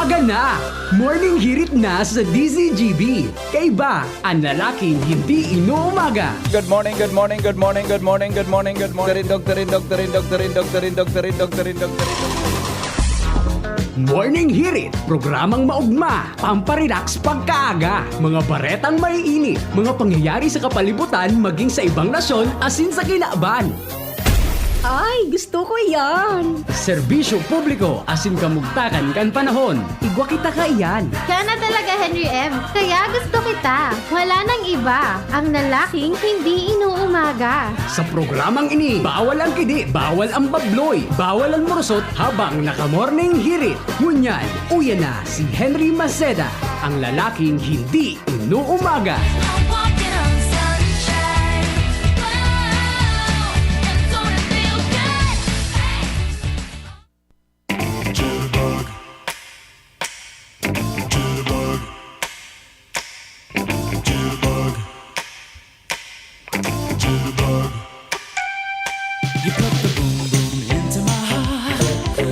Umaga na! Morning hirit na sa DZGB. Kaiba ang lalaking hindi inuumaga. Good morning, good morning, good morning, good morning, good morning, good morning. Doktorin. Morning hirit, programang maugma, pamparelax pagkaaga, mga baretang maiinit, mga pangyayari sa kapalibutan maging sa ibang nasyon asin sa kilaban. Ay, gusto ko yan. Serbisyo publiko asin kamugtakan kan panahon. Igwa kita ka iyan. Kaya na talaga, Henry M. Kaya gusto kita. Wala nang iba. Ang lalaking hindi inuumaga. Sa programang ini, bawal ang kidi, bawal ang babloy, bawal ang morosot habang naka-morning hirit. Ngunyan, uya na si Henry Maceda, ang lalaking hindi inuumaga. You put the boom boom into my heart.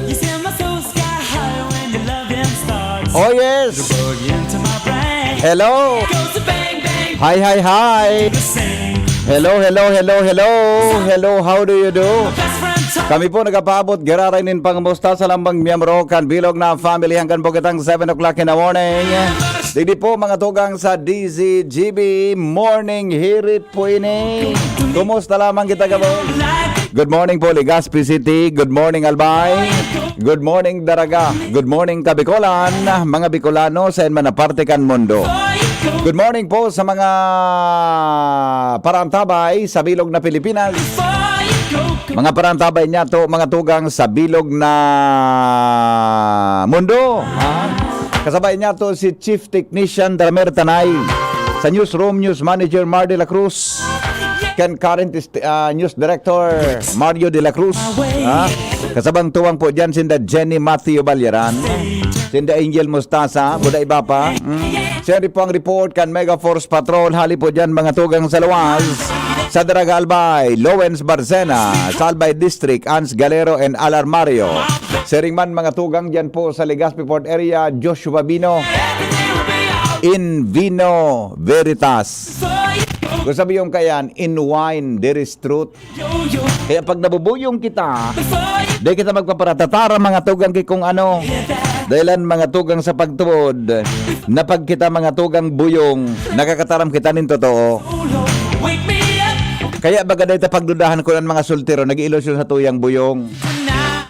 You send my soul sky high when your loving starts. Oh yes! Bug into my brain. Hello! Goes to bang bang. Hi! The same. Hello! Hello, how do you do? Best friend talk. Kami po nagpapaabot, girarainin pangamusta sa lambang miyembro kan bilog na family hanggang po kitang 7 o'clock in the morning. Didi po mga tugang sa DZGB Morning Hirit po ini. Kumusta lamang kita kabo? Good morning po Legazpi City. Good morning Albay. Good morning Daraga. Good morning Kabikolan. Mga Bicolano sa man aparte kan mundo. Good morning po sa mga parantabay sa bilog na Pilipinas. Mga parantabay niya to, mga tugang sa bilog na mundo. Kasabay niya to si Chief Technician Dramer Tanay, sa Newsroom News Manager Mar de la Cruz, current News Director Mario de la Cruz. Kasabang tuwang po dyan sinda Jenny Matthew Balyaran, sinda Angel Mustasa, buda iba pa. Siyempre po ang report kan Mega Force Patrol, hali po dyan mga tugang sa luwas. Sa Daraga Albay, Lowens Barcena, sa Albay District, Ans Galero and Alarmario. Seringman mga tugang dyan po sa Legazpi Port Area, Joshua Bino, in Vino Veritas. Kung sabi yung kayan, in wine there is truth. Kaya pag nabubuyong kita, di kita magpaparatatara mga tugang kung ano. Dahilan mga tugang sa pagtuod, na pag kita mga tugang buyong, nakakataram kita nin totoo. Wake me up. Kaya baga dahil pagdudahan ko ng mga sultero, nag-ilusyon sa tuyang buyong.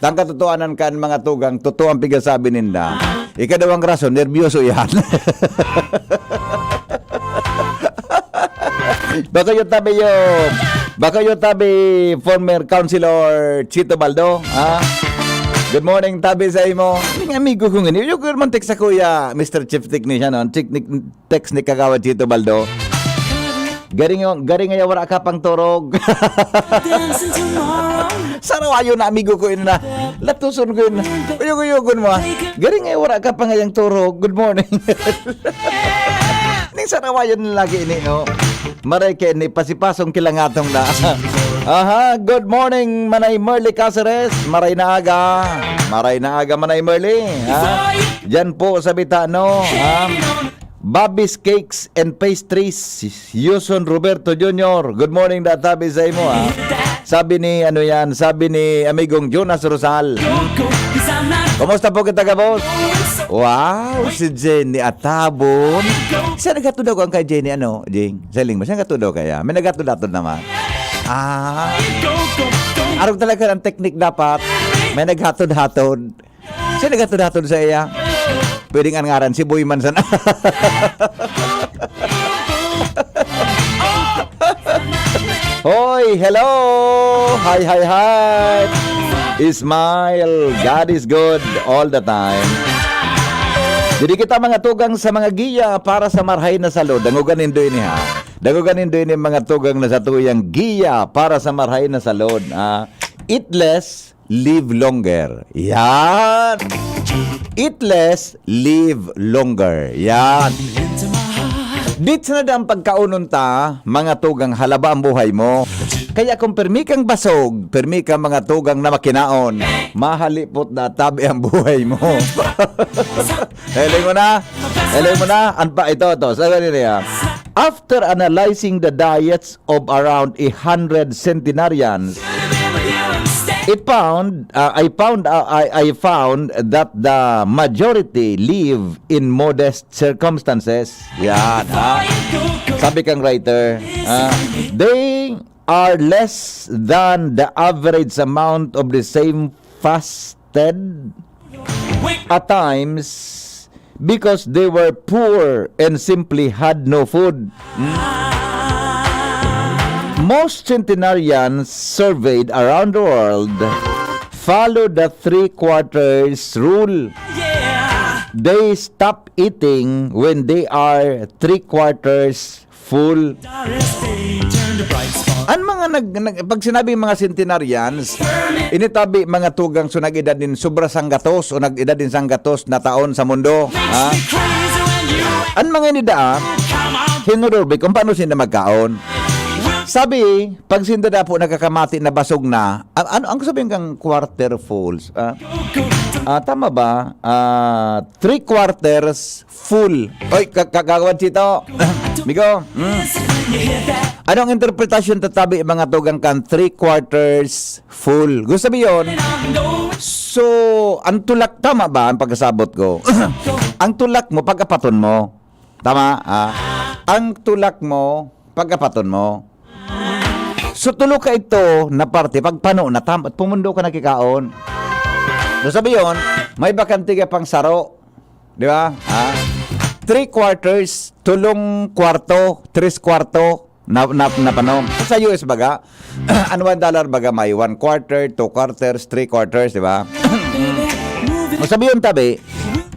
Tang katotohanan kan mga tugang, totoo ang pigasabi ninda. Ikadawang rason, nervyoso yan. Baka yung tabi former councilor Chito Baldo. Good morning tabi sa imo. Ang amigo ko ngayon, yung man text sa kuya, Mr. Chief Technician, text ni kagawad Chito Baldo. Garing nga wala ka pang turog. Dancing tomorrow. Sarawayo na amigo ko ina. Latuson ko ina. Uyog-uyogon mo. Garing nga wala ka pang ngayang turog. Good morning. Ning sarawayo na lagi ini no. Maray kay ni pasipasong kilangatong na. Good morning Manay Merly Caceres. Maray na aga Manay Merly. Diyan po sa Bitano. Bobby's Cakes and Pastries, Yuson Roberto Jr. Good morning databi sa imo Sabi ni amigong Jonas Rosal. Kumusta po kita kabos? Wow, si Jenny Atabon. Saan nagatudaw ko ang kay Jenny Jing? Saling mo, saan nagatudaw kaya? May nagatudaw naman. Arog talaga ang teknik dapat. May naghatod-hatod. Saan naghatod-hatod sa iya? Pwedeng angaran si Boy Mansan. Hoy, hello. Hi. Smile. God is good all the time. Jadi kita mga tugang sa mga giya para sa marhay na salod. Dangugan indo ini Dangugan indo ini mga tugang na sa tuyang giya para sa marhay na salod. Eat less, live longer. Yan. Eat less, live longer. Yan. Dito na ang pagkaunon ta, mga tugang halaba ang buhay mo. Kaya kung permi kang basog, permi kang mga tugang na makinaon, mahalipot na tabi ang buhay mo. Heling mo na? Heling mo na? Anpa ito. Sabi niya, after analyzing the diets of around 100 centenarians, I found that the majority live in modest circumstances. Yan, ha? Sabi kang writer, they are less than the average amount of the same fasted at times because they were poor and simply had no food. Most centenarians surveyed around the world follow the 3/4 rule. They stop eating when they are 3/4 full. Ang mga pag sinabi mga centenarians, initabi mga tugang so nag-edad din sobra sang gatos o nag-edad din sang gatos na taon sa mundo. Ha? Ang mga nida, hinururbi kung paano sila magkaon. Sabi, pag sinda na po nakakamati na basog na, ang sabihin kang quarter fulls? Tama ba? 3/4 full. Oy, kagawan sito. Migo. Anong interpretasyon tatabi mga tugang kan 3/4 full? Gusto sabihin yun? So, ang tulak, tama ba ang pagkasabot ko? Ang tulak mo, pagkapaton mo. Tama? Ang tulak mo, pagkapaton mo. So, tulo ka ito na parte, pagpano na tamat, pumundo ka nakikaon. So, sabi yun, may bakante ka pang saro. Di ba? 3/4, tulong kwarto, 3/4 na panom. Sa US baga, ano $1 baga may 1/4, 2/4, 3/4, di ba? O sabi yun tabi,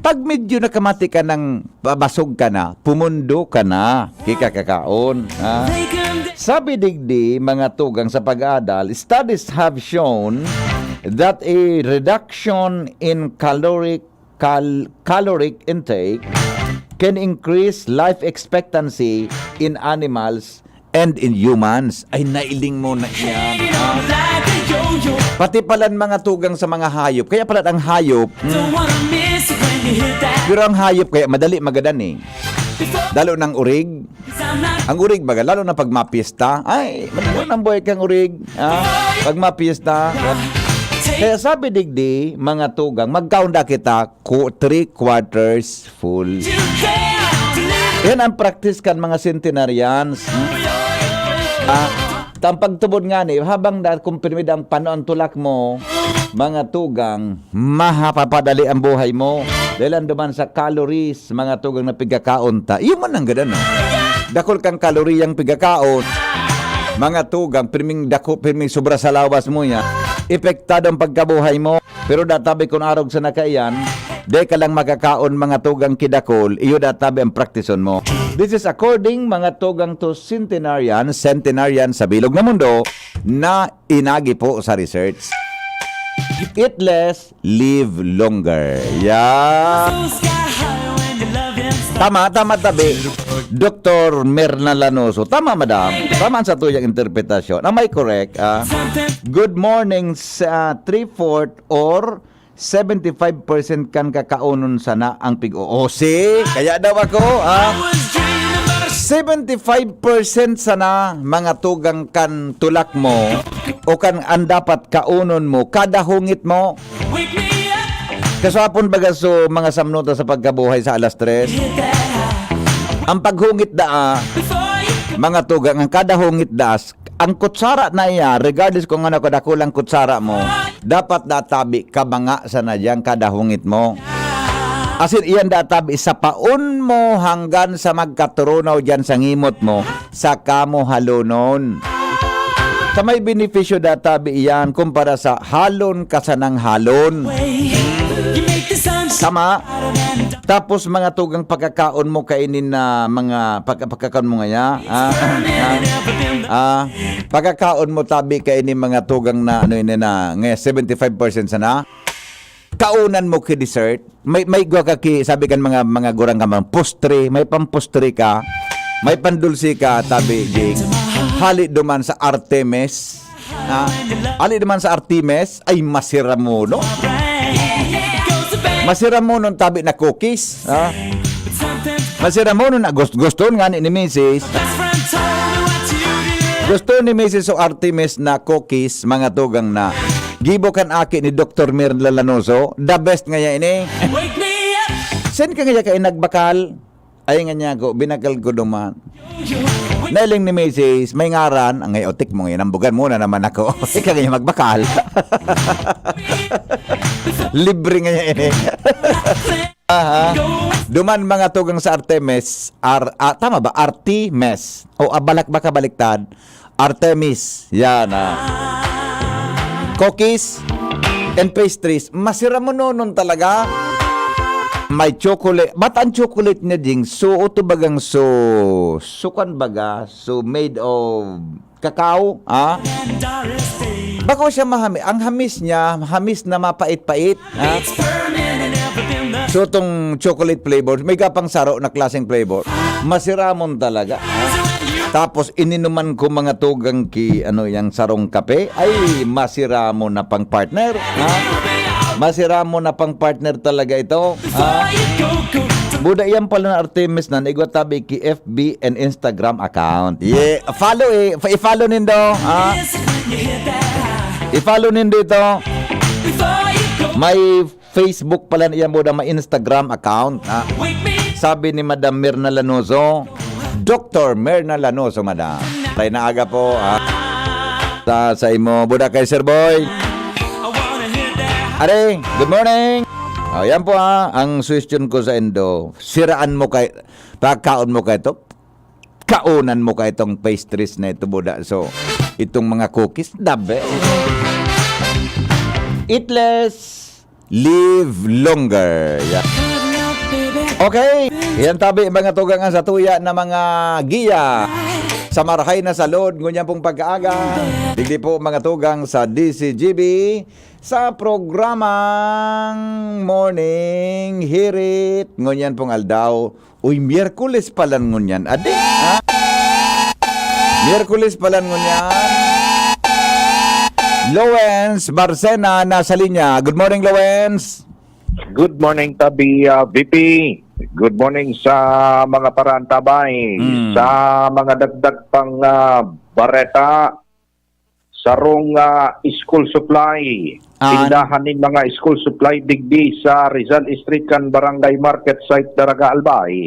pag medyo nakamati ka ng basog ka na, pumundo ka na, kikakakaon. Sabi digdi, mga tugang sa pag-aadal, studies have shown that a reduction in caloric intake can increase life expectancy in animals and in humans. Ay, nailing mo na yan. Pati pala mga tugang sa mga hayop. Kaya pala ang hayop, pero ang hayop kaya madali magadan eh. Lalo ng urig. Ang urig baga, lalo na pag mapista. Ay, madali ng buhay kang urig. Pag mapista. Kaya sabi digdi, mga tugang, magkaunda kita 3/4 full. Yan ang practice kan mga centenarians. Ang pagtubod nga ni, habang kumpirmid ang panoon tulak mo, mga tugang, mahapapadali ang buhay mo. Dahil anduman sa calories, mga tugang na pigakaon ta. Iyo man ang ganda, no? Dakol kang kaloriyang pigakaon. Mga tugang, pirming sobra sa lawas mo yan. Epektado ang pagkabuhay mo. Pero databi kung arog sa nakaiyan, di ka lang makakaon mga tugang kidakol, iyo databi ang praktison mo. This is according mga tugang to centenarian sa bilog na mundo na inagi po sa research. Eat less, live longer. Yeah. Tama tabi. Dr. Merna Lanoso. Tama, madam. Tama sa tuyang interpretasyon. Am I correct? Good morning sa 3/4 or 75% kan kakaunon sana ang pig-oosi. Kaya daw ako, 75% sana mga tugang kan tulak mo o kan ang dapat kaunon mo, kada hungit mo. Kasapon baga so mga samnuta sa pagkabuhay sa alas 3. Ang paghungit mga tugang, ang kada hungit ang kutsara na iya, regardless kung ano kadakulang kutsara mo, dapat databi kabanga sa na dyan kada hungit mo. Asin iyan databi sa paun mo hanggang sa magkaturunaw dyan sa ngimot mo, sa kamo halunon. Sa may benepisyo databi iyan kumpara sa halon kasanang halon. Tama. Tapos mga tugang pagkakaon mo kainin na mga pagkakaon mo nga pagkakaon mo tabi kainin mga tugang na ano yun na 75% sana. Kaunan mo ki dessert. May gwa ka ki sabi kan mga gurang ka postre, may pampustre ka, may pandulsi ka tabi jing. Hali duman sa Artemis. Ali naman sa Artemis ay masira mo, no? Masira mo nung tabi na cookies. Masira mo nung gusto nga ni Mrs. Gusto ni Mrs. o Artemis na cookies, mga tugang na gibo kan aki ni Dr. Mirna Lanoso. The best nga ini. Sen ka nga kay nagbakal. Ay nga niya ko, binakal ko duman. Nailing ni Mrs. may ngaran, ang ngayotik mo ngayon, ambugan muna naman ako. Ika nga magbakal. Libre nga niya ini. Duman mga tugang sa Artemis, tama ba? Artemis. O abalak baka baliktad. Artemis. Yan. Cookies and pastries. Masira mo noon talaga. May chocolate. Ba't ang chocolate niya ding? So, ito bagang sukan baga. So, made of cacao. Bako siya mahami. Ang hamis niya, hamis na mapait-pait. So, itong chocolate flavor, may kapang saro na klaseng flavor. Masiramon talaga. Tapos, ininuman ko mga tugang yung sarong kape. Ay, masiramon na pang partner. Masiramo na pang partner talaga ito. Buda yan pala na Artemis na igwatabi ki FB and Instagram account. Yeah, follow i-follow nindo. I-follow nindo ito. May Facebook pala niya buda, may Instagram account. Sabi ni Madam Mirna Lanoso, Dr. Mirna Lanoso, Madam. Tayo na aga po. Sa imo buda kay Sir Boy. Are, good morning. Yan po ang suggestion ko sa Indo. Siraan mo kay, pagkaon mo kay ito, kaunan mo kay itong pastries na ito, buda. So, itong mga cookies, dabe. Eat less, live longer. Yeah. Okay, yan tabi mga tugang sa tuya na mga giya. Sa marahay na salod, ngunyan pong pagkaaga. Digdi po mga tugang sa DCGB sa programang Morning Hirit. Ngunyan pong aldaw. Uy, Miyerkules pala ngunyan. Adi, Miyerkules pala ngunyan. Lowens Barcena nasa linya. Good morning, Lowens. Good morning, Tabi VP. Good morning sa mga parantabay, sa mga dagdag pang bareta, sarong school supply, tindahan ng mga school supply digdi sa Rizal Street kan Barangay Market Site Daraga Albay.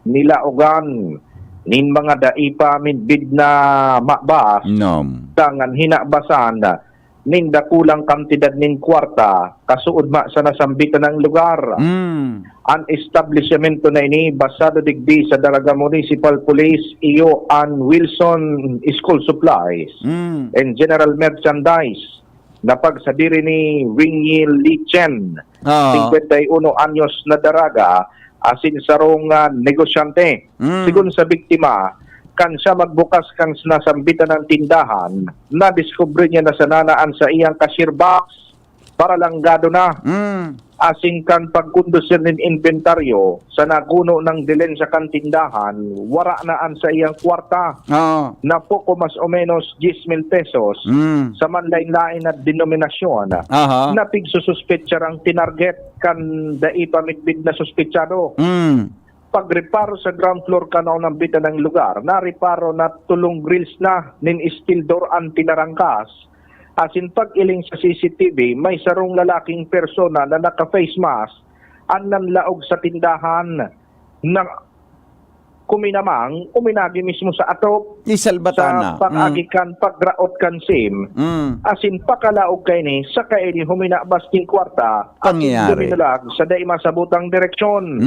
Nilaugan nin mga daipa minbid na makbas, tangan hinabasan nin dakulang kantidad nin kwarta kasuod ma sa nasambitan ng lugar. Ang establishmento na ini basado digdi sa Daraga Municipal Police iyo and Wilson School Supplies and General Merchandise na pagsadiri ni Wingil Lichen, 51 anyos na daraga, asin sarong negosyante. Sigun sa biktima, kan siya magbukas kang nasambitan ng tindahan, na-discover niya na sananaan sa iyang cashier box para langgado na. Asing kan pagkundusir ng inventaryo sa naguno ng dilen sa kan tindahan, wara naan sa iyang kwarta na poko mas o menos 10,000 pesos sa manlain-lain na denominasyon na pigsususpetsa ang tinarget kan daipamitbid na suspetsado. Pagreparo sa ground floor kanaw ng bitan ng lugar, nareparo na tulong grills na nin steel door ang tinarangkas. Asin pag-iling sa CCTV, may sarong lalaking persona na naka-face mask ang nanlaog sa tindahan na kuminamang, uminagi mismo sa atop, Isalbatana. sa pag-agikan, paggraot kan sim, asin pakalaog kay ni, sa kaili huminabas king kwarta, asin duminulag sa dahi masabutang direksyon.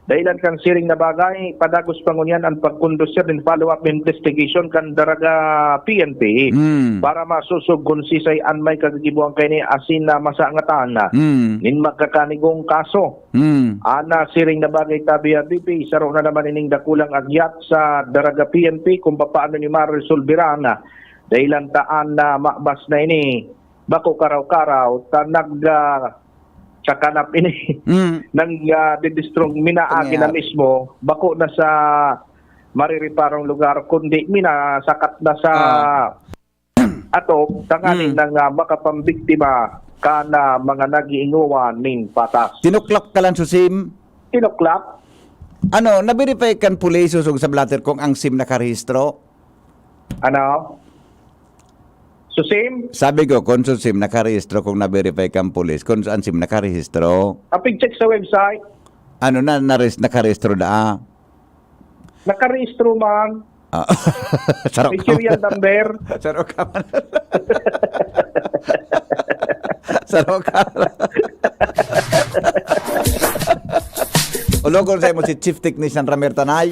Dahilan kan siring na bagay, padagos pangunyan ang pagkondusir din follow-up investigation kan Daraga PNP para masusog kung sisay an may kagagibuang kay ni asin na masangatan na nin magkakanigong kaso. Ana siring na bagay tabi BP, saro na naman ining dakulang agyat sa Daraga PNP kung paano ni ma-resolveran na dahilan taan na makbas na ini bako karaw-karaw tanag tsakanap ini nang didistrong minaagi na mismo bako na sa maririparong lugar kundi minasakat na sa atop tanganing nang makapambiktima kana mga nagiinguwan ning patas. Tinuklap ka lang sa SIM. Tinuklap. Ano, na-verify kan pulis usog sa blatter kung ang SIM nakarehistro? Ano? Susim, Sabi ko, kung sa SIM nakarehistro, kung na-verify kan pulis, kung saan SIM nakarehistro, apig check sa website, ano na, nakarehistro na? nakarehistro man, Ah. Sarok may ka serial number. Sarok ka man. Sarok ka. Ulogol sa mo si Chief Technician Ramer Tanay.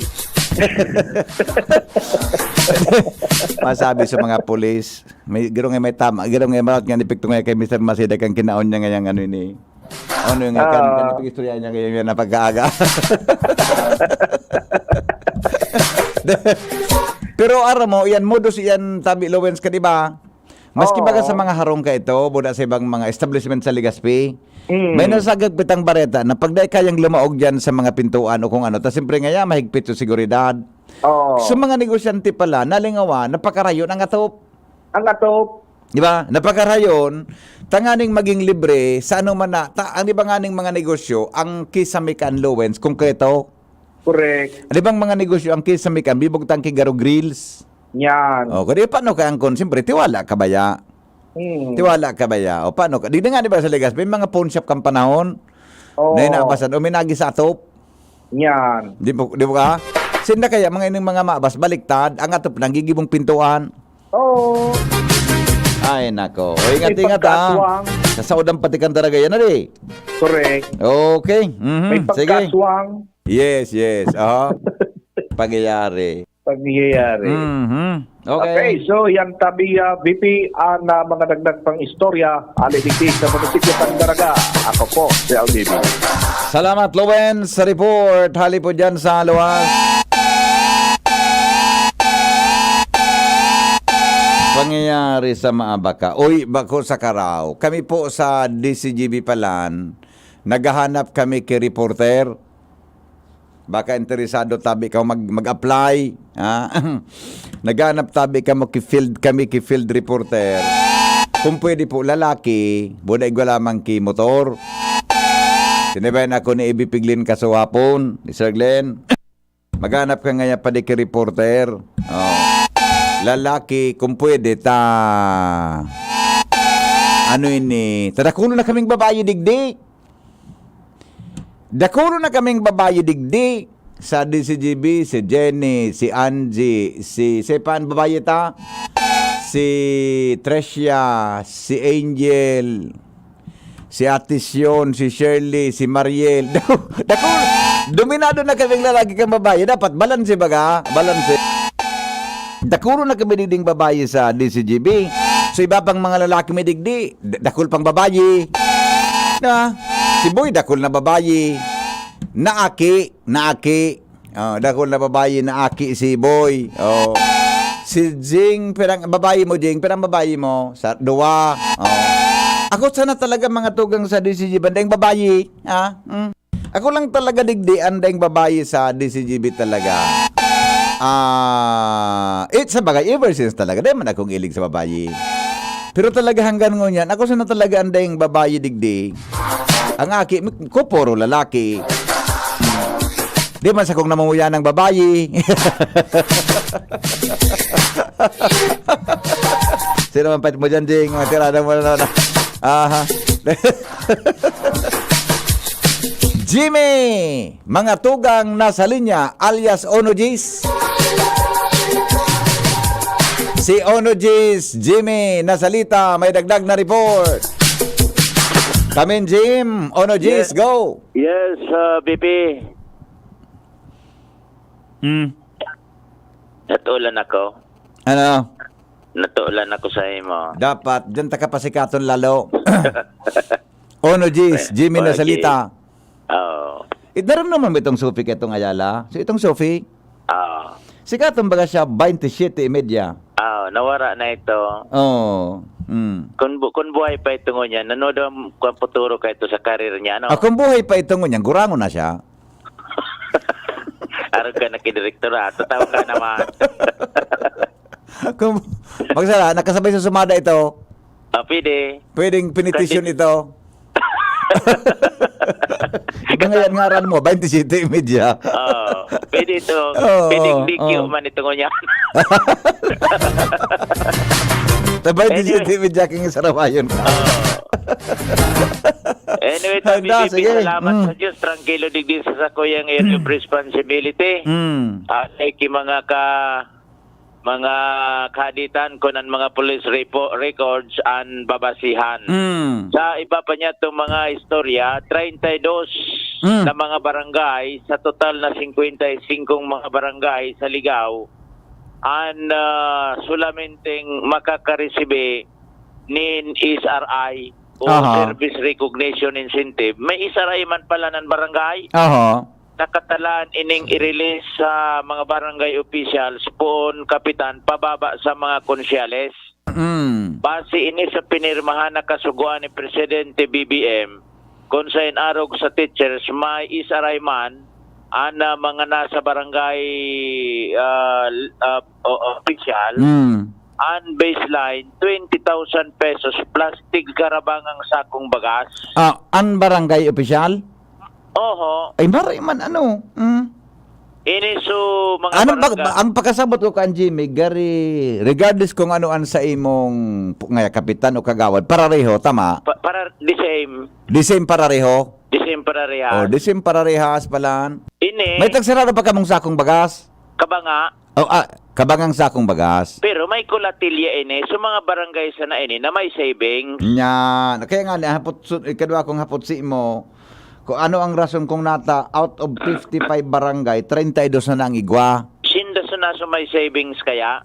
Masabi sa mga pulis, may girong may tama, girong may marat nga nipikto nga kay Mr. Masida kang kinaon niya ngayang ano ni. Ano yung kan istorya niya ngayang na pagkaaga. Pero ara mo, yan modus yan tabi Lowens ka, di ba? Maski baga sa mga harong ka ito, buda sa ibang mga establishment sa Legazpi, may nasagag pitang bareta na pagday kayang lumaog dyan sa mga pintuan o kung ano, ta siyempre nga mahigpit sa seguridad. Oo. Sa mga negosyante pala, nalingawa, napakarayon ang atop. Ang atop, Di ba? Napakarayon, tanganing maging libre, sa ano man na, ang di ba nga ning mga negosyo, ang kisamikan Lowens, kung kayo correct. di bang mga negosyo, ang kisamikan, bibog tangki garo grills. Yan. O, kaya paano ka ang siyempre, tiwala ka ba ya? Tiwala ka ba ya? O, paano ka? Di na nga, di ba sa Legazpi, may mga pawn shop kang panahon, Oo. na inabasan, o minagi sa atop. Yan. Di ba ka? Sinda kaya, mga ining mga maabas, baliktad, ang atop, nanggigibong pintuan. Oo. Ay, nako. O, ingat-ingat May ha. pagkaswang. Sasaudang patikan talaga yan, ali. Correct. Okay. May Sige. pagkaswang Yes. Aha. Pagyayari. pangyayari. Okay, Okay. so yan tabi VP ang mga dagdag pang istorya aliligtig sa munisipyo Tandaraga. Ako po si LDB. Salamat, Lowen, sa report. Hali po dyan sa luwas. Pangyayari sa Maabaka. Uy, bako sa Karaw. Kami po sa DCGB Palan, naghahanap kami kay reporter. Baka interesado tabi ka mag-apply. Ha? Naghanap tabi ka mo kami ki field reporter. Kung pwede po lalaki, buday ko lamang ki motor. Sinabayan ako ni Ibi Piglin Kasuwapon, ni Sir Glenn. Maghanap ka ngayon pa di ki reporter. Oh. Lalaki, kung pwede ano ini? Tadakulo na kaming babae digdi. Dakulo na kaming babae digdi sa DCGB, si Jenny, si Angie, si Sepan babae ta, si Trecia, si Angel, si Atisyon, si Shirley, si Mariel. Dakulo, dominado na kaming lalaki kang babae. Dapat balanse baga, balanse. Dakulo na kami digding babae sa DCGB. So iba pang mga lalaki may digdi, dakul pang babae. Na, si Boy dakul na babae. Naaki. Oh, dakul na babae, naaki si Boy. Oh. Si Jing, perang babae mo Jing, perang babae mo sa duwa. Oh. Ako sana talaga mga tugang sa DCGB bandeng babae, ha? Ako lang talaga digdi andeng babae sa DCGB talaga. It's sa bagay, ever since talaga, di man akong ilig sa babae. Pero talaga hanggang ngunyan, ako sana talaga andayang babae digdi. Ang aki, ko puro lalaki. Di man sa kong namunguya ng babae. Sino man pait mo dyan, Jing? Mga tirada mo na. Aha. Jimmy! Mga tugang nasa linya alias Onojis. Si Onojis, Jimmy, nasalita, may dagdag na report. Come in, Jim. Onojis, go. Yes, BP. Natulan ako. Ano? Natulan ako sa imo. Dapat, dyan takapasikaton lalo. Onojis, Jimmy, nasalita. Oo. Naroon naman ba itong Sophie kitong Ayala? So itong Sophie, Oo. sikatong baga siya 27:30. Oo, nawara na ito. Oh. Kung buhay pa ito niya, nanood ang futuro ka ito sa karir niya, ano? Kung buhay pa itong ngunyan, gurango na siya. Araw ka na kidirektora, tatawa ka naman. Kung magsala, nakasabay sa sumada ito, Pwede. pwedeng pinitisyon ito. Iba nga yan ngaran mo, 27 media. Pwede ito. Oo, Pwedeng digyo oo. man ito niya. Tabay 27 media king sarawayon ka. Anyway, Handa, tabi, sige. salamat sa Diyos. Tranquilo digdi sa kuyang area of responsibility. Like mga kaditan ko ng mga police records and babasihan. Sa iba pa niya itong mga istorya, 32 na mga barangay sa total na 55 mga barangay sa Ligao ang sulamenteng makakaresibe nin SRI o Aha. Service Recognition Incentive. May SRI man pala ng barangay. Oho. Nakatalaan ining i-release sa mga barangay officials poon kapitan pababa sa mga konsyales. Base ini sa pinirmahan na kasuguan ni Presidente BBM kung sa inarog sa teachers may isaray man ana mga nasa barangay official ang baseline 20,000 pesos plus tigkarabangang sakong bagas. An barangay official? Oho. Ay, maray man ano. Ini so mga Anong barangay. ang pagkasabot ko kan Jimmy, gari regardless kung ano an sa imong nga kapitan o kagawad, parareho tama. Para the same. The same parareho. The same para reha. The same pararehas palan. Ini, May tagsarado pa kamong sakong bagas. kabanga, Kabangang sakong bagas. pero may kulatilya ini sa mga barangay sa na ini na may savings. Nya, kaya nga ni hapot ikadwa kong hapot si mo. Kung ano ang rason kung nata out of 55 barangay, 32 na ang igwa. Sinda sa naso may savings kaya,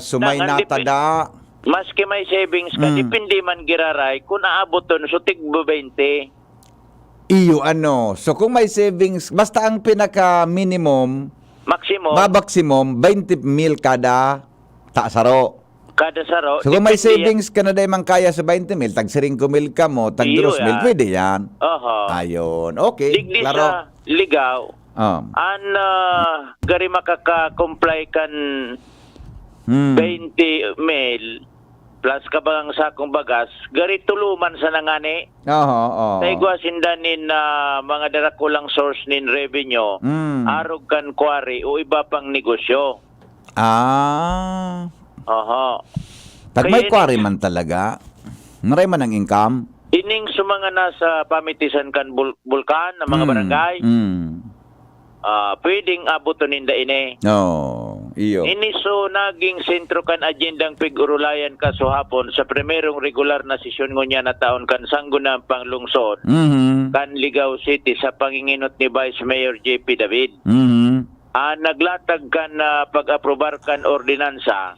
Sumay nata da. maski may savings ka, dipindi man giraray, kung naabot ton, so tigbo 20. Iyo ano. So kung may savings, basta ang pinaka minimum, Maximum, maximum 20 mil kada taasaro. kada saro. So kung may dipindi savings ka na day man kaya sa 20 mil, tag 5 mil ka mo, tag 2 Iyo mil, yan. pwede yan. Oho. Ayun. Okay. Digdi Klaro. sa ligaw, an gari makaka-comply kan 20 mil plus kabang sakong bagas, gari tuluman sa nangani. Oo. Taigwa sindanin na mga darakulang source nin revenue, arog kan quarry o iba pang negosyo. Oho. Pag may Kaya quarry man talaga, maray man ang income. Ining sa mga nasa pamitisan kan bulkan na mga barangay, pwedeng abuton ninda ini. Iyo. Ini so naging sentro kan agendang pig-urulayan kaso hapon sa primerong regular na sesyon ngunya na taon kan sangguniang panglungsod kan Ligao City sa panginginot ni Vice Mayor JP David. Naglatag kan pag-aprobar kan ordinansa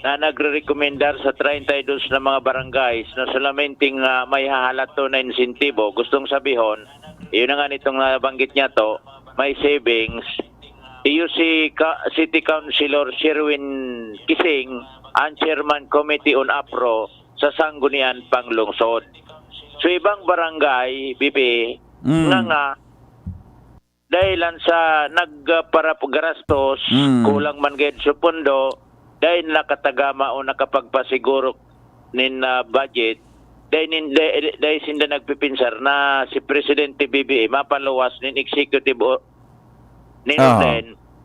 na nagre-rekomendar sa 32 na mga barangays na solamenting may hahalato na insentibo. Gustong sabihon, yun na nga nitong nabanggit niya to, may savings. Iyo si City Councilor Sherwin Kising, ang Chairman Committee on APRO sa Sangguniang Panglungsod. So ibang barangay, BP, nga dahilan sa nagparapagarastos, kulang man gayud sa pondo, dahil nakatagama o nakapagpasiguro nin budget, dahil sinda nagpipinsar na si Presidente BBM mapaluwas nin executive nin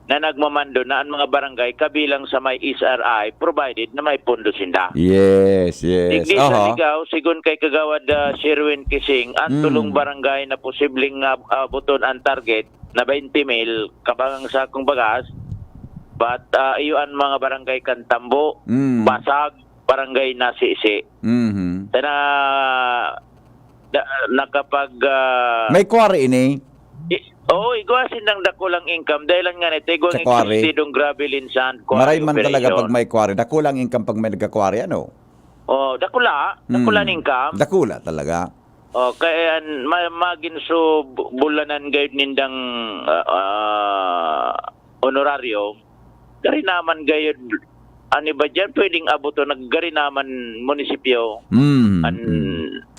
na nagmamando na ang mga barangay kabilang sa may SRI provided na may pondo sinda. Yes. Digdi sa Ligao, sigun kay Kagawad Sherwin Kising, ang tulong barangay na posibleng buton ang target na 20 mil kabangang sakong bagas, but iyo ang mga barangay Kantambo, Basag, barangay Nasisi. Na nakapag may quarry ini. igwasin ng dakulang income dahil nga nito igwang Sa quarry. existidong gravel in sand Maray man talaga operation. pag may quarry. Dakulang income pag may nagka-quarry, ano? Dakula income. Dakula talaga. Kaya magin so bulanan gayud nindang honorario, gari naman gayud ani ba dyan pwedeng abuto naggari naman munisipyo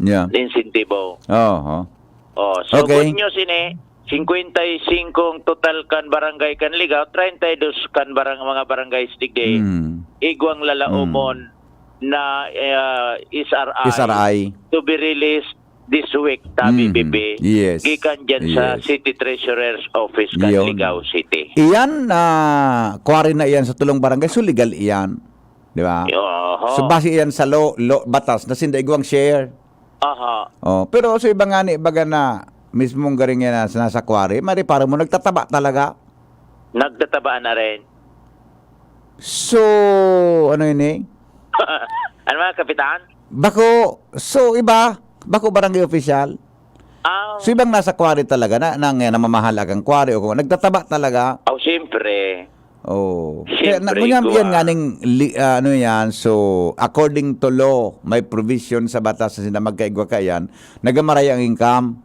Yeah. insentibo. So Okay. good news ini 55 total kan barangay kan Ligao, 32 kan mga barangay stigday. igwang lalaumon na SRI. to be released this week, Tabi Bibi. Yes. Gikan dyan sa Yes. City Treasurer's Office, Yun. Canligao City. Iyan na kuwari na iyan sa tulong barangay, so legal iyan. Di ba? Oho. So base iyan sa batas na sinda igwang share. Aha. Oh, pero sa iba nga ni baga na mismong garing yan na nasa kuwari, mari para mo nagtataba talaga. Nagtatabaan na rin. So, ano yun eh? Ano mga kapitan? Bako, so iba, bako barangay official. So ibang nasa kuwari talaga na namamahalagang kuwari o kung nagtataba talaga. Siyempre. Oh. Siyempre, Kaya ko, yan nganing ano yan, so according to law, may provision sa batas na sila magkaigwa ka yan, nagamaray ang income.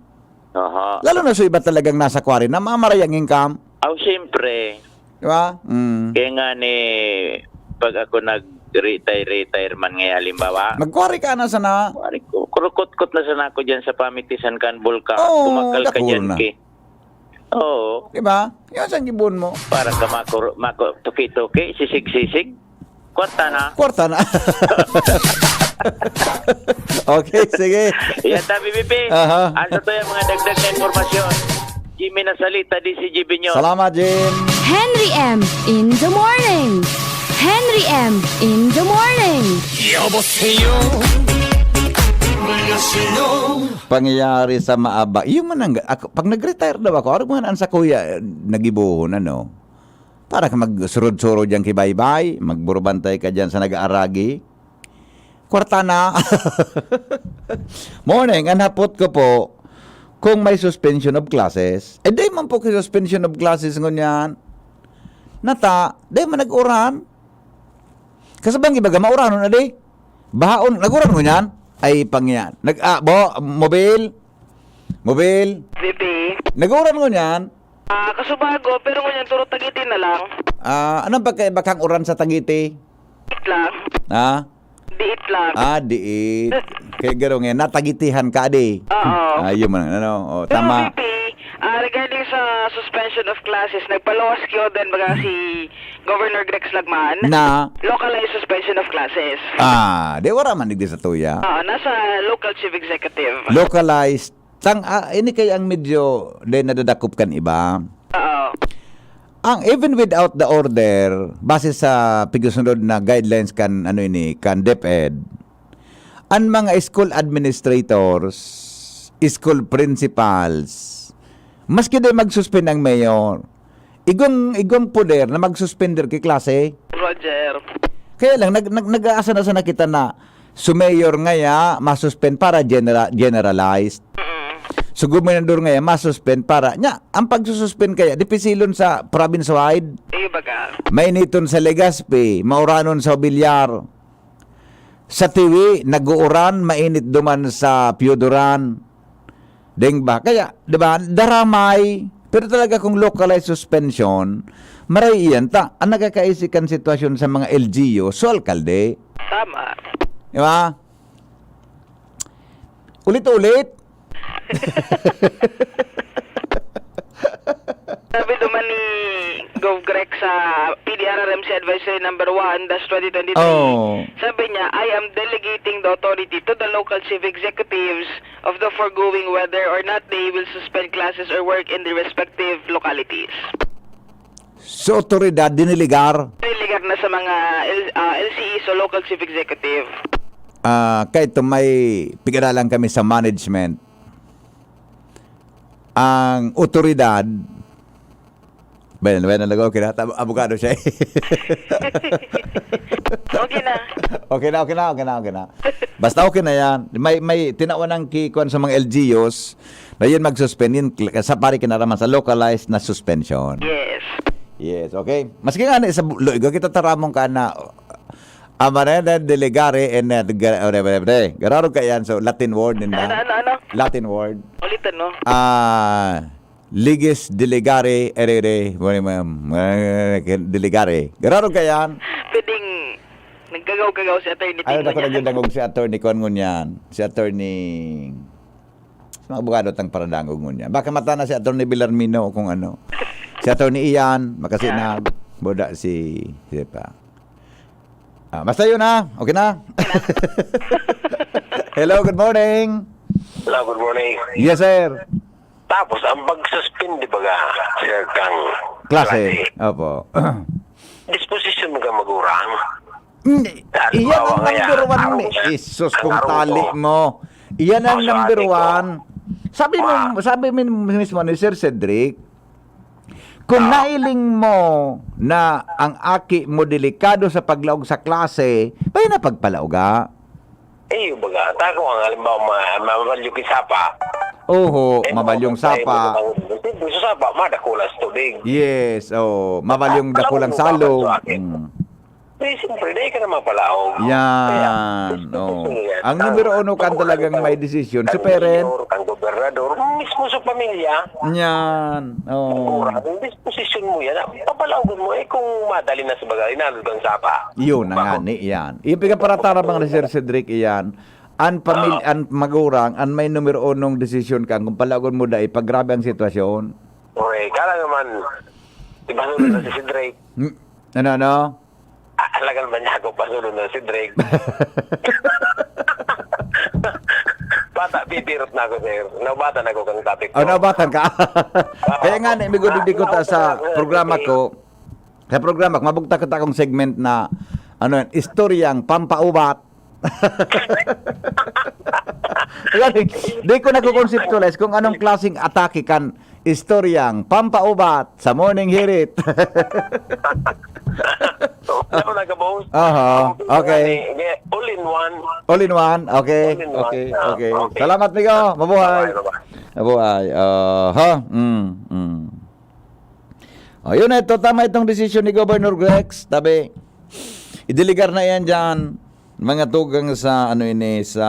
Aha. Lalo na so iba talagang nasa kuwari na mamaray ang income. Siyempre. Di ba? Kaya nga ni, pag ako nag-retire man ngayon, halimbawa, Magkuwari ka na sana. Wari ko, kurukot-kot na sana ako dyan sa pamitisan kan bulka. Oo, Tumakal ka dakor dyan, na. ki. Oo. Di ba? Yan sa gibon mo. Para ka tuki-tuki, sisig-sisig. Kwarta na. Kwarta na. Okay, sige. Yan, Tabi Bibi. Aha. Asa to yung mga dagdag na informasyon. Jimmy Nasalita, di si Jimmy nyo. Salamat, Jim. Henry M. in the morning. Henry M. in the morning. Pangyayari sa maaba. Yung manang, ako, pag nag-retire daw ako, araw man sa kuya, nagibuhon, ano? Para ka magsurod-surod dyan kay Baybay, magburubantay ka dyan sa nag-aaragi. Kwarta na. Morning, anapot ko po, kung may suspension of classes, di man po kay suspension of classes ngunyan. Nata, di man nag-uran. Kasabang ibaga, mauranon na di. Bahaon, nag-uran ngunyan. Ay, pangyan. Mobile. Bibi. Nag-uran ngunyan. Kasubago, pero ngunyan turo tagitin na lang. Anong pagkaiba kang uran sa Tangiti? Diit lang. Diit lang. Diit. Kaya gano'n nga, natagitihan ka, di. Oo. Yun man, ano, Pero tama. Bibi, regarding sa suspension of classes, nagpalawas kayo din baga si Governor Grex Lagman. Na, Localized suspension of classes. di wala man digdi sa tuya. Nasa local chief executive. Localized. Ini kay ang medyo, din nadadakop kan iba. Oo. Ang even without the order, base sa pigusunod na guidelines kan DepEd, ang mga school administrators, school principals, maski din mag-suspend ang mayor, igong poder na mag-suspender kay klase. Roger. Kaya lang, nag-aasa na sana kita na sumayor ngaya, masuspend para generalized. So, gumendador ngaya, masuspend para, ang pagsususpend kaya, dipisilon sa province-wide, Baga. mainiton sa Legazpi, mauranon sa Bilyar. Sa Tiwi, nag-uuran, mainit duman sa Piodoran. Deng ba? Kaya, di ba, daramay. Pero talaga kung localized suspension, maray iyan ang nagkakaisikan sitwasyon sa mga LGU, so alkalde. Tama. Di ba? Ulit-ulit. Sabi duman ni Gov. Grex sa PDRRMC Advisory Number 1-2023, sabi niya, I am delegating the authority to the local chief executives of the foregoing whether or not they will suspend classes or work in the respective localities. So, otoridad, diniligar. Diligar na sa mga LCE, so local chief executive. Kahit may pigaralan kami sa management, ang otoridad, nalagaw, abogado siya. Okay na. Okay na. Basta okay na yan. May tinawan ng kikuan sa mga LGUs na yun mag-suspend yun sa pari kinaraman sa localized na suspension. Yes, okay. Maski nga sa loigo, kita taramong ka na amarena delegare and gararo ka yan. So, Latin word nila. Ano? Latin word. Ulitan, no? Ligis delegare delegare. Gararo ka yan. Pwedeng naggagaw-gagaw si attorney. Ayaw na ko nagdangog si attorney Kon ngunyan. Si attorney mga abogado tang paradangog ngunyan. Baka mata na si attorney Villarmino kung ano. Si attorney Ian, makasinag. Boda si pa. Basta yun ha. Okay na? Hello, good morning. Hello, good morning. Yes, sir. Tapos, ang pag-suspend, di ba ga, Sir Kang Klase. Opo. disposition mo ka magurang. Iyan ang number one ni Isus kung tali mo. Iyan ang number one. Sabi mismo ni Sir Cedric, kung nailing mo na ang aki mo delikado sa paglaog sa klase, bayan na pagpalauga. Baga, tako ang halimbawa, mabalyo kisapa. Oho, mabalyong sapa. Sa sapa, madakulas tubig. Yes, mabalyong dakulang salo. Siyempre, dahil ka naman palaog. Yan. Ang numero uno kan talagang may desisyon. Si parent. Ang gobernador, mismo sa pamilya. Yan. Ang disposisyon mo yan. Papalaogan mo kung madali na sa bagay, inalod ang sapa. Yun na nga ni yan. Yung pikaparatara bang Sir Cedric iyan. An magurang, an may numero unong desisyon kang kung palaogan mo dahil pag grabe ang sitwasyon. Okay, kala naman, diba na si Drake? Ano? Alagan ba niya ako pasunod na si Drake? Bata, bibirot na ako, sir. Nabatan ako kang topic ko. Nabatan ka? Kaya nga, imigod-ibig ko sa programa ko. Sa programa ko, mabugta kita akong segment na istoryang pampaubat. Di ko nagko-conceptualize kung anong klaseng atake kan istoryang pampaubat sa morning hirit. Ano na ka, boss? Okay. All in one. All in one? Okay. All in one. Okay. Okay. Salamat, Migo. Mabuhay. Bye-bye. Mabuhay. Yun ito. Tama itong desisyon ni Governor Grex. Tabi, idiligar na yan dyan. Mga tugang sa, sa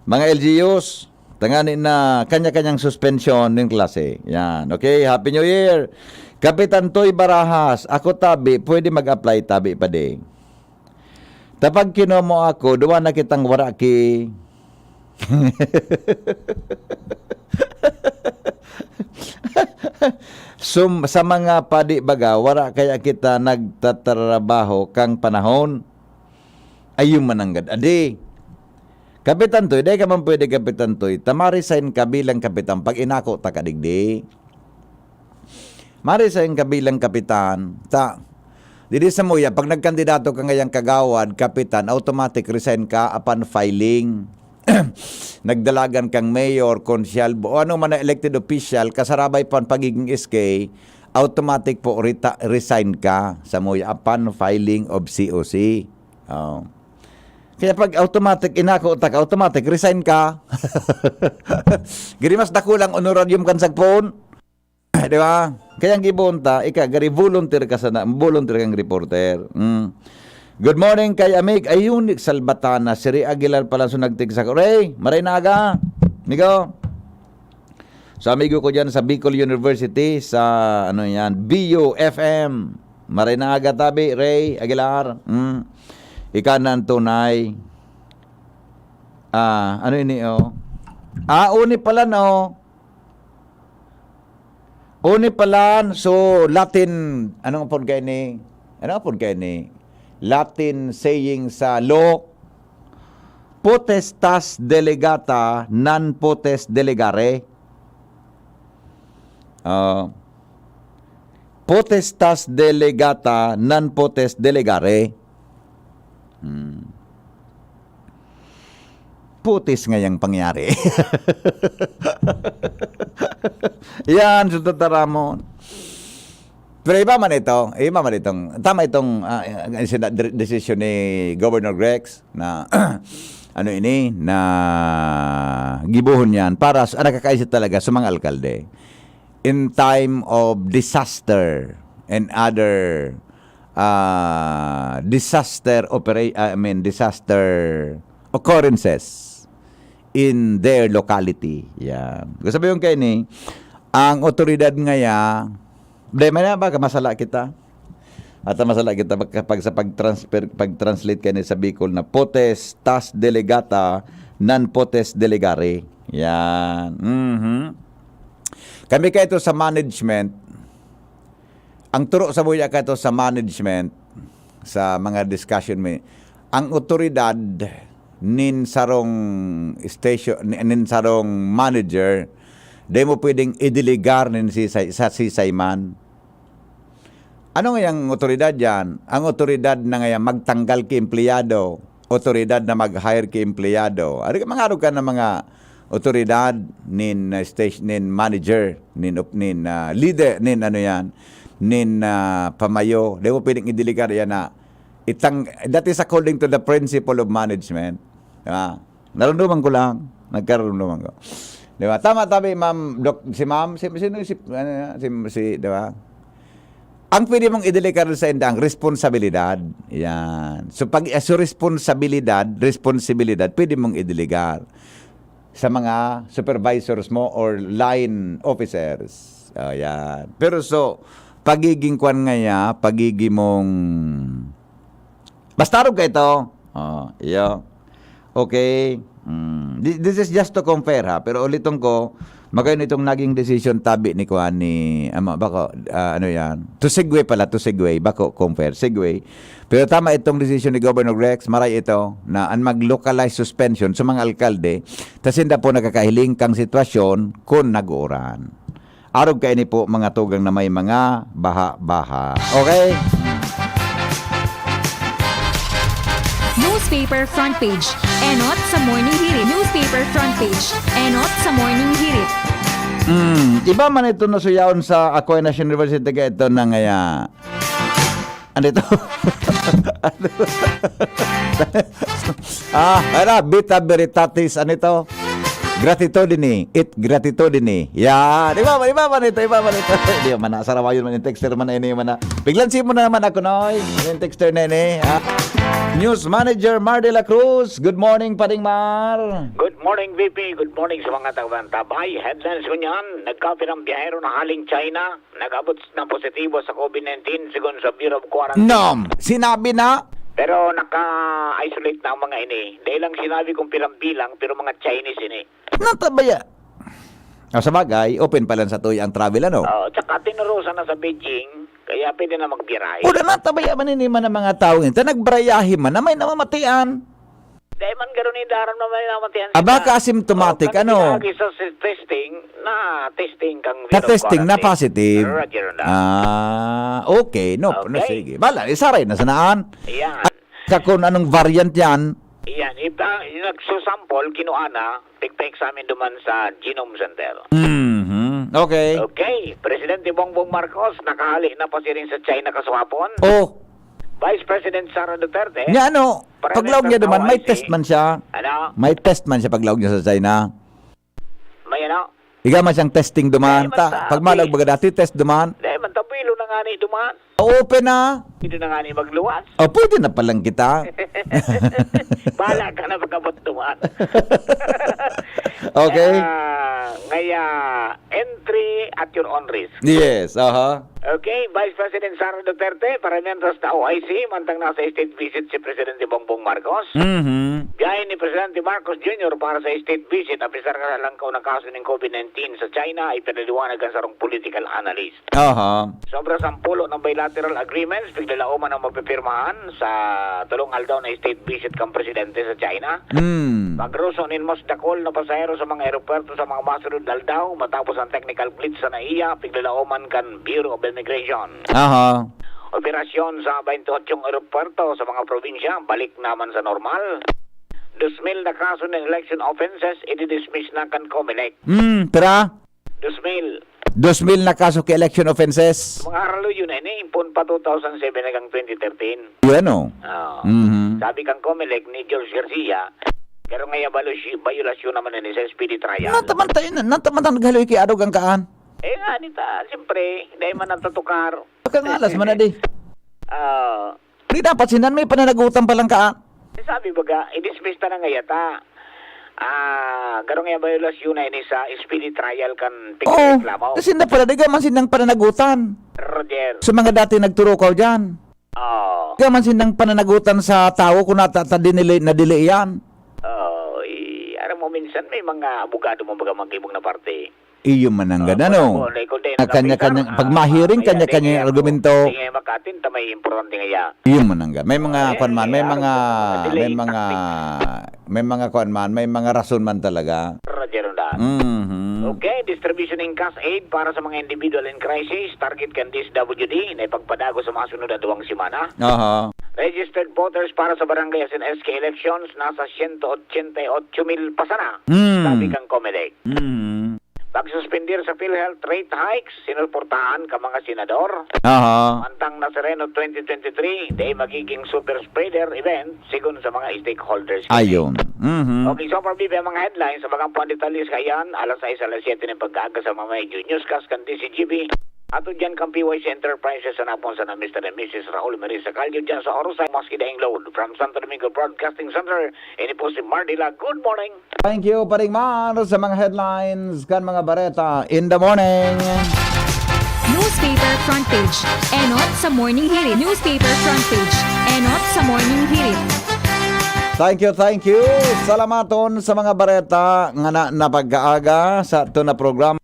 mga LGUs. Tanganin na kanya-kanyang suspension ng klase. Yan. Okay. Happy New Year. Kapitan Toy Barajas, ako tabi, pwede mag-apply tabi pa din. Tapag kinuha mo ako, duwa na kitang waraki. Sa mga padi baga, wara kaya kita nagtatrabaho kang panahon. Ayun mananggad. Adi, Kapitan Toy, di ka man pwede Kapitan Toy, tamarisign ka bilang kapitan pag inako ta kadigdi. Mari sa yung kabilang kapitan, dili sa muya, pag nagkandidato ka ngayang kagawad, kapitan, automatic resign ka upon filing. Nagdalagan kang mayor, konsyal, o ano man na elected official, kasarabay pa pagiging SK, automatic po resign ka sa muya upon filing of COC. Kaya pag automatic inako utak, automatic resign ka. Giri mas dakulang honorarium kan sagpon. Di ba? Kaya ang gibunta, gari volunteer ka volunteer kang reporter. Good morning kay Amig Ayunik Salbatana, Siri Aguilar pala so nagtigsa ko. Ray, maray na aga. Migo. Sa amigo ko diyan sa Bicol University sa BUFM. Maray na aga tabi, Ray Aguilar. Ikanan tunay. Uni pala no. Uni palan, so Latin, anong apod kayo ni? Latin saying sa law, potestas delegata, non potes delegare. Potestas delegata, non potes delegare. Putis ngayang pangyari. Yan, sututara mo. Pero iba man itong, tama itong decision ni Governor Grex na, na gibuhon yan para nakakaisip talaga sa mga alkalde. In time of disaster and other disaster occurrences in their locality. Yan. Gusto sabihin kayo ni, ang otoridad ngaya, may na ba masala kita? At masala kita sa pag-translate kayo sa Bicol na potestas delegata, non potes delegare. Yan. Kami kayo sa management, ang turo sa buya kayo sa management, sa mga discussion may ang otoridad nin sarong station nin sarong manager di mo pwedeng ideligar nin sa sisayman. Ano nga yung otoridad yan? Ang otoridad na ngayon magtanggal ki empleyado, otoridad na mag-hire ki empleyado. Mga ka ng mga otoridad nin station nin manager nin leader nin ano yan nin pamayo. Di mo pwedeng ideligar yan na that is according to the principle of management. Diba? Narunduman ko lang. Nagkarunduman ko. Diba? Tama tabi, ma'am, diba? Ang pwede mong ideligar sa inda ang responsibilidad. Yan. So, responsibilidad, pwede mong ideligar sa mga supervisors mo or line officers. Yan. Pero pagiging kwan nga pagiging mong basta ka ito. Iyo. Okay. This is just to compare ha. Pero ulitin ko, magayon itong naging decision tabi ni Kuan ni bako ano yan. To segue, bako compare segue. Pero tama itong decision ni Governor Rex, maray ito na ang mag-localize suspension sa mga alkalde, tasinda po nakakahiling kang sitwasyon kung nag-uuran. Arog kayo ni po mga tugang na may mga baha-baha. Okay? Newspaper front page. Enot sa morning hirit. Newspaper front page. Enot sa morning hirit. Iba man ito nasuyawon sa Aquinas National University ka ito na ngaya. Ano ito? Bita veritatis, ano ito? Gratitudine. Gratitudine. Yan. Iba man ito. Hindi man na. Sarawayon man yung texter man na ini. Biglansin mo na naman ako, Noy. Yung texter na ini. News Manager Mar de la Cruz. Good morning, Pading Mar. Good morning, VP. Good morning sa mga taga-Bantabay. Headlines ko niyan, nagkapirang biyahero na haling China, nag-abot na positibo sa COVID-19 sigon sa Bureau of Quarantine. Nom, sinabi na? Pero naka-isolate na ang mga ini. Dahil lang sinabi kong pirang-bilang, pero mga Chinese ini. Natabaya. Sa bagay, open pa lang sa tuyo ang travel, ano? Tsaka tinurusan na sa Beijing, kaya pwede na magbiray. Una natabaya man ng mga tao ito, nagbrayahe man na may namamatian. Dahil man gano'n ni Daran naman namatihan Baka asymptomatic, ano? Lagi sa testing kang Na-testing na positive. Roger na. Okay. No, sige. Bala, isaray na sanaan. Ayan. At kung anong variant yan, Iyan, nagsusample, kinuana, pigpa-examine duman sa Genome Center. Okay. Okay, Presidente Bongbong Marcos, nakahali na pa siya rin sa China kaswapon. Vice President Sara Duterte. Nga paglawag niya naman, may test man siya. Ano? May test man siya paglawag niya sa China. May ano? Iga man siyang testing duman. Pag malag baga dati, test duman. Dahil man tabilo na nga ni duman. Open na. Hindi na nga ni magluwas. Pwede na palang kita. Bahala ka na pagkabot duman. Okay. Ngaya, entry at your own risk. Yes, Okay, Vice President Sara Duterte, paramihan sa OIC, mantang nasa state visit si Presidente Bongbong Marcos. Biyahe ni Presidente Marcos Jr. para sa state visit, apisar ka sa langkaw ng kaso ng COVID-19 sa China, ay pinaliwanagan sa rong political analyst. Sobra 10 ng bilateral agreements, biglalauman ang mapipirmahan sa tulong aldaw na state visit kang Presidente sa China. Pagrusonin mo sa dakol na pasahero sa mga aeroporto sa mga masunod aldaw, matapos ang technical glitch sa NAIA, biglalauman kan Bureau of Immigration. Operasyon sa 28 aeroporto sa mga probinsya, balik naman sa normal. 2,000 na kaso ng election offenses, i-dismiss na kan COMELEC. Tara? 2,000. 2,000 na kaso ke election offenses. Mga aralo yun impon pa 2007 hanggang 2013. Yun, Sabi kang COMELEC ni George Garcia, pero ngayon violasyon naman ni sa speedy trial. Natamantay naghaloy kay Adog ang kaan. Nga nita, siyempre, dahil man natatukar. Baka nga alas man na di. Di dapat sinan may pananagutan palang kaan. Sabi baga, i-dismiss ta na ngayata. Garo nga violasyon na ini sa speedy trial kan reklamo. Kasi na pala, di man sinang pananagutan. Roger. Sa mga dati nagturukaw dyan. Di man sinang pananagutan sa tao kung na-delay yan. Aram mo minsan may mga abogado mo baga magkibong na parte. Iyo man ang ganano. Kanya-kanya, pag mahiring, kanya-kanya argumento. Hindi makatin, tamay importante ngaya. Iyo man ang ganano. May mga kuan man, may mga rason man talaga. Roger na. Okay, distribution in cash aid para sa mga individual in crisis. Target kan DSWD na ipagpadago sa mga sunod na 2 semana. Aha. Registered voters para sa barangay SNSK elections nasa 188,000 pasana. Sabi kang Comelec. Pagsuspendir sa PhilHealth rate hikes, sinuportahan ka mga senador. Aha. Mantang Nazareno 2023, day magiging super spreader event sigun sa mga stakeholders. Ayon. Okay, so for ang mga headlines sa mga panditalis kayan, alas 6 alas 7 ng pag-aaga sa mga medyo newscast kan DCGB. Ato dyan kang PYC Enterprises sa napon sa na Mr. and Mrs. Raul Marisa Calio dyan sa Orosay, Mosque Daing Load from Santo Domingo Broadcasting Center. Ini po si Mardila. Good morning. Thank you, Paring Mar, sa mga headlines kan mga bareta in the morning. Newspaper front page. Enot sa morning hirit. Newspaper front page. Enot sa morning hirit. Thank you. Salamaton sa mga bareta nga na pag-aaga sa ito na programa.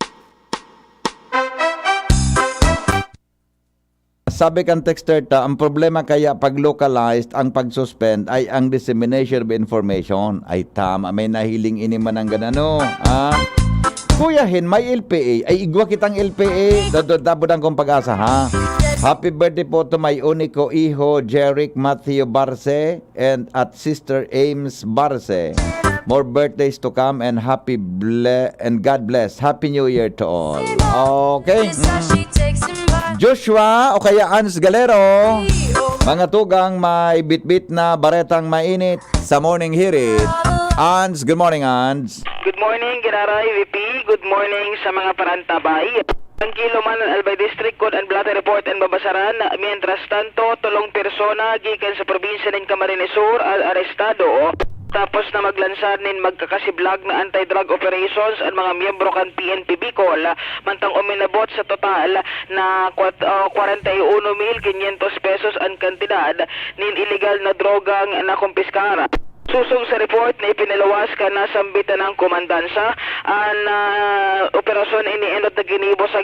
Sabi kan texter ta, ang problema kaya pag localized ang pag-suspend ay ang dissemination of information. Ay tama, may nahiling ini man ang ganano. Kuyahin, may LPA. Ay igwa kitang LPA. Dabudang kong pag-asa ha. Happy birthday po to my unico iho, Jeric Matthew Barce and at sister Ames Barce. More birthdays to come and and God bless. Happy New Year to all. Okay. Joshua o kaya Ans Galero, mga tugang may bitbit na baretang mainit sa morning hirit. Ans, good morning, Ans. Good morning, Giraray VP. Good morning sa mga parantabay. Ang kilo man ang Albay District Code and Blotter Report and babasaran. Mientras tanto, tulong persona gikan sa probinsya ng Camarines Sur al arestado. Tapos na maglansar nin magkakasiblag na anti-drug operations ang mga miyembro kan PNP Bicol, mantang uminabot sa total na 41,500 pesos ang kantidad nin illegal na drogang nakumpiskara. Susong sa report na ipinilawas ka na sambitan ng komandansa ang operasyon inienot na ginibo sa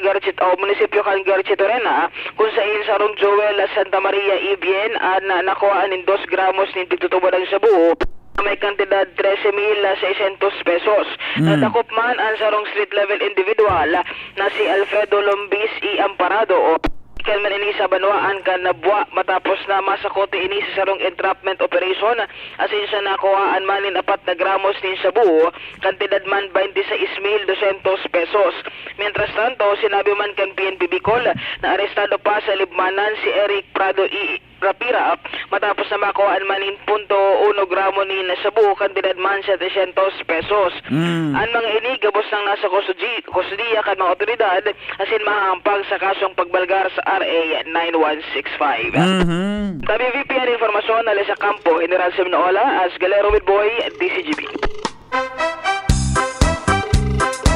munisipyo kan Garchitorena kung sa sarong Joel Santa Maria Ibien nakuha nin 2 gramos nin pitutubo ng sabu. May kantidad 13,600 pesos. Natakop man ang sarong street level individual na si Alfredo Lombis E. Amparado Kalman ini sa banwaan kan nabwa matapos na masakote ini sa sarong entrapment operation asin sa nakuhaan manin 4 na gramos ni sabu kantidad man 26,200 pesos. Mientras tanto sinabi man kan PNP Bicol na arestado pa sa libmanan si Eric Prado E. Rapira matapos na makuhaan manin 0.1 gramo ni sabu kantidad man 700 pesos. Ang mga ini gabos nang nasa kustudiya kan mga otoridad asin mahampag sa kasong pagbalgar sa RA 9165. Tabi VP ang informasyon na sa kampo General Seminola as Galero with Boy DCGB.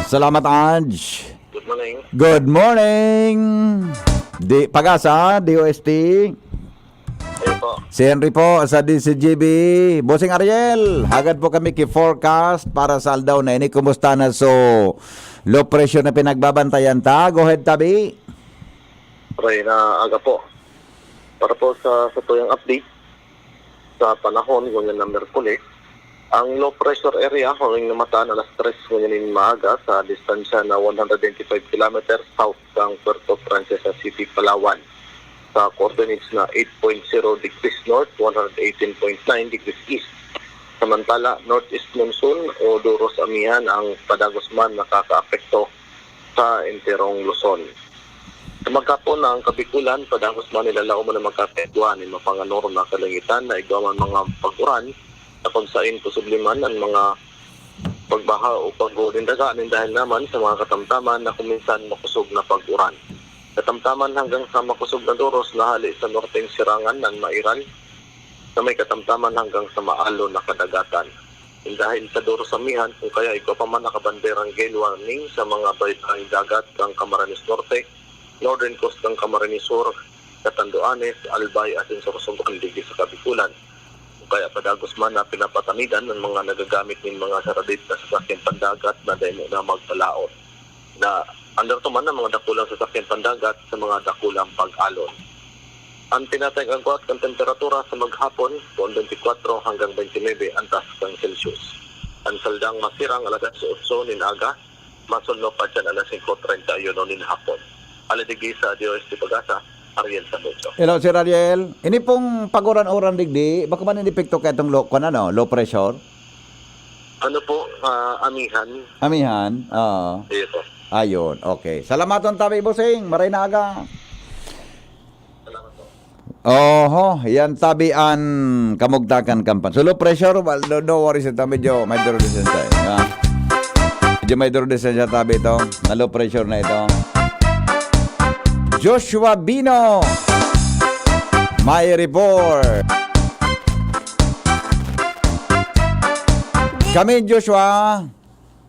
Salamat, Ange. Good morning. Good morning. Pag-asa, DOST. Ayun po. Si Henry po sa DCGB. Bossing Ariel, agad po kami ki-forecast para sa aldaw na ini. Kumusta na so low pressure na pinagbabantayan ta? Go ahead, Tabi. Pray na aga po. Para po sa tuyong update sa panahon ngunyan na Merkulis, ang low pressure area huling namataan alas 3 ngunyan maaga sa distansya na 125 km south ng Puerto Princesa City, Palawan. Sa coordinates na 8.0 degrees north, 118.9 degrees east. Samantala, northeast monsoon o Duros Amihan ang Padagosman nakaka-apekto sa enterong Luzon. Sa magkapon na ang Kabikulan, Padagosman nilalao mo na magkapektuhan ng mapanganorm na kalangitan na igawan mga pag-uran na kung saan posibliman ang mga pagbaha o pag-ulindagaan dahil naman sa mga katamtaman na kuminsan makusog na pag-uran. Katamtaman hanggang sa makusog na Duros na hali sa norteng sirangan ng Mairan na may katamtaman hanggang sa maalo na kadagatan. Dahil sa Duros Amihan, kung kaya ikaw pa man nakabanderang gale warning sa mga baytang dagat ng Camarines Norte, Northern Coast ng Camarines Sur, Catanduanes, Albay at Sorsogon digi sa Kabikulan. Kung kaya Padagosman na pinapatanidan ng mga nagagamit ng mga saradit na sasakyan pandagat na dahil na magpalaot. na under to man ng mga dakulang sasakyan pandagat sa mga dakulang pag-alon. Ang tinatayang agwat ng temperatura sa maghapon, 24 hanggang 29 antas ng Celsius. Ang saldang masirang alas 8 ninaga, masunlo pa dyan alas 5:30 yun nin hapon. Aladigi sa DOST Pagasa, Ariel Samucho. Hello, Sir Ariel. Ini pong paguran-uran digdi, baka man inipekto ka itong low pressure? Ano po, amihan? Amihan? Oo. Ito. Ayun, okay. Salamaton tabi, bossing. Maray na aga. Oho, yan tabian kamugtakan kampan. So low pressure, well, no worries ito. Medyo may durodescent tayo. Medyo may durodescent siya tabi ito. Na low pressure na ito. Joshua Bino. My report. Kami, Joshua.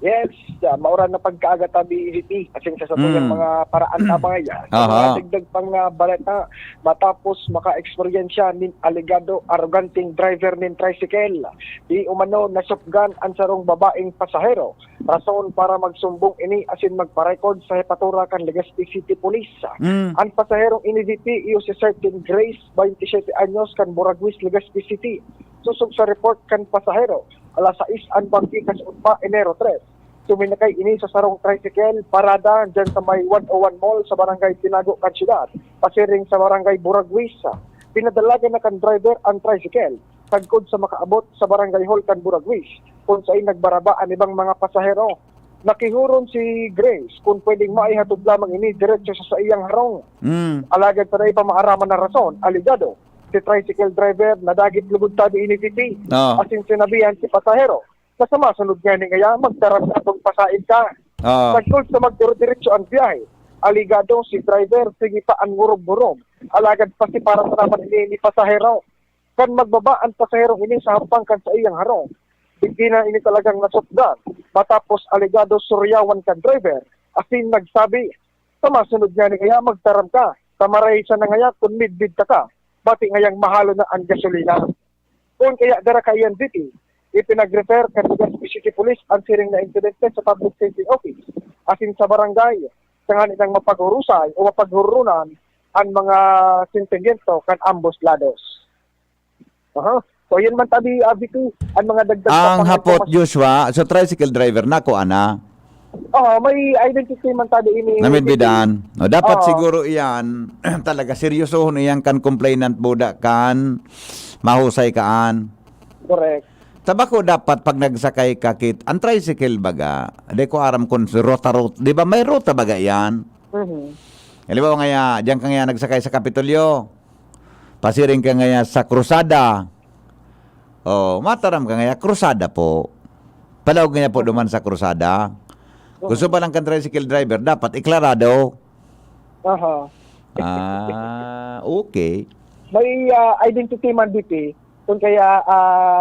Yes, mauran na pagkaaga tabi EVP kasi sa tuyang mga paraan na mga yan. Dagdag pang baleta matapos maka-eksperyensya nin alegado arroganting driver nin tricycle. Di umano nasupgan ang sarong babaeng pasahero. Rason para magsumbong ini asin magpa-record sa hepatura kan Legazpi City Police. Ang pasaherong ini VP iyo si Certain Grace, 27 anyos kan Buraguis, Legazpi City. Susog sa report kan pasahero alas 6 ang bangki kasumpa Enero 3. Suminakay ini sa sarong tricycle parada dyan sa may 101 Mall sa barangay Tinago, Kansyudad, pasiring sa barangay Buraguis. Pinadalagan na kan driver ang tricycle tagkod sa makaabot sa barangay Hall kan Buraguis kung saan nagbaraba ang ibang mga pasahero. Nakihuron si Grace kung pwedeng maihatod lamang ini diretso sa iyang harong. Alagad pa na ipamaaraman na rason, aligado. Si tricycle driver nadagit lugod tabi ini VP. Asin sinabihan si pasahero sa masunod nga ni ngaya magdarap na itong pasain ka. Tagkol sa magdiro-diretso ang biyahe. Aligado si driver sige pa ang ngurob-ngurob. Alagad pa si para sa naman ini ni pasahero. Kan magbaba ang pasahero ini sa hampang kan sa iyang harong. Hindi na ini talagang nasutdan. Matapos aligado suryawan kan driver. Asin nagsabi sa masunod nga ni ngaya magdarap ka. Tamaray sa na ngaya kung mid-bid ka. Bati ngayang mahalo na ang gasolina. Kung kaya dara kayan VP, ipinag-refer kan Legazpi City Police ang siring na insidente sa Public Safety Office asin sa barangay sa ngang mapaghurusay o mapaghurunan ang mga sintingento kan ambos lados. So yun man tabi VP ang mga dagdag ang hapot Joshua, so tricycle driver na ko ana. May identity man tabi ini. Namidbidan. No, dapat siguro iyan talaga seryosohon iyan kan complainant boda kan mahusay kaan. Correct. Tabako dapat pag nagsakay ka kit ang tricycle baga. Di ko aram kung route. Di ba may ruta baga yan? Halimbawa ngaya, diyan ka ngaya nagsakay sa Kapitolyo. Pasiring ka ngaya sa Krusada. Mataram ka ngaya, Krusada po. Palawag ngaya po duman sa Krusada. Gusto pa lang kan tricycle driver, dapat iklarado. Okay. May identity man dito kung kaya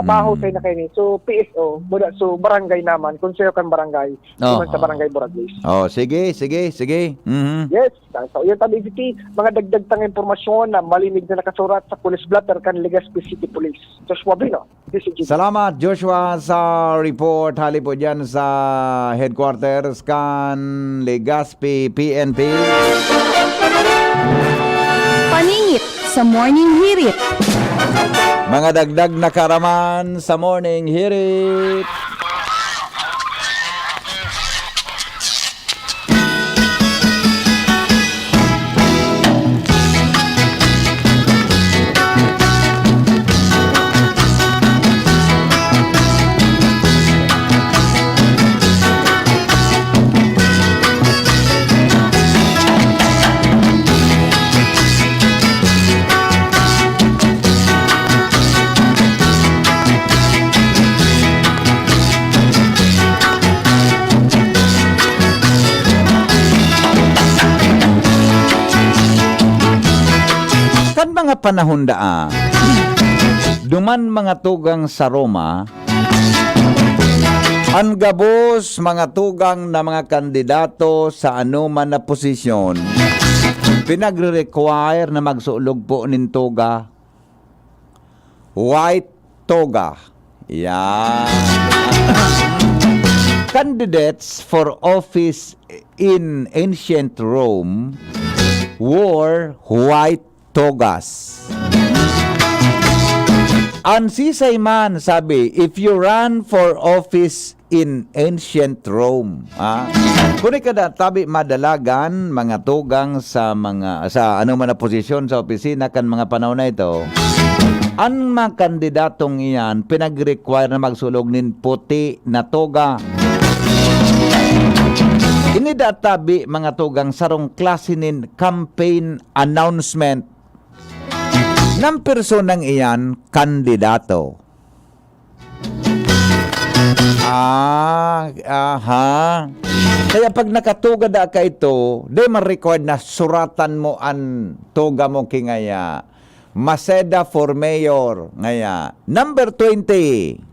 mahusay na kayo ni. So PSO, so barangay naman, kung sa'yo kan barangay, naman sa barangay Buraguis. Sige. Yes, so yun tabi VP, mga dagdag tang impormasyon na malinig na nakasurat sa police blotter kan Legazpi City Police. Joshua Bino, DCG. Salamat Joshua sa report. Hali po dyan sa headquarters kan Legazpi PNP. Paningit sa Morning Hirit. Mga dagdag na karaman sa Morning Hirit. Mga panahon daa, duman mga tugang sa Roma, ang gabos mga tugang na mga kandidato sa anuman na posisyon, pinagre-require na magsulog po nin toga, white toga. Yan. candidates for office in ancient Rome wore white togas. Ansisay man, sabi, if you run for office in ancient Rome. Kung kada tabi madalagan mga tugang sa ano man na posisyon sa opisina kan mga panahon na ito. Ang mga kandidatong iyan pinag-require na magsulog nin puti na toga. Ini databi mga tugang sarong klase nin campaign announcement ng personang iyan kandidato. Kaya pag nakatuga da ka ito, di ma-record na suratan mo ang tuga mo kingaya. Maceda for mayor ngaya. Number 20.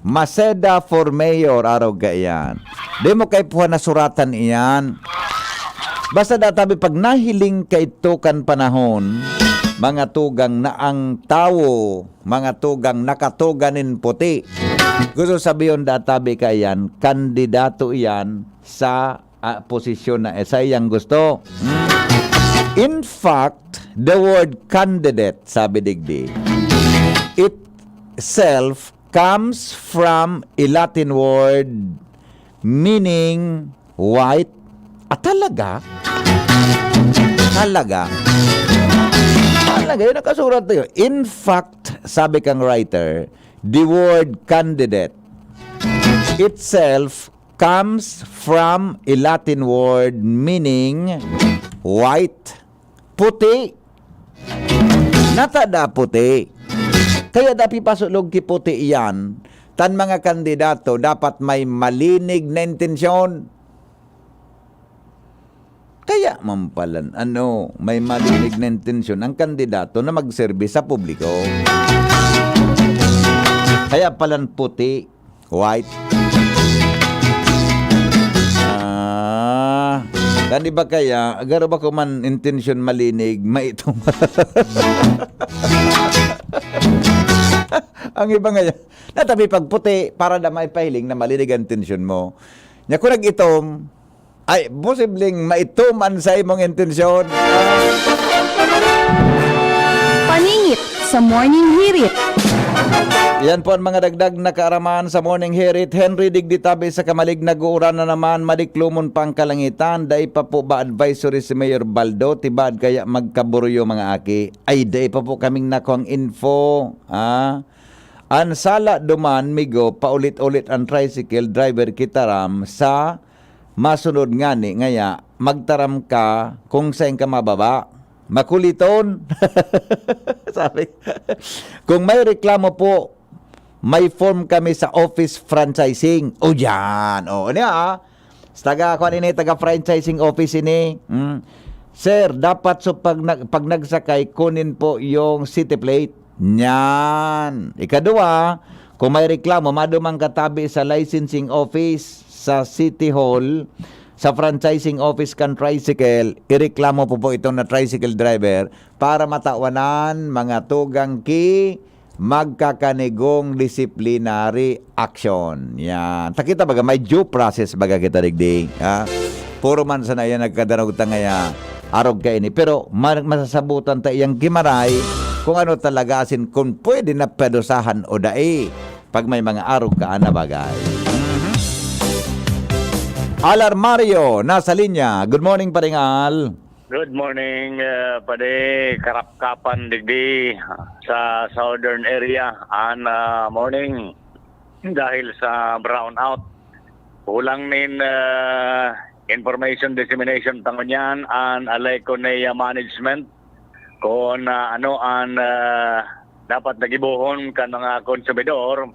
Maceda for mayor araw gayan. Di mo kay puha na suratan iyan. Basta databi pag nahiling ka ito kan panahon, mga tugang na ang tao, mga tugang nakatuganin puti. Gusto sabihin databi ka yan, kandidato yan sa posisyon na esa yang gusto. In fact, the word candidate, sabi digdi, itself comes from a Latin word meaning white. Talaga? Talaga, yun nakasurat tayo. In fact, sabi kang writer, the word candidate itself comes from a Latin word meaning white. Puti. Natada puti. Kaya dapat pasulog ki puti iyan. Tan mga kandidato dapat may malinig na intensyon. Kaya mampalan, may malinig na intensyon ang kandidato na magserbi sa publiko. Kaya palan puti, white. Tandi ba kaya, agaro ba ko man intensyon malinig, maitong ang iba ngayon, natabi pag puti, para na may pahiling na malinig ang intensyon mo. Nya kung nag-itom, ay, posibleng maituman sa imong intensyon. Paningit sa Morning Hirit. Yan po ang mga dagdag na kaaraman sa Morning Hirit. Henry Digditabi sa kamalig nag-uura na naman, madiklumon pang kalangitan. Dai pa po ba advisory si Mayor Baldo? Tibad kaya magkaburyo mga aki? Ay, dai pa po kaming nakuang info. Ansala duman, migo, paulit-ulit ang tricycle driver kitaram sa masunod nga ni ngaya magtaram ka kung saan ka mababa makuliton. Sabi kung may reklamo po may form kami sa office franchising yan niya taga franchising office ini sir dapat so pag nagsakay kunin po yung city plate yan. Ikadua, kung may reklamo madumang katabi sa licensing office sa City Hall, sa franchising office kan tricycle, ireklamo po itong na tricycle driver para matawanan mga tugang ki magkakanigong disciplinary action. Yan. Takita baga, may due process baga kita digding. Puro man sana yan nagkadanog tangaya arog ka ini. Pero masasabutan ta iyang gimaray kung ano talaga asin kung pwede na pedosahan o dai pag may mga arog ka na bagay. Alar Mario, nasa linya. Good morning, Paringal. Good morning, Pade. Karapkapan digdi sa southern area. Morning. Dahil sa brownout. Kulang nin information dissemination tangon yan ang alay ko na management kung dapat nagibuhon kan mga konsumidor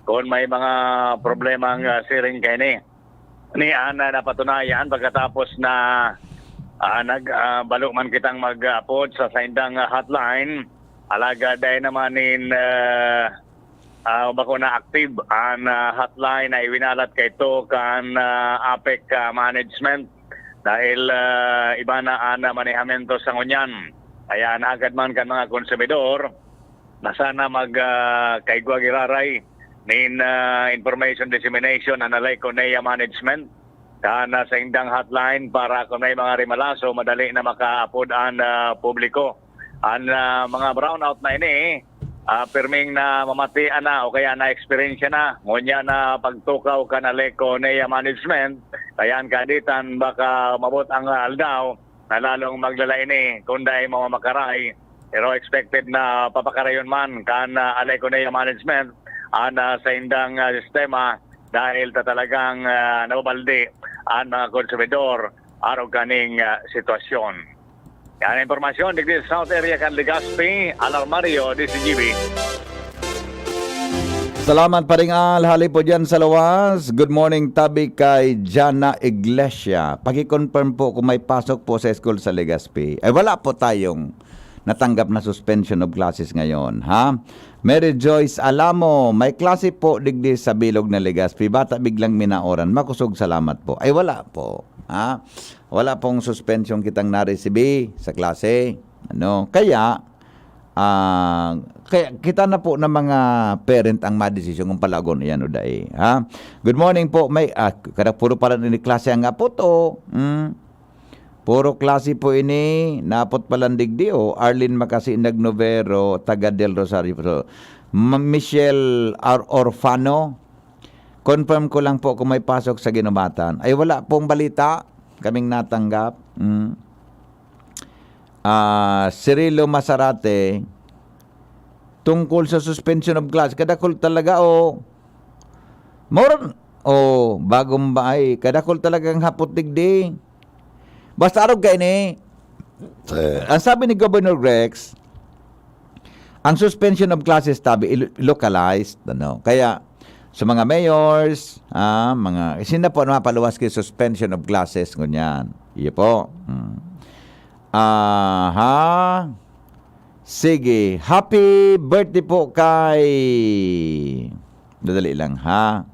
kung may mga problemang siring kini. Ni ana napatunayan pagkatapos na nagbalo man kitang mag-upload sa saindang hotline alaga dahil naman bako na active ang hotline na iwinalat kay to kan APEC management dahil iba na manehamento sa ngunyan kaya naagad man kan mga konsumidor na sana kaigwa giraray nin information dissemination and Alaconia management kana sa indang hotline para kung may mga rimalaso madali na makaapod ang publiko. Ang mga brownout na ini perming na mamatian na o kaya na experience na ngunya na pagtukaw kan Alaconia management kaya ang kaditan baka mabot ang aldaw na lalong maglalay ni kunday mamamakaray. Pero expected na papakarayon man kan Alaconia management sa indang sistema dahil talagang nababaldi ang mga konsumidor araw kaning sitwasyon. Yan ang informasyon digdi sa South Area kan Legazpi, Alarmario, DCGB. Salamat pa rin hali po dyan sa lawas. Good morning, tabi kay Jana Iglesia. Paki-confirm po kung may pasok po sa school sa Legazpi. Ay wala po tayong natanggap na suspension of classes ngayon, ha? Mary Joyce Alamo, may klase po digdi sa bilog na Legazpi. Bata biglang minaoran. Makusog salamat po. Ay wala po, ha? Wala pong suspension kitang na-receive sa klase. Kaya kita na po ng mga parent ang madesisyon kung palagon yan o dahi, ha? Good morning po. May kada puro pala ni klase ang apo to. Puro klase po ini napot palandig di o Arlene Macasinag Novero, taga Del Rosario. So, Michelle Orfano, confirm ko lang po kung may pasok sa Ginubatan. Ay wala pong balita kaming natanggap. Cirilo Masarate, tungkol sa suspension of class, kadakol talaga bagong bahay, kadakol talagang hapot digdi. Basta araw kayo ni, ang sabi ni Governor Rex, ang suspension of classes tabi localized, kaya sa mga mayors, sino po na mapaluwas kay suspension of classes, ngunyan. Iyo po. Sige, happy birthday po kay, dadali lang ha,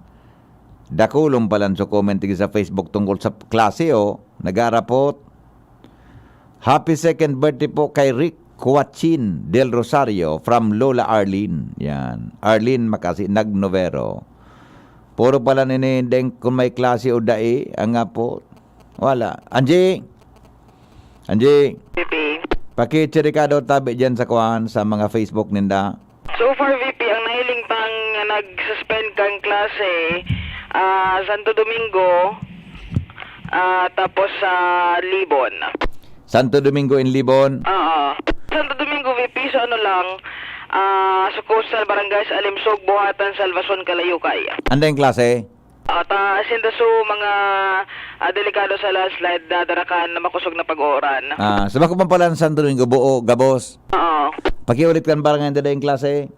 dakulong palan so comment sa Facebook tungkol sa klase nag-arapot. Happy second birthday po kay Rick Coachin Del Rosario from Lola Arlene. Yan, Arlene Macasinag Novero. Puro pala ninindeng kung may klase o dai ang apo. Wala. Angie, VP. Paki-chirikado tabi dyan sa kuhan sa mga Facebook ninda. So far, VP, ang nahiling pang nag-suspend kang klase, Santo Domingo, tapos sa Libon. Santo Domingo in Libon? Santo Domingo, VP, sa sa Coastal Barangays, Alimsog, Buhatan, Salvason, Kalayukay. Anda yung klase? Sinda so mga delikado sa landslide, dadarakan na makusog na pag-ooran. Sa bako man pala ng Santo Domingo, buo, gabos? Pakiulit kan barangay na yung klase?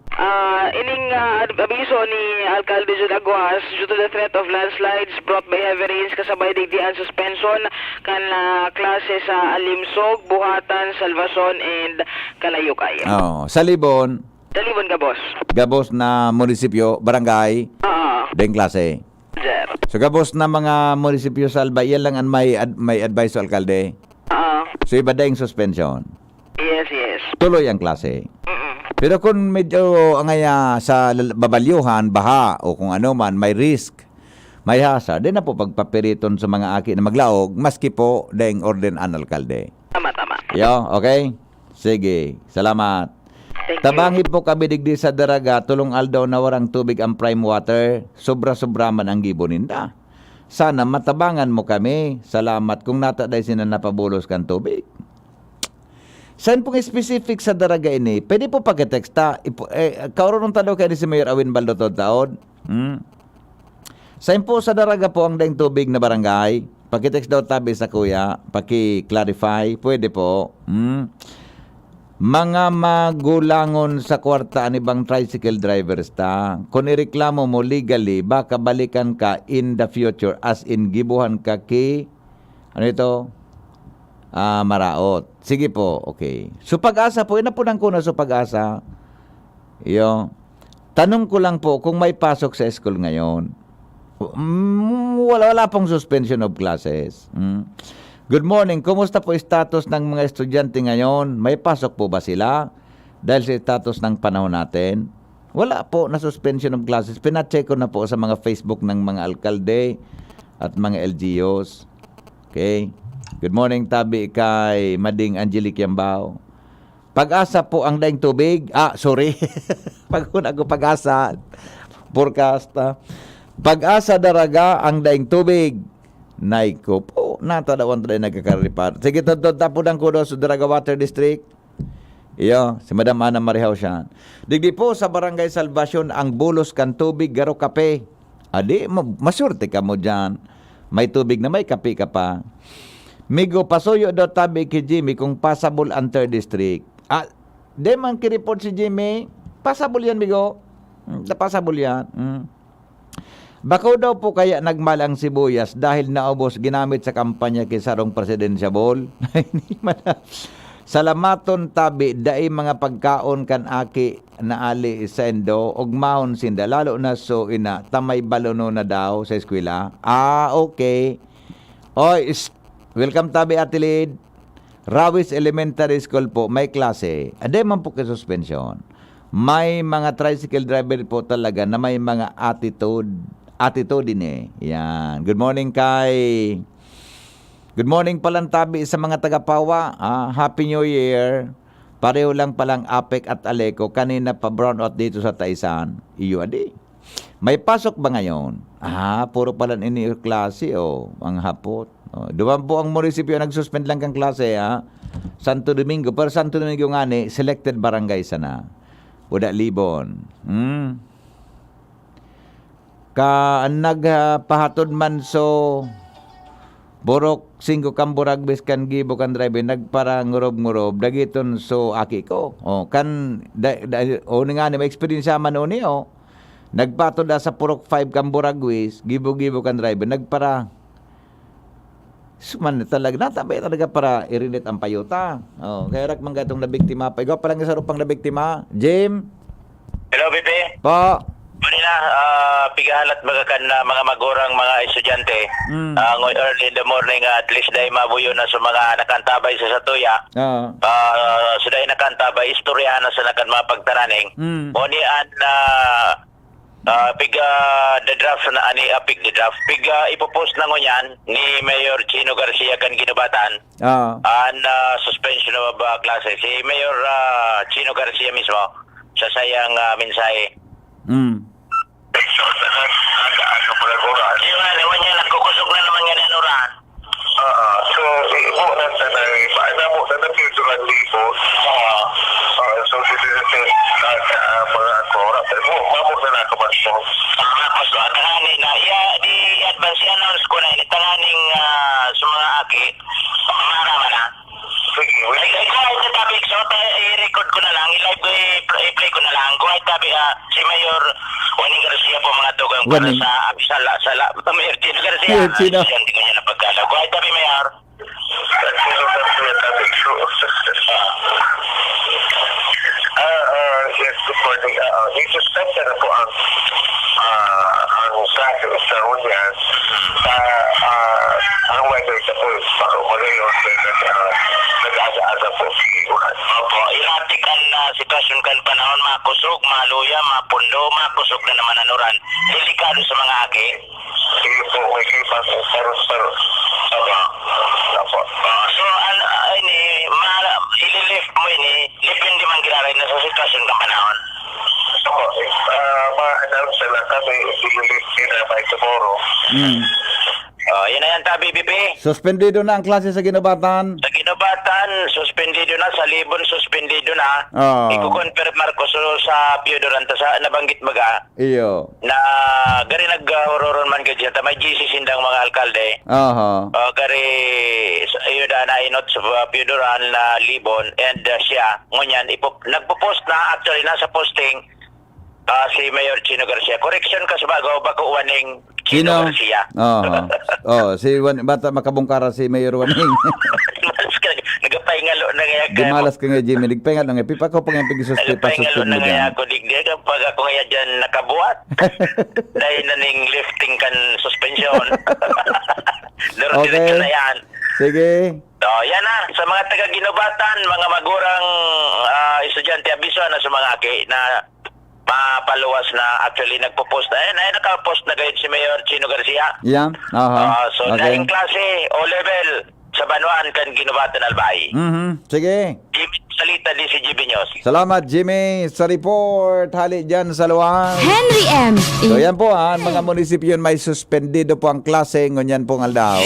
Ining abiso ni Alcalde Jud Aguas due to the threat of landslides brought by heavy rains kasabay digdian suspension kan klase sa Alimsog, Buhatan, Salvason and Kalayukay. Sa Libon? Sa Libon, Gabos. Gabos na munisipyo, barangay? Deng klase? Sir. So gabos na mga munisipyo sa Albay, yan lang ang may advice sa alkalde? So iba deng suspension? Yes. Tuloy ang klase? Pero kung medyo sa babalyuhan, baha, o kung ano man, may risk, may hazard, din na po pagpapiriton sa mga aki na maglaog, maski po deng orden an alkalde. Tama. Okay? Sige, salamat. Tabangi po kami digdi sa daraga, tulong aldaw na warang tubig ang prime water, sobra-sobra man ang giboninda. Sana matabangan mo kami. Salamat kung nataday sina napabulos kan tubig. Saan pong specific sa daraga ini? Pwede po pagka-texta. Kauron tanaw kayo ni si Mayor Awin Baldo taon. Saan po sa daraga po ang daing tubig na barangay? Pagka-text daw tabi sa kuya. Paki-clarify. Pwede po. Mga magulangon sa kwarta ni bang tricycle drivers ta. Kung ireklamo mo legally, baka balikan ka in the future as in gibuhan ka ki maraot. Sige po, okay. So pag-asa po, inapunan ko na sa pag-asa. Tanong ko lang po kung may pasok sa school ngayon. Wala pong suspension of classes. Good morning. Kumusta po status ng mga estudyante ngayon? May pasok po ba sila? Dahil sa status ng panahon natin. Wala po na suspension of classes. Pina-check ko na po sa mga Facebook ng mga alkalde at mga LGUs. Okay? Good morning, tabi kay Mading Angelique Yambao. Pag-asa po ang daing tubig. Sorry. Pag-una ko pag-asa. Forecast. Pag-asa daraga ang daing tubig. Naiko po. Natadawan tayo nagkakaripar. Sige, tapudan ko do sa Daraga Water District. Iyo, si Madam Ana Marihaw siya. Digdi po sa Barangay Salvacion ang bulos kan tubig garo kape. Adi, masurte ka mo dyan. May tubig na may kape ka pa. Migo, pasuyo do tabi kay Jimmy kung passable ang 3rd District. Di man kireport si Jimmy. Passable yan, Migo. Passable yan. Bako daw po kaya nagmalang sibuyas dahil naubos ginamit sa kampanya kay Sarong Presidensyable. Salamaton tabi dai mga pagkaon kan aki na ali sendo og mahon sinda lalo na so ina tamay balono na daw sa eskwela. Okay. Oy, welcome tabi Atilid. Rawis Elementary School po may klase. Ade man po kay suspension. May mga tricycle driver po talaga na may mga attitude din eh. Yan. Good morning palang tabi sa mga taga-Pawa. Happy New Year. Pareho lang palang Apek at Aleco. Kanina pa brownout dito sa Taisan. Iyo adi. May pasok ba ngayon? Puro palang klase ang hapot. Duman po ang munisipyo nagsuspend lang kang klase Santo Domingo. Pero Santo Domingo nga ni, selected barangay sana. Uda Libon. Nagpahatod man so borok 5 kamburag bis kan gibo kan drive nagpara ngurob dagiton so aki ko nga ni may experience man oni nagpatod sa purok 5 kamburag wis gibo kan drive nagpara suman talaga natabay talaga para irinit ang payuta kaya rak manggatong na biktima pa igaw pa lang sa rupang na biktima Jim. Hello, Bibi. Po. Manila, pigahalat magakan na mga magurang mga estudyante. Early in the morning, at least dahil mabuyo na sa mga nakantabay sa Satuya. So dahil nakantabay, istoryahan na sa nakan mga pagtaraning. Onian na piga the draft na ani apik the draft. Piga ipopost na ngunyan ni Mayor Chino Garcia kan ginubatan. And suspension of classes. Si Mayor Chino Garcia mismo sa sayang mensahe. Yung niya nagkukusok na naman yan anuran. So, ipo na sa paano mo na future dito. So, this is mga akora. Pero mamo na nakabasto. Pasto, tanganin na. Di advance announce ko na ini. Tanganing sa mga aki. Marama na. Sige, wait. Kahit na topic, so i-record ko na lang. I-play ko na lang. Kahit tabi si Mayor Waning Garcia po mga tugang para sa Abisala. Mayor Chino Garcia. Hindi ko niya napagkala. Kahit tabi Mayor. Yes, good morning. I-suspend na po ang klase sa Runyan ang weather sa po magayon nag-asa-asa po Opo, iratikan na sitwasyon kan panahon, makusog, maluya, mapundo, makusog na naman anuran. Delikado sa mga aki. Sige po, may kipas pero So, ililift mo ini, lipin di man giraray na sa sitwasyon kan panahon. Opo, ma-announce na kami i-lift nila by tomorrow. Yan na yan tabi, Bibi. Suspendido na ang klase sa Ginobatan. Sa Ginobatan, suspendido na. Sa Libon, suspendido na. Iko-confirm Marcos sa Piodoranta sa nabanggit baga. Iyo. Na gari nag-hororon man ka dyan. May GC sindang mga alkalde. Gari iyo na inot sa Piodoran na Libon. And siya, ngunyan, nagpo-post na. Actually, nasa posting si Mayor Chino Garcia. Correction ka sa bako Waning Chino Garcia. Si bata makabungkara si Mayor Waning. Nagapahingalo na nga. Dimalas ka nga, Jimmy. Nagpahingal na nga. Pipa ko pa nga pag-suspend na mo nga dyan. ako. Pag ako nga dyan nakabuhat. Dahil na ning lifting kan suspension. Diretso na yan. Sige. Yan na. Sa mga taga-Ginobatan, mga magurang estudyante, abiso na sa mga aki na mapaluwas na actually nagpo-post na. Nakapost na gayon si Mayor Chino Garcia. Yeah. So, laing klase, O-level, sa Banuan kan Ginubatan Albay. Sige. Jimmy Salita din si GB News. Salamat, Jimmy, sa report. Hali dyan sa luwang. Henry M. So yan po ha, ang mga munisipyo may suspendido po ang klase ngunyan pong aldaw.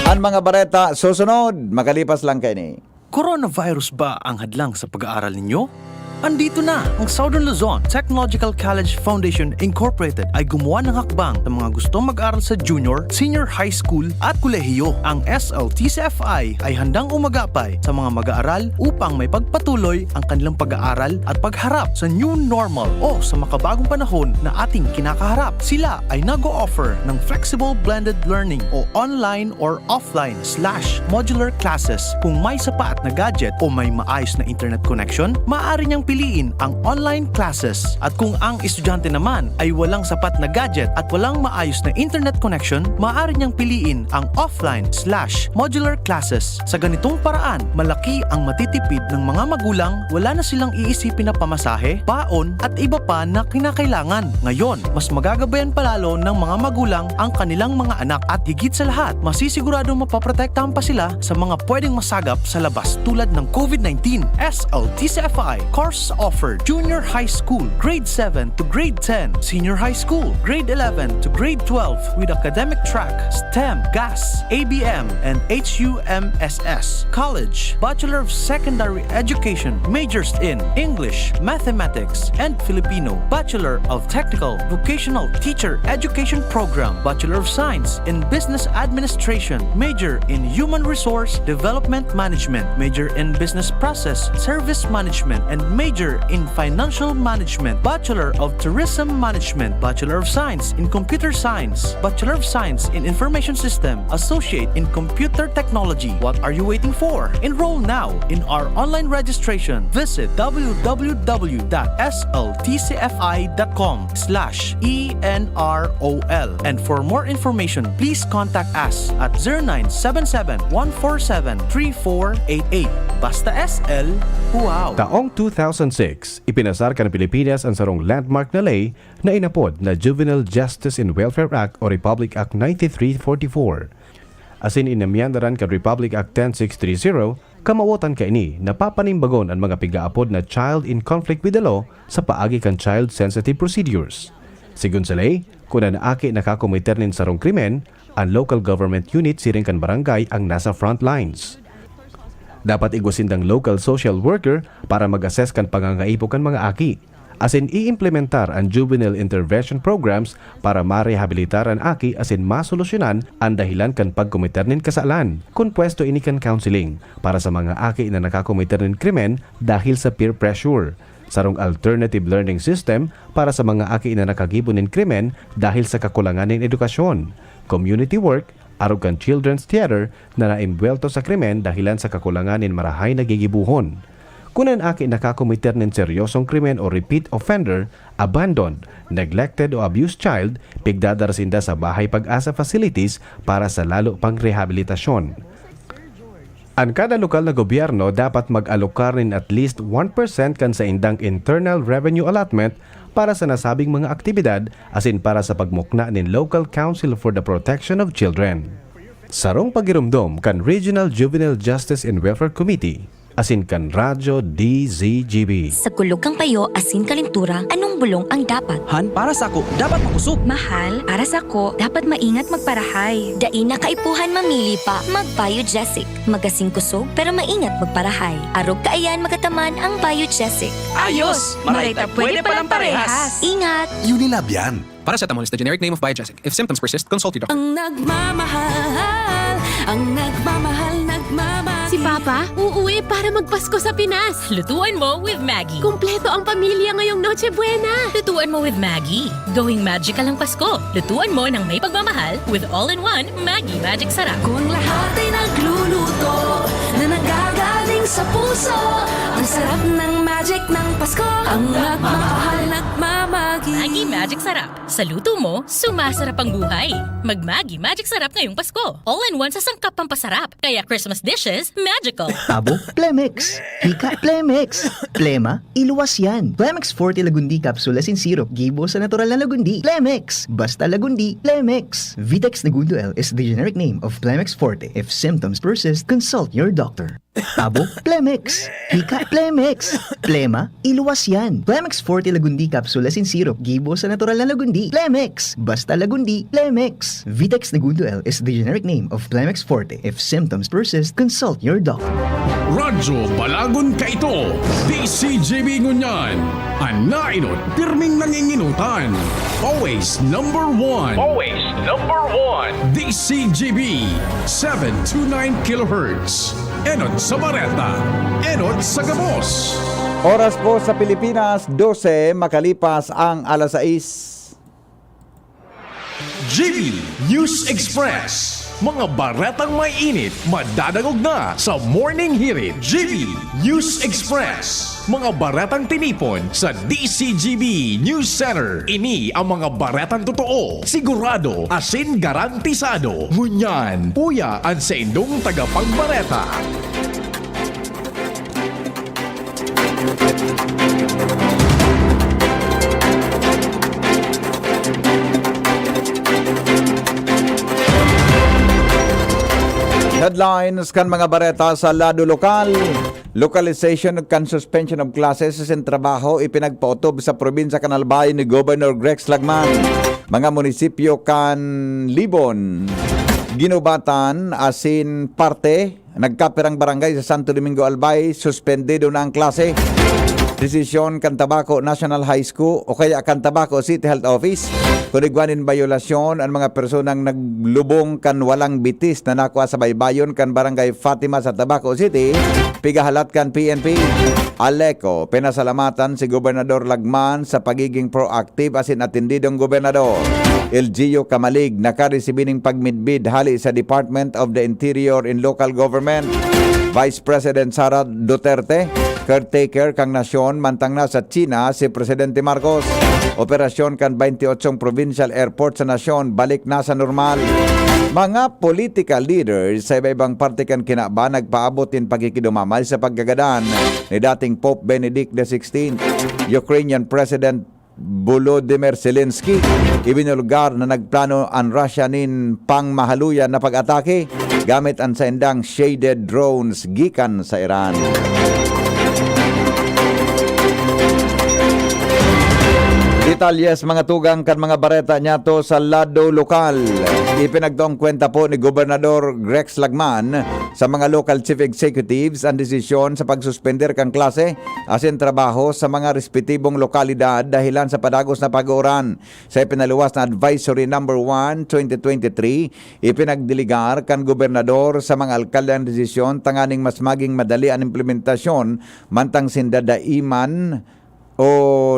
Ang mga bareta susunod, makalipas lang kayo ni. Coronavirus ba ang hadlang sa pag-aaral ninyo? Andito na ang Southern Luzon Technological College Foundation Incorporated ay gumawa ng hakbang sa mga gustong mag-aral sa junior, senior high school at kolehiyo. Ang SLTCFI ay handang umagapay sa mga mag-aaral upang may pagpatuloy ang kanilang pag-aaral at pagharap sa new normal o sa makabagong panahon na ating kinakaharap. Sila ay nag-o-offer ng flexible blended learning o online or offline/modular classes. Kung may sapat na gadget o may maayos na internet connection, maaari niyang piliin ang online classes. At kung ang estudyante naman ay walang sapat na gadget at walang maayos na internet connection, maaari niyang piliin ang offline/modular classes. Sa ganitong paraan, malaki ang matitipid ng mga magulang, wala na silang iisipin na pamasahe, baon at iba pa na kinakailangan. Ngayon, mas magagabayan palalo ng mga magulang ang kanilang mga anak at higit sa lahat, masisiguradong mapaprotektahan pa sila sa mga pwedeng masagap sa labas tulad ng COVID-19. SLTCFI course offered junior high school, grade 7 to grade 10, senior high school, grade 11 to grade 12 with academic track, STEM, GAS, ABM, and HUMSS. College, Bachelor of Secondary Education, majors in English, Mathematics, and Filipino. Bachelor of Technical Vocational Teacher Education Program, Bachelor of Science in Business Administration, major in Human Resource Development Management, major in Business Process Service Management, and major in Financial Management, Bachelor of Tourism Management, Bachelor of Science in Computer Science, Bachelor of Science in Information System, Associate in Computer Technology. What are you waiting for? Enroll now in our online registration. Visit www.sltcfi.com/ENROL. And for more information, please contact us at 0977-147-3488. Basta SL, wow! Taong 2006, ipinasar ka ng Pilipinas ang sarong landmark na ley na inapod na Juvenile Justice and Welfare Act o Republic Act 9344. Asin inamyandaran ka Republic Act 10630, kamawotan ka ini na papanimbagon ang mga pigaapod na child in conflict with the law sa paagi kan child-sensitive procedures. Sigun sa ley, kung naaki nakakomiter nin sarong krimen, ang local government unit siring kan barangay ang nasa front lines. Dapat igusindang local social worker para mag-assess kan pangangaipo kan mga aki. Asin i-implementar ang juvenile intervention programs para marehabilitar ang aki asin masolusyonan ang dahilan kan pagkomiter nin kasalan. Kung pwesto ini kan counseling para sa mga aki na nakakomiter nin krimen dahil sa peer pressure. Sarong alternative learning system para sa mga aki na nakagibo nin krimen dahil sa kakulangan nin edukasyon. Community work, arugan children's theater na naimbwelto sa krimen dahilan sa kakulangan nin marahay na gigibuhon. Kunan aki nakakomiter nin seryosong krimen o repeat offender, abandoned, neglected o abused child, pigdadarasinda sa bahay pag-asa facilities para sa lalo pang rehabilitasyon. Ang kada lokal na gobyerno dapat mag-alokar nin at least 1% kan sa indang internal revenue allotment para sa nasabing mga aktibidad asin para sa pagmukna nin Local Council for the Protection of Children. Sarong pagirumdom kan Regional Juvenile Justice and Welfare Committee asin kan Radyo DZGB. Sa kulog kang payo asin kalintura, anong bulong ang dapat? Han, para sa ako, dapat makusog. Mahal, para sa ako, dapat maingat magparahay. Dain na kaipuhan mamili pa, mag-Biogesic. Magasing kusog, pero maingat magparahay. Arog kaayan magataman ang Biogesic. Ayos! Marita, pwede palang parehas. Ingat! Unilab yan. Paracetamol is the generic name of Biogesic. If symptoms persist, consult your doctor. Ang nagmamahal, nagmamahal. Si Papa, uuwi para magpasko sa Pinas. Lutuan mo with Maggie. Kumpleto ang pamilya ngayong Noche Buena. Lutuan mo with Maggie. Going magical ang Pasko. Lutuan mo ng may pagmamahal with all-in-one Maggie Magic Sarap. Kung lahat ay nagluluto na nagagaling sa puso, ang sarap ng magic ng Pasko. Ang nagmamahal, nagmamagi. Maggi Magic Sarap. Sa luto mo, sumasarap ang buhay. Mag-Maggi Magic Sarap ngayong Pasko. All-in-one sa sangkap pampasarap. Kaya Christmas dishes, magical. Abo, Plemex. Hika, Plemex. Plema, iluwas yan. Plemex Forte Lagundi Capsule Asin Syrup. Gibo sa natural na Lagundi. Plemex. Basta Lagundi. Plemex. Vitex Negundo L is the generic name of Plemex Forte. If symptoms persist, consult your doctor. Abo, Plemex. Hika, Plemex. Plema, iluwas yan. Plemex Forte Lagundi Capsule Asin Syrup. Gibo sa natural na Lagundi. Plemex. Basta Lagundi. Plemex. Vitex Negundo L is the generic name of Plemex Forte. If symptoms persist, consult your doctor. Radyo Balagon ka ito. DCGB Ngunyan. Anainot, pirming nanginginutan. Always number one. Always number one. DCGB 729 kHz. Enot sa Bareta. Enot sa Gabos. Oras po sa Pilipinas, 12 makalipas ang alas 6. GB News Express. Mga baretang may init, madadagog na sa Morning Hirit. GB News Express. Mga baretang tinipon sa DCGB News Center. Ini ang mga baretang totoo, sigurado, asin garantisado. Ngunyan, puya ang sa indong tagapagbareta. Headlines kan mga bareta sa lado lokal. Localization kan suspension of classes sa trabaho ipinagpautob sa probinsya kan Albay ni Governor Grex Lagman. Mga munisipyo kan Libon, Ginubatan, asin parte, nagkapirang barangay sa Santo Domingo Albay, suspendido na ang klase. Desisyon kan Tabaco National High School o kaya kan Tabaco City Health Office kunigwanin bayolasyon ang mga personang naglubong kan walang bitis na nakuha sa baybayon kan Barangay Fatima sa Tabaco City, pigahalat kan PNP. Aleco, pinasalamatan si Gobernador Lagman sa pagiging proactive asin atindidong gobernador. LGU Kamalig, nakaresibining pagmidbid hali sa Department of the Interior in Local Government. Vice President Sara Duterte, caretaker kang nasyon, mantang na sa China si Presidente Marcos. Operasyon kan 28 provincial airport sa nasyon, balik na sa normal. Mga political leaders sa iba-ibang parte kan kinaba nagpaabotin pagkikidumamal sa paggagadaan ni dating Pope Benedict XVI. Ukrainian President Volodymyr Zelensky ibinulgar na nagplano ang Russia nin pangmahaluyan na pag-atake gamit ang saindang shaded drones gikan sa Iran. Detalyes mga tugang kan mga bareta nyato sa lado lokal. Ipinagtong kwenta po ni Gobernador Grex Lagman sa mga local chief executives ang desisyon sa pagsuspender kang klase asin trabaho sa mga respetibong lokalidad dahilan sa padagos na pag-uuran. Sa ipinaluwas na Advisory No. 1, 2023, ipinagdiligar kan gobernador sa mga alkalde ang desisyon tanganing mas maging madali ang implementasyon mantang sindadaiman o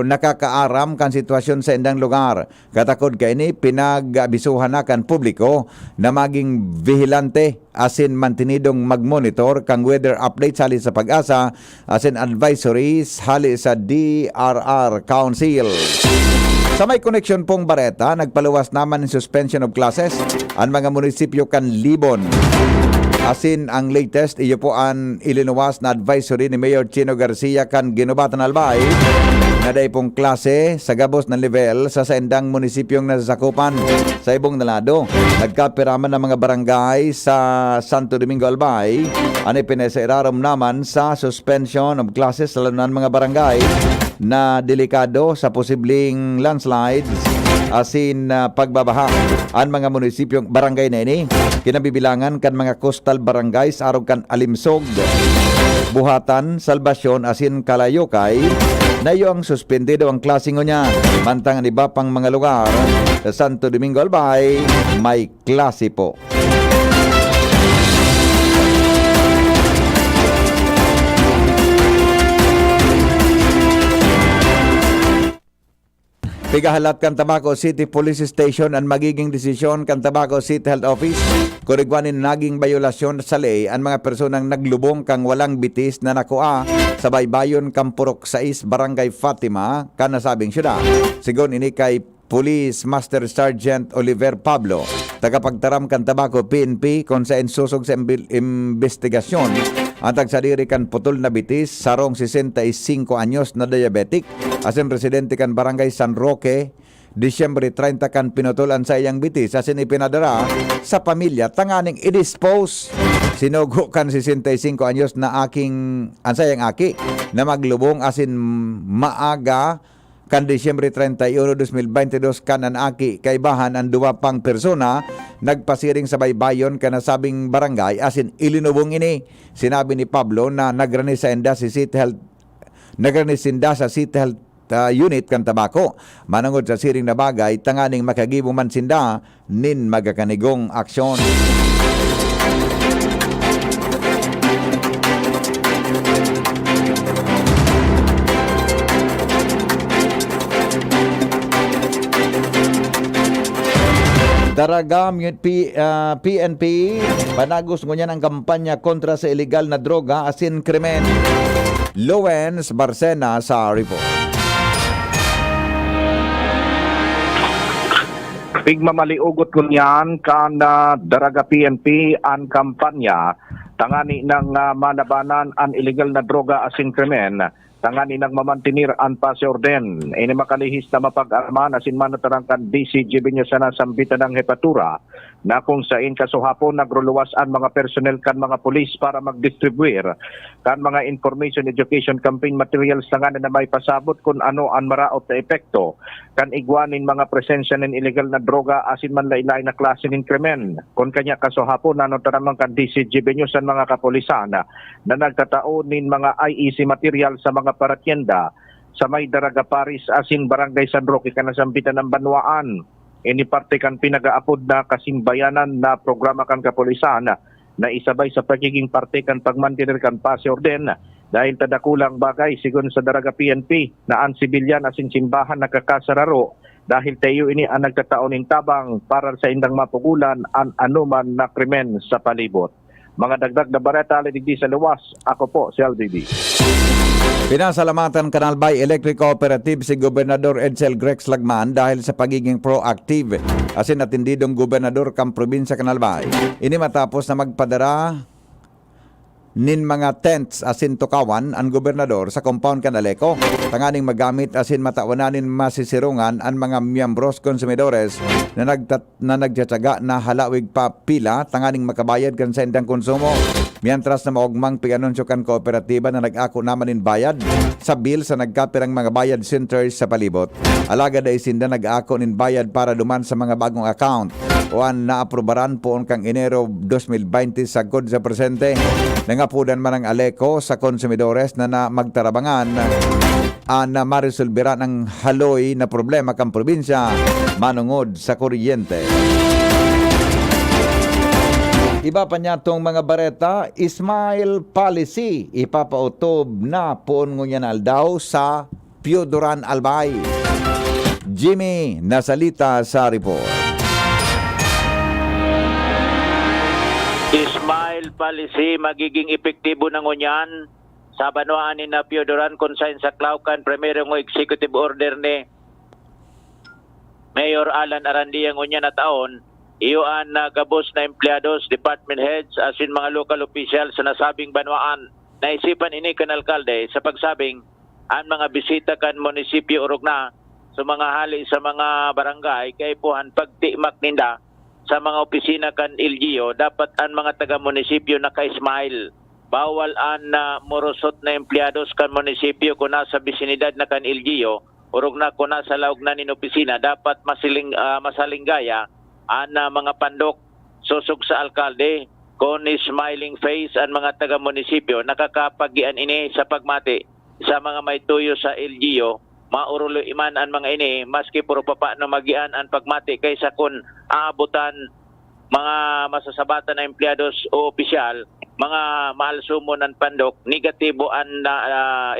nakakaaram kan sitwasyon sa indang lugar. Katakod ka ini, pinag-abisuhan na kan publiko na maging vigilante asin mantinidong mag-monitor kang weather updates hali sa Pag-asa asin advisories hali sa DRR Council. Sa may connection pong bareta, nagpaluwas naman ng suspension of classes ang mga munisipyo kan Libon. Asin ang latest, iyo po ang ilinuwas na advisory ni Mayor Chino Garcia kan Ginubatan Albay na day pong klase sa gabos na level sa saindang munisipyong nasasakupan. Sa ibong nalado, nagkapiraman ng mga barangay sa Santo Domingo Albay ang ipinasairaram naman sa suspension of classes sa lanunan mga barangay na delikado sa posibleng landslides asin pagbabaha. Ang mga munisipyong barangay na ini kinabibilangan kan mga coastal barangays arog kan Alimsog, Buhatan, Salvacion asin Kalayokay na yung suspendido ang klase niya. Mantang ang iba pang mga lugar sa Santo Domingo Albay may klase po. Pigahalat kan Tabaco City Police Station ang magiging desisyon kan Tabaco City Health Office kurigwanin naging bayolasyon sa ley ang mga personang naglubong kang walang bitis na nakuha sa baybayon Kampurok 6 Barangay Fatima kan nasabing syudad. Sigon ini kay Police Master Sergeant Oliver Pablo, tagapagtaram kan Tabaco PNP kung sa insusog sa investigasyon ang tagsadiri kan putol na bitis sarong 65 anyos na diabetic asin residente kan Barangay San Roque Disyembre 30 kan pinutulan sa iyang bitis asin ipinadara sa pamilya tanganing i-dispose. Sinugo kan 65 anyos na ansayang aki na maglubong asin maaga kan Disyembre 31, 2022 kan ang aki kaibahan ang duwa pang persona nagpasiring sa baybayon kan nasabing barangay asin ilinubong ini. Sinabi ni Pablo na nagranisinda sa City Health unit kan Tabaco. Manangod sa siring na bagay tanganing makagibo man sinda nin magakanigong aksyon. Daragam PNP panagos ngunyan ang kampanya kontra sa illegal na droga asin krimen. Lowens Barcena sa report. Pigmamaliugot kunyan kan Daraga PNP ang kampanya tangani ng manabanan ang illegal na droga asin krimen. Tangani ng mamantinir ang pasiorden. Ini makalihis na mapag-arman asin manatarangkan DCGB nyo sana sambitan ng hepatura na kung sain kasuhapon nagruluwas ang mga personnel kan mga pulis para mag-distribuir kan mga information education campaign materials tangani na may pasabot kung ano ang maraot na epekto kan igwanin mga presensya ng illegal na droga asin man laylay na klase ng krimen. Kung kanya kasuhapon nanotaramang kan DCGB nyo sa mga kapulisan na nagtataon nin mga IEC material sa mga paratienda sa may Daraga Paris asin Barangay San Roque kanasambitan ng Banwaan. Ini parte kan pinagaapod na kasimbayanan na programa kan kapulisan na isabay sa pagiging parte kan pagmantinir kan pasiorden dahil tadakulang bagay sigon sa Daraga PNP na ang sibilyan asin simbahan nakakasararo dahil tayo ini ang nagtataonin tabang para sa indang mapugulan ang anuman na krimen sa palibot. Mga dagdag na bareta digdi sa luwas, ako po si LDD. Pinasalamatan Canalbay Electric Cooperative si Gobernador Edsel Grex Lagman dahil sa pagiging proactive asin natindidong gobernador kang probinsya Canalbay. Ini matapos na magpadara nin mga tents asin tukawan ang gobernador sa compound Canaleco. Tanganing magamit asin matawananin masisirungan ang mga miyembros konsumidores na nagtsatsaga na halawig pa pila tanganing makabayad kan sa indang konsumo. Mientras na maugmang pianunsyo kan kooperatiba na nag-ako naman in bayad sa bill sa nagkapirang mga bayad centers sa palibot. Alagad ay sinda nag-ako nin bayad para duman sa mga bagong account o ang naaprobaran poon kang Enero 2020 sa good sa presente. Nangapudan man ang aleko sa konsumidores na magtarabangan na marisolbira ng haloy na problema kang probinsya manungod sa kuryente. Iba pa niya itong mga bareta, Smile Policy, ipapautob na poon ngunyan aldaw sa Piodoran Albay. Jimmy Nasalita sa report. Smile Policy magiging epektibo na ngunyan sa banwaan ni na Piodoran konsain sa Klaukan primero ng executive order ni Mayor Alan Arandia ngunyan na taon. Iyoan na gabos na empleados, department heads, asin mga local officials sa nasabing banwaan. Naisipan ini kan alkalde sa pagsabing ang mga bisita kan munisipyo urog na sa mga hali sa mga barangay kay puhan pagtimak ninda sa mga opisina kan LGU dapat ang mga taga-munisipyo naka-smile. Bawal an na morosot na empleados kan munisipyo kung nasa bisinidad na kan LGU urog na kung nasa laog na nin opisina dapat masalinggaya ang mga pandok susog sa alkalde kung ni smiling face ang mga taga-munisipyo nakakapagian ini sa pagmati sa mga may tuyo sa LGU maurulo iman ang mga ini maski puro papaano magian ang pagmati kaysa kung aabutan mga masasabatan na empleados o opisyal mga mahal sumo ng pandok negatibo ang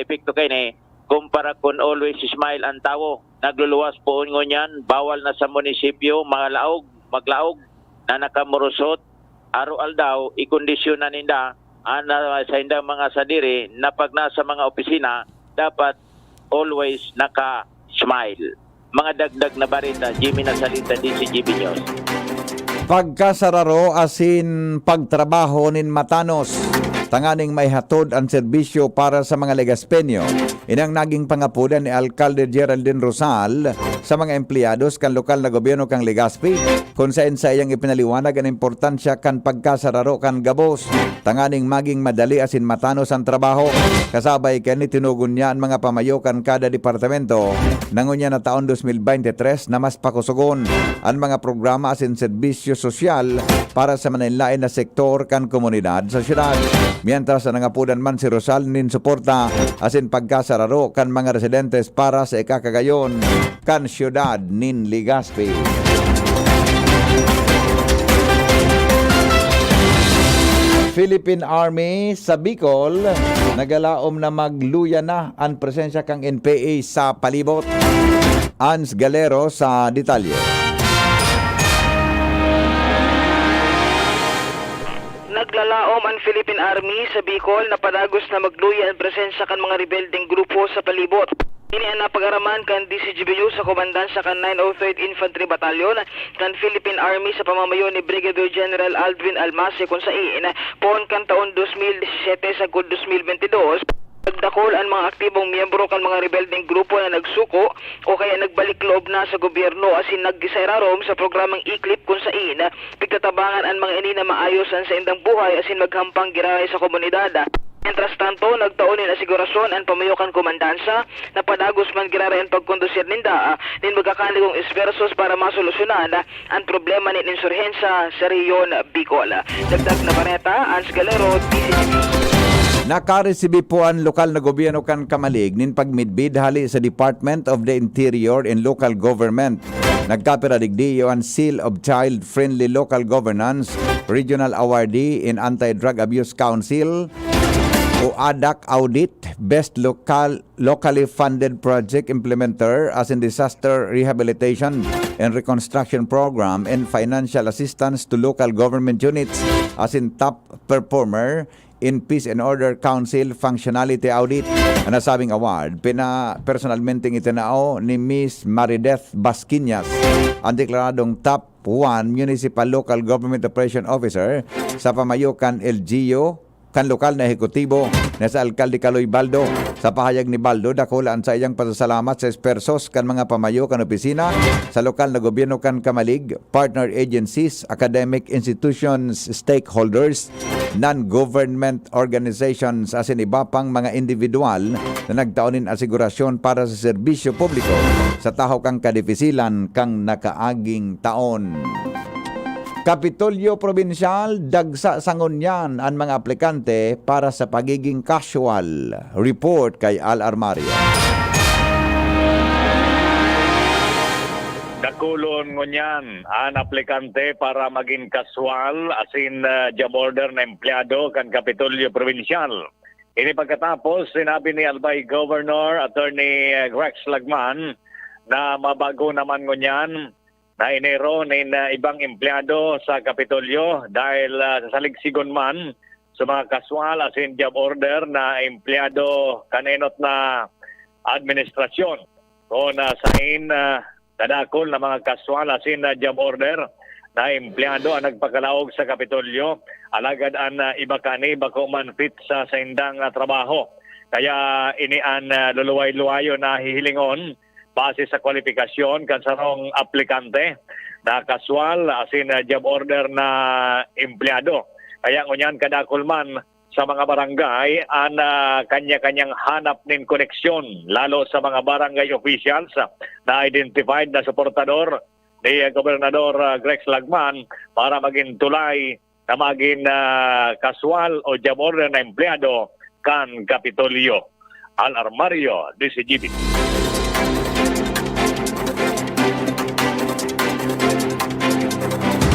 epekto kay ni kumpara kun always smile ang tao. Nagluluwas po ngunyan, bawal na sa munisipyo, maglaog, na nakamurusot, araw-aldaw, ikondisyon na ninda, sa indang mga sadiri, na pag nasa mga opisina, dapat always naka-smile. Mga dagdag na barita, Jimmy Nasalita, DCGB News. Pagkasararo asin pagtrabaho nin Matanos, tanganing may hatod ang serbisyo para sa mga legaspenyo. Inang naging pangapulan ni Alcalde Geraldine Rosal sa mga empleyados kan lokal na gobyerno kang Legazpi, kung saan sa iyang ipinaliwanag ang importansya kan pagkasararo kan gabos. Tanganing maging madali asin matanos ang trabaho. Kasabay kani tinugon niya ang mga pamayo kan kada departamento nangunya na taon 2023 na mas pakusugon ang mga programa asin serbisyo sosyal para sa mananlain na sektor kan komunidad sa syudad. Mientras na nangapudan man si Rosal nin suporta asin pagkasararo kan mga residentes para sa ikakagayon kan syudad nin Legazpi. Philippine Army sa Bicol nagalaom na magluya na ang presensya kang NPA sa palibot. Ans Galero sa detalye. Naglalaom ang Philippine Army sa Bicol na padagos na magluya ang presensya kan mga rebelding grupo sa palibot. Ini ang napag-araman kan DCGB News sa komandansya kan 903rd Infantry Battalion kan Philippine Army sa pamamayo ni Brigadier General Aldwin Almase kung saan poon kan taon 2017 sa 2022. Nagdakol ang mga aktibong miyembro kan mga rebelding grupo na nagsuko o kaya nagbalik loob na sa gobyerno asin naggisairarom sa programang ICLIP kung saan pigtatabangan ang mga ini na maayos ang sa indang buhay asin maghampang girahay sa komunidad. Mientras tanto, nagtaunin asigurasyon ang pamayokan komandansa na padagos man girara ang pagkondusir ninda nin magkakaligong esversos para masolusyonan ang problema nin insurhensya sa Riyon Bicol. Dagdag na bareta, Ans Galero, DCGB. Nakaresibi po ang lokal na gobyerno kan Kamalig nin pagmidbid hali sa Department of the Interior and Local Government. Nagkapiradigdiyo ang Seal of Child-Friendly Local Governance, Regional Awardee in Anti-Drug Abuse Council, o ADAC Audit, Best Locally Funded Project Implementer as in Disaster Rehabilitation and Reconstruction Program and Financial Assistance to Local Government Units as in Top Performer in Peace and Order Council Functionality Audit. Ang nasabing award, personalmente itinao ni Miss Marideth Basquinas, ang deklaradong Top 1 Municipal Local Government Operation Officer sa pamayokan LGU kan lokal na ehekutibo na sa Alkalde Kaloy Baldo. Sa pahayag ni Baldo, dakulaan sa iyang pasasalamat sa espersos kan mga pamayo kan opisina sa lokal na gobyerno kan Kamalig, partner agencies, academic institutions, stakeholders, non-government organizations asin iba pang mga individual na nagtaonin asigurasyon para sa serbisyo publiko sa taho kang kadifisilan kang nakaaging taon. Kapitolyo Provincial, dagsa sangonyan ang mga aplikante para sa pagiging casual. Report kay Al Armario. Dakulon ngunyan ang aplikante para maging casual asin job order na empleyado kan Kapitolyo Provincial. Ini pagkatapos sinabi ni Albay Governor Attorney Grex Lagman na mabago naman ngunyan na inero ng ibang empleyado sa Kapitolyo dahil sa saligsigon man sa mga kaswal asin job order na empleyado kanenot na administrasyon. O nasain dadakol na mga kaswal asin job order na empleyado ang nagpakalaog sa Kapitolyo alagad ang iba kani bako man fit sa indang trabaho. Kaya ini ang luluway-luwayo na hihilingon base sa kwalifikasyon kan sarong aplikante na kaswal asin job order na empleyado. Kaya ngunyan kadakol man sa mga barangay ang kanya-kanyang hanap nin koneksyon lalo sa mga barangay officials na identified na suportador ni Gobernador Grex Lagman para maging tulay na maging kaswal o job order na empleyado kan Kapitolyo. Al Armario, DCGB.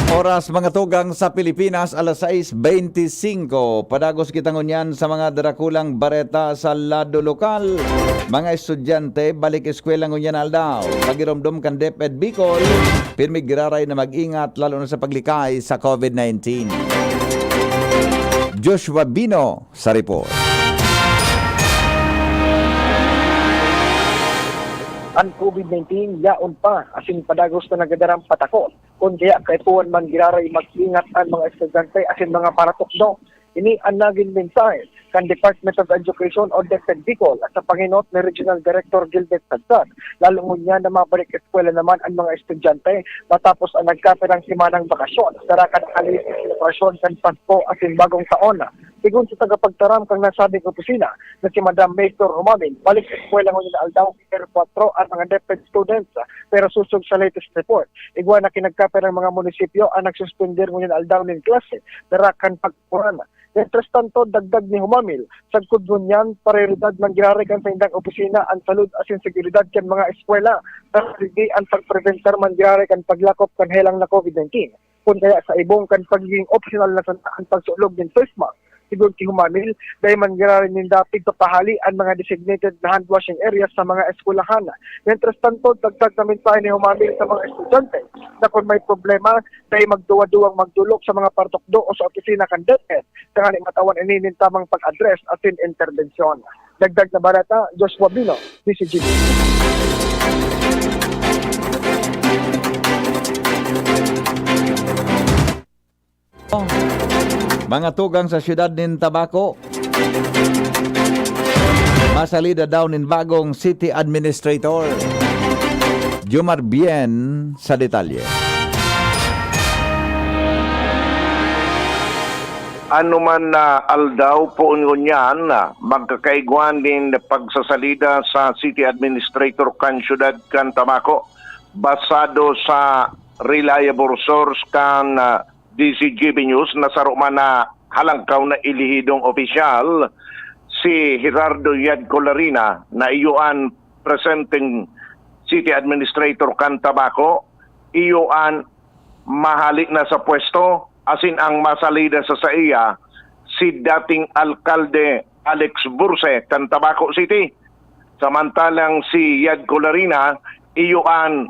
Oras Oras mga tugang sa Pilipinas, alas 6:25. Padagos kita ngunyan sa mga darakulang bareta sa lado lokal. Mga estudyante, balik eskwela ngunyan aldaw. Pagiromdom kan DepEd Bicol, pirmi giraray na mag-ingat lalo na sa paglikay sa COVID-19. Joshua Bino sa report. Ang COVID-19 yaon pa asin padagos na nagadarang patakot kung kaya kaipuan man giraray mag-ingat ang mga estudyante asin mga paratukdo. Ini ang naging mensahe kan Department of Education o DepEd Bicol at sa panginot ni Regional Director Gilbert Sadsad. Lalo niya na mabalik eskwela naman ang mga estudyante matapos ang nagkapirang simanang bakasyon. Sarakan ang celebration kan Pasko asin bagong taon. Sigun sa tagapagtaram kang nasabing opisina na si Madam Mayor Romamin, balik eskwela ngayon na aldaw Pier 4 ang mga DepEd students pero susog sa latest report. Igwa na kinagkapirang mga munisipyo ang nagsuspender ngayon aldaw ng klase. Sarakan pagkuran. Mientras tanto, dagdag ni Humamil, sagkod niyan, prioridad ng girarekan sa indang opisina ang salud asin seguridad kan mga eskwela. Tarigi ang pagpreventar man girarekan paglakop kan helang na COVID-19. Kung kaya sa ibong kan pagiging optional na ang pagsulog din face mask. Sigur ki Humamil, dahil man girarin yung dapig kapahali ang mga designated na hand washing areas sa mga eskwelahan. Mientras tanto, dagdag na mensahe ni Humamil sa mga estudyante na kung may problema, dahil magduwa-duwang magdulok sa mga partukdo o sa opisina kan DepEd, tanganing matawan ininin tamang pag-address at intervensyon. Dagdag na barata, Joshua Bino, DCGB. Mga tugang sa siyudad ng Tabaco, masalida daw ng bagong city administrator. Jomar Bien sa detalye. Ano man na aldaw po ngunyan, magkakaiguan din pagsasalida sa city administrator kan siyudad kan Tabaco basado sa reliable source kan DCGB News na saruman na halangkaw na ilihidong opisyal si Gerardo Yad Colarina na iyuan presenting city administrator kan Tabaco, iyuan mahalik na sa pwesto asin ang masalida sa iya si dating alkalde Alex Burse kan Tabaco City. Samantalang si Yad Colarina iyuan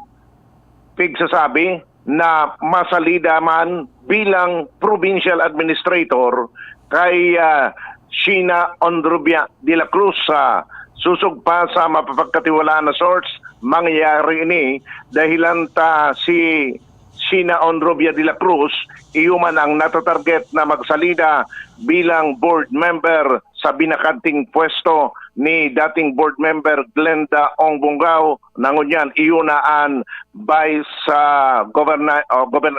pigsasabi na masalida man bilang provincial administrator kay Sheena Ondrubia de la Cruz. Susog pa sa mapapagkatiwalaan na source, mangyayari ini dahilan ta si Sheena Ondrubia de la Cruz iyuman ang natatarget na magsalida bilang board member sa binakanting pwesto ni dating board member Glenda Ong Bungaw. Nangunyan iyunaan vice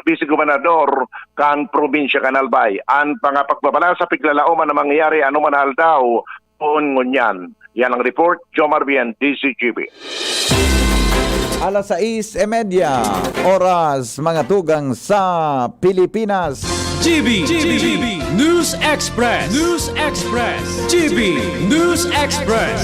vice-gobernador kan probinsya kan Albay. Ang pangapagbabala sa piglalauman na mangyayari anuman aldaw poon ngunyan. Yan ang report, Jomar Bien, DCGB. Alas 6:30, oras mga tugang sa Pilipinas. GB News Express. GB News Express.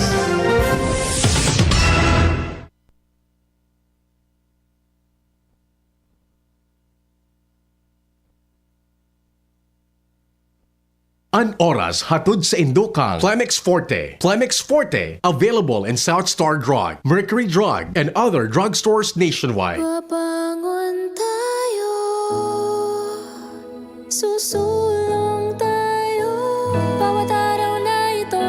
An oras hatod sa Indokang Plemex Forte. Plemex Forte, available in South Star Drug, Mercury Drug, and other drugstores nationwide. Mabangon tayo, susulong tayo. Bawat araw na ito,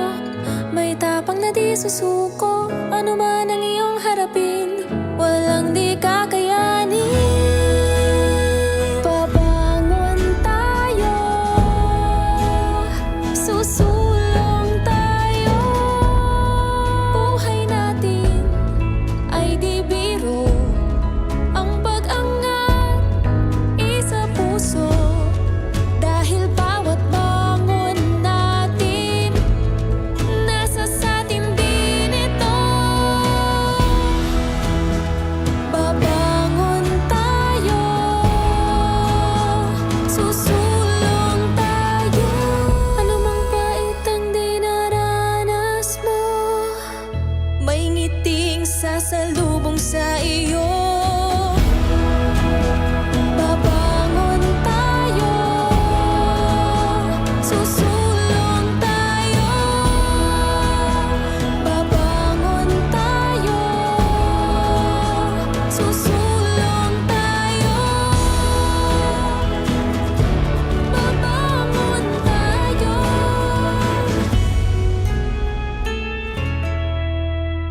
may tapang na di susuko. Ano man ang iyong harapin, walang di kakayanin. Susulong tayo, buhay natin ay di biro. Ang pag-angat, isa puso. Dahil bawat bangon natin, nasa satin din ito. Babangon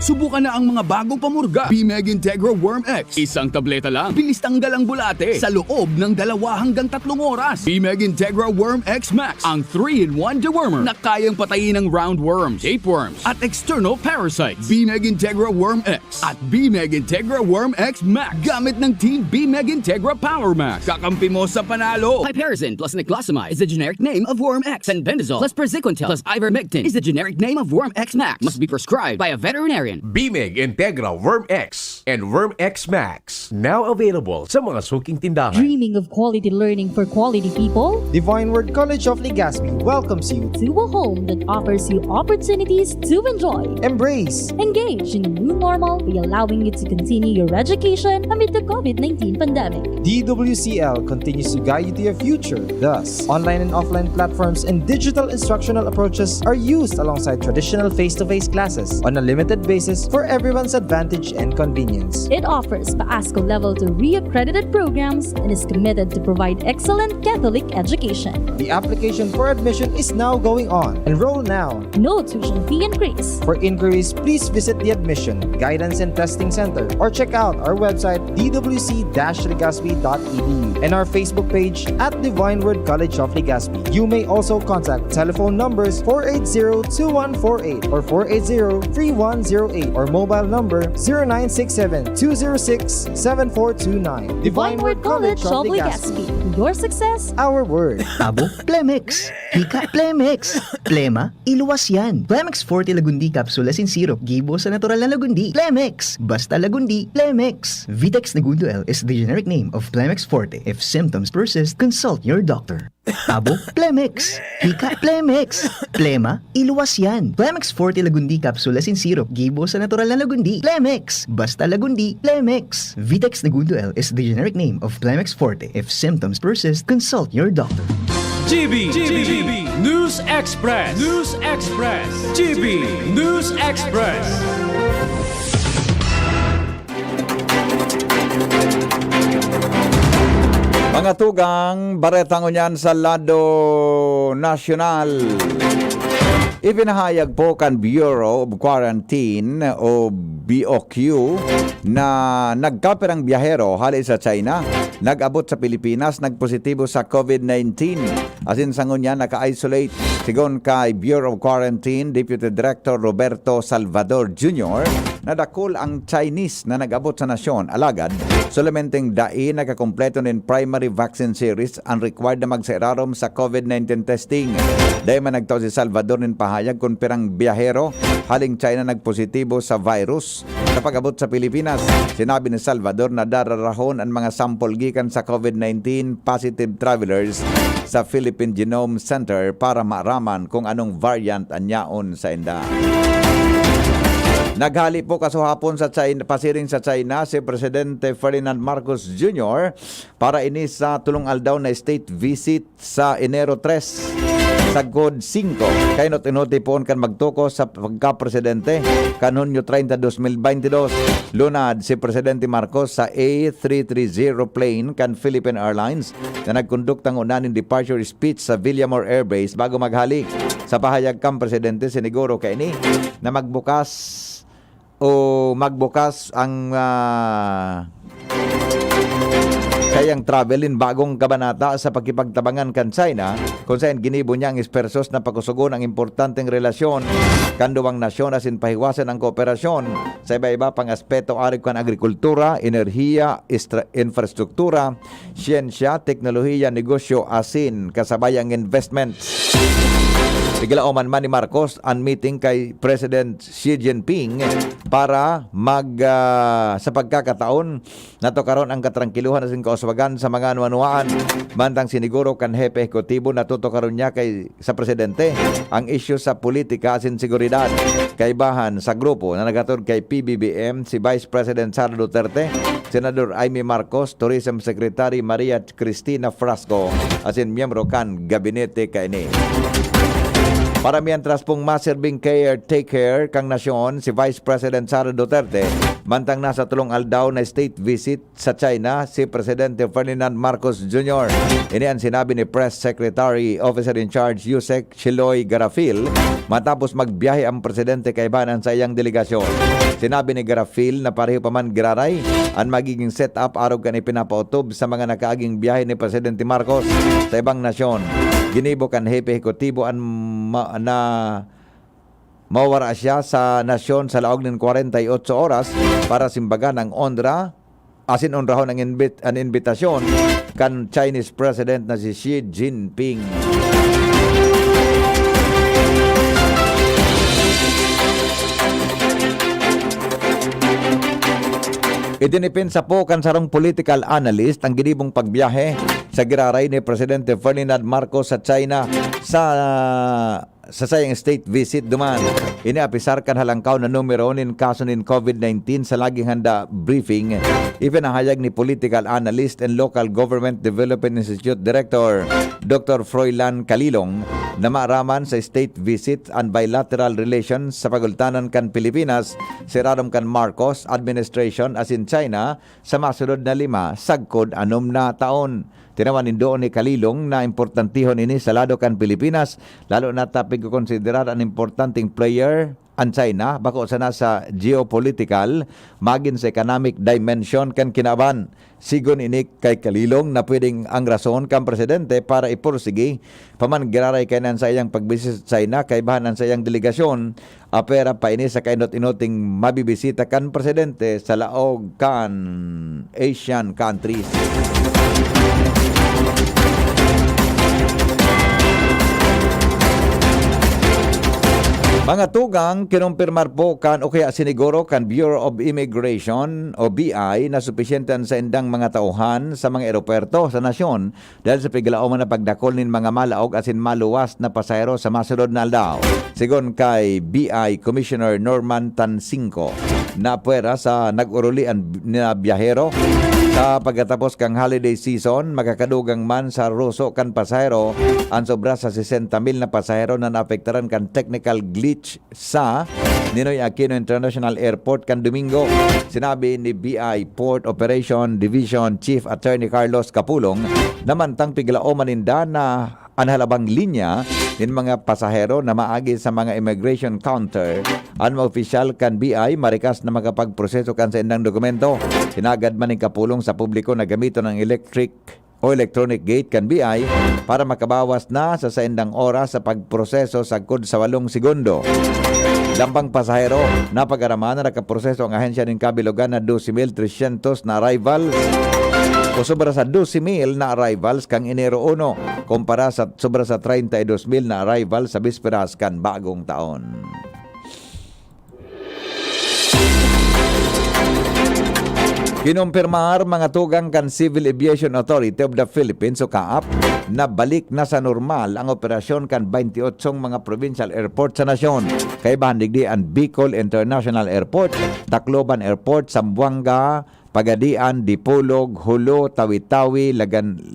Subukan na ang mga bagong pamurga. BMEG Integra Worm X. Isang tableta lang. Bilis tanggal ang bulate sa loob ng 2 hanggang 3 oras. BMEG Integra Worm X Max. Ang 3-in-1 dewormer na kayang patayin ng roundworms, tapeworms, at external parasites. BMEG Integra Worm X at BMEG Integra Worm X Max. Gamit ng Team BMEG Integra Power Max. Kakampi mo sa panalo. Piperazine plus niclosamide is the generic name of Worm X, and Bendazole plus Praziquantel plus Ivermectin is the generic name of Worm X Max. Must be prescribed by a veterinarian. BMEG Integra Worm X and Worm X Max. Now available sa mga suking tindahan. Dreaming of quality learning for quality people? Divine Word College of Legazpi welcomes you To a home that offers you opportunities to enjoy, embrace, engage in a new normal by allowing you to continue your education amid the COVID-19 pandemic. DWCL continues to guide you to your future. Thus, online and offline platforms and digital instructional approaches are used alongside traditional face-to-face classes on a limited basis for everyone's advantage and convenience. It offers PAASCO Level 2 re-accredited programs and is committed to provide excellent Catholic education. The application for admission is now going on. Enroll now. No tuition fee increase. For inquiries, please visit the Admission, Guidance and Testing Center or check out our website dwc-legazpi.edu and our Facebook page at Divine Word College of Legazpi. You may also contact telephone numbers 480-2148 or 480-3108 or mobile number 0967-206-7429. Divine Word College of Legazpi. Your success, our word. Abo, Plemex. Hika, Plemex. Plema, iluwas yan. Plemex Forte Lagundi Capsule Asin Syrup. Gibo sa natural na Lagundi. Plemex. Basta Lagundi. Plemex. Vitex Negundo L is the generic name of Plemex Forte. If symptoms persist, consult your doctor. Abo, Plemex. Hika, Plemex. Plema, iluwas yan. Plemex Forte Lagundi Capsule Asin Syrup. Gibo sa natural na Lagundi. Plemex. Basta Lagundi. Plemex. Vitex Negundo L is the generic name of Plemex Forte. If symptoms persist, consult your doctor. GB News Express. News Express. GB News Express. Mga tugang, baretang unyan sa lado nasyonal. Ipinahayag po kan Bureau of Quarantine o BOQ na nagkapirang biyahero hali sa China, nag-abot sa Pilipinas, nagpositibo sa COVID-19. Asin sa ngunya naka-isolate. Sigon kay Bureau of Quarantine Deputy Director Roberto Salvador Jr., nadakol ang Chinese na nag-abot sa nasyon. Alagad, solamenteng dai nakakompleto ng primary vaccine series ang required na magsairarom sa COVID-19 testing. Dahil man nagtaw si Salvador ng pahayag kung pirang biyahero haling China nagpositibo sa virus. Kapag abot sa Pilipinas, sinabi ni Salvador na dararahon ang mga sample gikan sa COVID-19 positive travelers sa Philippine Genome Center para maaraman kung anong variant anyaon sa enda. Naghali po kasuhapon sa China, pasiring sa China si Presidente Ferdinand Marcos Jr. para ini sa tulong aldaw na state visit sa Enero 3 sa God 5. Kay not-inoti po kan magtuko sa pagka-presidente kan Hunyo 30, 2022. Lunad si Presidente Marcos sa A330 plane kan Philippine Airlines na nagkonduktang unaning departure speech sa Villamor Air Base bago maghali. Sa pahayag kang Presidente, siniguro kay ini na magbukas ang kayang travelin bagong kabanata sa pagkipagtabangan kan China kung saan ginibo niya ang espersos na pagkusugon ang importanteng relasyon kan duwang nasyon asin pahiwasan ang kooperasyon sa iba-iba pang aspeto arig kan agrikultura, enerhiya, infrastruktura, siyensya, teknolohiya, negosyo asin kasabayang investments. Bigla oman man ni Marcos ang meeting kay President Xi Jinping para sa pagkakataon nato karon ang katrangkiluhan asin kauswagan sa mga anuanuan. Mantang siniguro kan hepe ekutibo natuto karon niya kay sa presidente ang issue sa politika asin seguridad. Kaibahan sa grupo na nagatod kay PBBM si Vice President Sara Duterte, Senador Amy Marcos, Tourism Secretary Maria Cristina Frasco asin miyembro kan gabinete kay ni. Para mientras pong maserbing caretaker kang nasyon si Vice President Sara Duterte, Mantang nasa tulong aldaw na state visit sa China si Presidente Ferdinand Marcos Jr. Ini ang sinabi ni Press Secretary Officer in Charge Yusek Chiloy Garafil matapos magbiyahe ang Presidente kaibanan sa iyang delegasyon. Sinabi ni Garafil na pareho pa man giraray ang magiging setup araw kan ipinapautob sa mga nakaaging biyahe ni Presidente Marcos sa ibang nasyon. Ginibo kan hepe ekotibo na mawara siya sa nasyon sa laog ng 48 oras para simbagan ang onrahon ang invitasyon kan Chinese President na si Xi Jinping. Idinipinsa po kan sarong political analyst ang ginibong pagbiyahe sa giraray ni Presidente Ferdinand Marcos sa China sa sayang state visit duman. Iniapisar kan halangkaw na numero nin kaso nin COVID-19 sa laging handa briefing. Ipinahayag ni political analyst and local government development institute director Dr. Froilan Calilong na maaraman sa state visit and bilateral relations sa pagultanan kan Pilipinas sirarom kan Marcos administration as in China sa masunod na 5 sagkod 6 na taon. Tinawanin doon ni Kalilong na importantihon ini sa lado kan Pilipinas, lalo na tapig ko konsiderar ang importanteng player ang China bako sana sa geopolitical magin sa economic dimension kan kinaban. Sigon ini kay Kalilong na pwedeng ang rason kan presidente para ipursige paman giraray kanan sa iyang pagbisit sa China kay bahanan sa iyang delegasyon apera pa ini sa kainot-inoting mabibisita kan presidente sa laog kan Asian countries. Mga tugang kinumpirmar po kan o kaya siniguro kan Bureau of Immigration o BI na supisyentan sa indang mga tauhan sa mga eroperto sa nasyon dahil sa piglaoman na pagdakol nin mga malaog asin maluwas na pasahero sa masunod na aldaw. Sigon kay BI Commissioner Norman Tansingco na puwera sa nag-urulian na biyahero sa pagkatapos kang holiday season, makakadugang man sa ruso kan pasahero ang sobra sa 60,000 na pasahero na naapektaran kan technical glitch sa Ninoy Aquino International Airport kan Domingo. Sinabi ni BI Port Operation Division Chief Attorney Carlos Capulong na mantang piglaoman ninda na ang halabang linya ng mga pasahero na maagi sa mga immigration counter ang mga opisyal kan BI marikas na makapagproseso kan sa indang dokumento. Sinagad man ng kapulong sa publiko na gamito ng electronic gate kan BI para makabawas na sa indang oras sa pagproseso sagkod sa 8 segundo. Lampang pasahero na pag-araman na nakaproseso ang ahensya ng kabilugan na 12,300 na arrivals o sobra sa 12,000 na arrivals kang Enero 1 kumpara sa sobra sa 32,000 na arrivals sa bisperas kan bagong taon. Kinumpirmar mga tugang kan Civil Aviation Authority of the Philippines o CAAP na balik na sa normal ang operasyon kan 28 mga provincial airport sa nasyon. Kay bahandigdi ang Bicol International Airport, Tacloban Airport, Zamboanga, Pagadian, Dipolog, Hulo, Tawi-Tawi,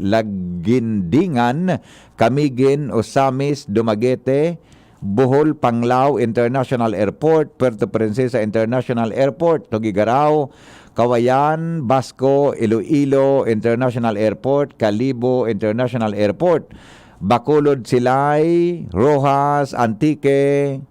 Lagindingan, Camiguin, Osamis, Dumaguete, Bohol, Panglao International Airport, Puerto Princesa International Airport, Tuguegarao, Kawayan, Basco, Iloilo International Airport, Calibo International Airport, Bacolod, Silay, Rojas, Antique,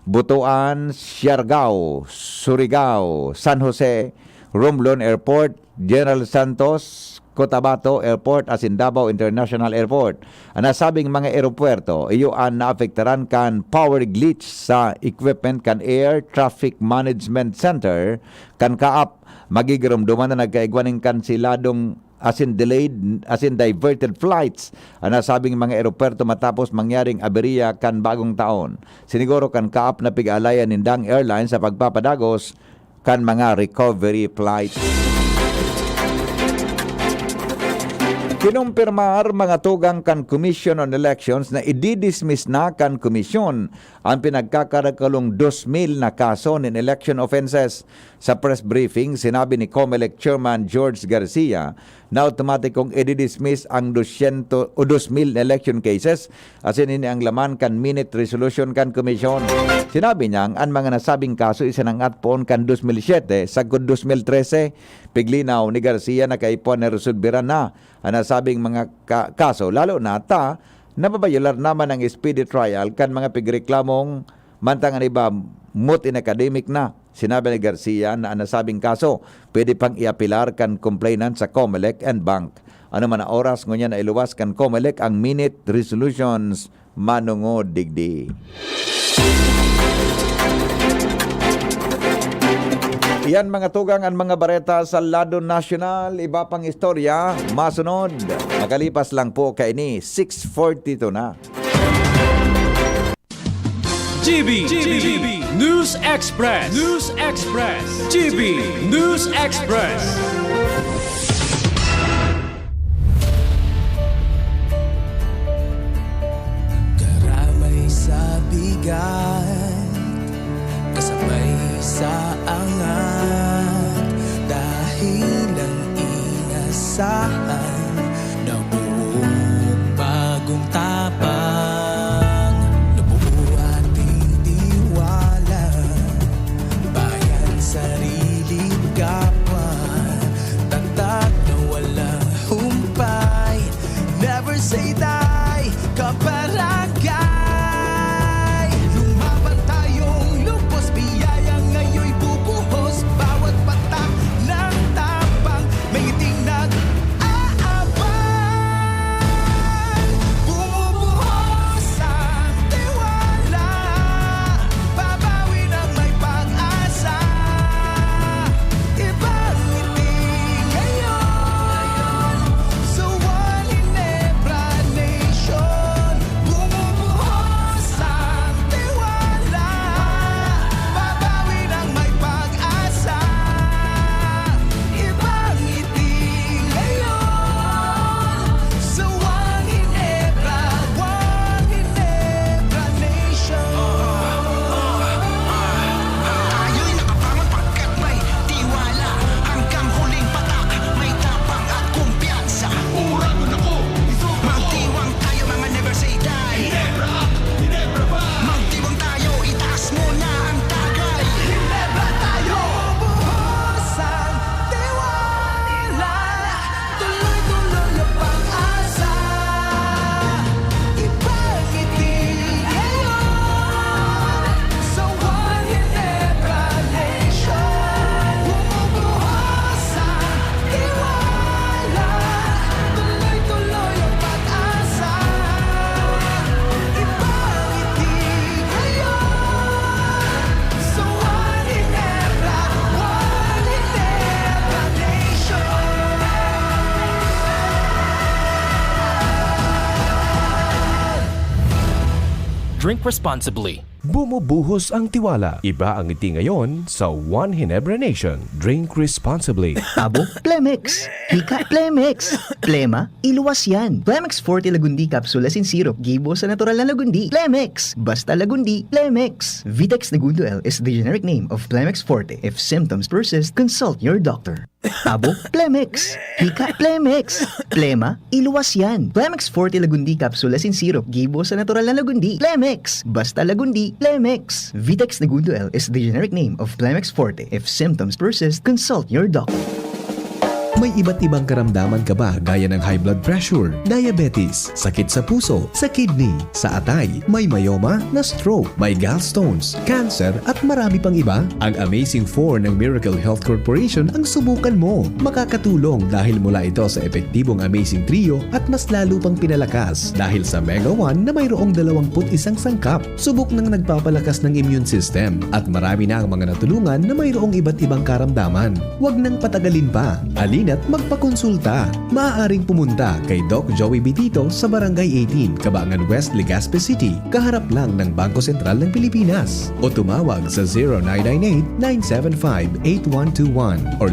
Butuan, Siargao, Surigao, San Jose, Romblon Airport, General Santos, Cotabato Airport, asin Davao International Airport. Ang nasabing mga aeropuerto, iyo ang naapektaran kan power glitch sa equipment kan Air Traffic Management Center, kan CAAP. Magigirumduman na nagkaigwaning kansiladong asin delayed, asin diverted flights ang nasabing mga aeropuerto matapos mangyaring aberya kan bagong taon. Siniguro kan CAAP na pig-alayan nindang airlines sa pagpapadagos kan mga recovery flights. Kinumpirmar mga tugang kan Commission on Elections na i-dismiss na kan komisyon ang pinagkakarakalong 2,000 na kaso ng election offenses. Sa press briefing, sinabi ni COMELEC Chairman George Garcia na automatikong i-dismiss ang 2,000 na election cases asin ini ang laman kan minute resolution kan komisyon. Sinabi niya ang mga nasabing kaso isinangat poon kan 2007 sa 2013. Piglinaw ni Garcia na kaipon na resolbiran na ang nasabing mga kaso, lalo na nababayular naman ang speedy trial kan mga pigreklamong mantangan iba moot in academic na. Sinabi ni Garcia na ang nasabing kaso pwede pang iapilar kan complainant sa COMELEC and bank. Ano man na oras ngunyan na iluwas kan COMELEC ang minute resolutions manungod digdi. Iyan mga tugang ang mga bareta sa lado nasyonal. Iba pang istorya, masunod. Makalipas lang po kaini, 6:42 na. GB News Express. GB News Express. Karamay sa bigat, kasabay sa angat, dahil ang inasahan na buong bagong tapang, nabuo ating tiwala, bayan, sarili, kapwa, tatag na walang humpay, never say die, kabarangay. Lumaban tayong lupos, biyaya ngayon'y bubuhos, bawat patak ng tapang, may ngiting nag-aabang. Bumubuhos ang tiwala, babawi ng may pag-asa, ibang ngiti ngayon, sa One Ginebra Nation. Bumubuhos ang tiwala, babawi ng may pag-asa, ibang ngiti ngayon, sa One Ginebra Nation. Tayo'y nakabangon pagkat may tiwala, hanggang huling patak, may tapang at kumpiyansa. Uragon ako, magtiwang tayo, mga never say die. Magtiwang tayo, itaas mo na ang tagay. Ginebra tayo! Buhos ang tiwala, tuloy-tuloy ang pag-asa, ibang ngiti ngayon, sa One Ginebra Nation. Bumubuhos ang tiwala, tuloy-tuloy ang pag-asa, ibang ngiti ngayon, sa One Ginebra Nation. Drink responsibly. Bumubuhos ang tiwala. Iba ang ngiti ngayon sa One Ginebra Nation. Drink responsibly. Tabo, Plemex. Hika, Plemex. Plema, iluwas yan. Plemex Forte Lagundi Capsule Asin Syrup. Gibo sa natural na lagundi. Plemex. Basta lagundi, Plemex. Vitex Negundo L is the generic name of Plemex Forte. If symptoms persist, consult your doctor. Tabo, Plemex. Hika, Plemex. Plema, iluwas yan. Plemex Forte Lagundi Capsule Asin Syrup. Gibo sa natural na lagundi. Plemex. Basta lagundi, Plemex. Vitex Negundo L is the generic name of Plemex Forte. If symptoms persist, consult your doctor. May iba't ibang karamdaman ka ba gaya ng high blood pressure, diabetes, sakit sa puso, sa kidney, sa atay, may myoma, na stroke, may gallstones, cancer at marami pang iba? Ang Amazing 4 ng Miracle Health Corporation ang subukan mo. Makakatulong dahil mula ito sa epektibong Amazing Trio at mas lalo pang pinalakas dahil sa Mega 1 na mayroong 21 sangkap. Subok ng nagpapalakas ng immune system at marami na ang mga natulungan na mayroong iba't ibang karamdaman. Huwag nang patagalin pa. Alin ina't magpakonsulta. Maaaring pumunta kay Doc Joey Bitito sa Barangay 18, Cabangan West, Legazpi City, kaharap lang ng Bangko Sentral ng Pilipinas. O tumawag sa 0998-975-8121 or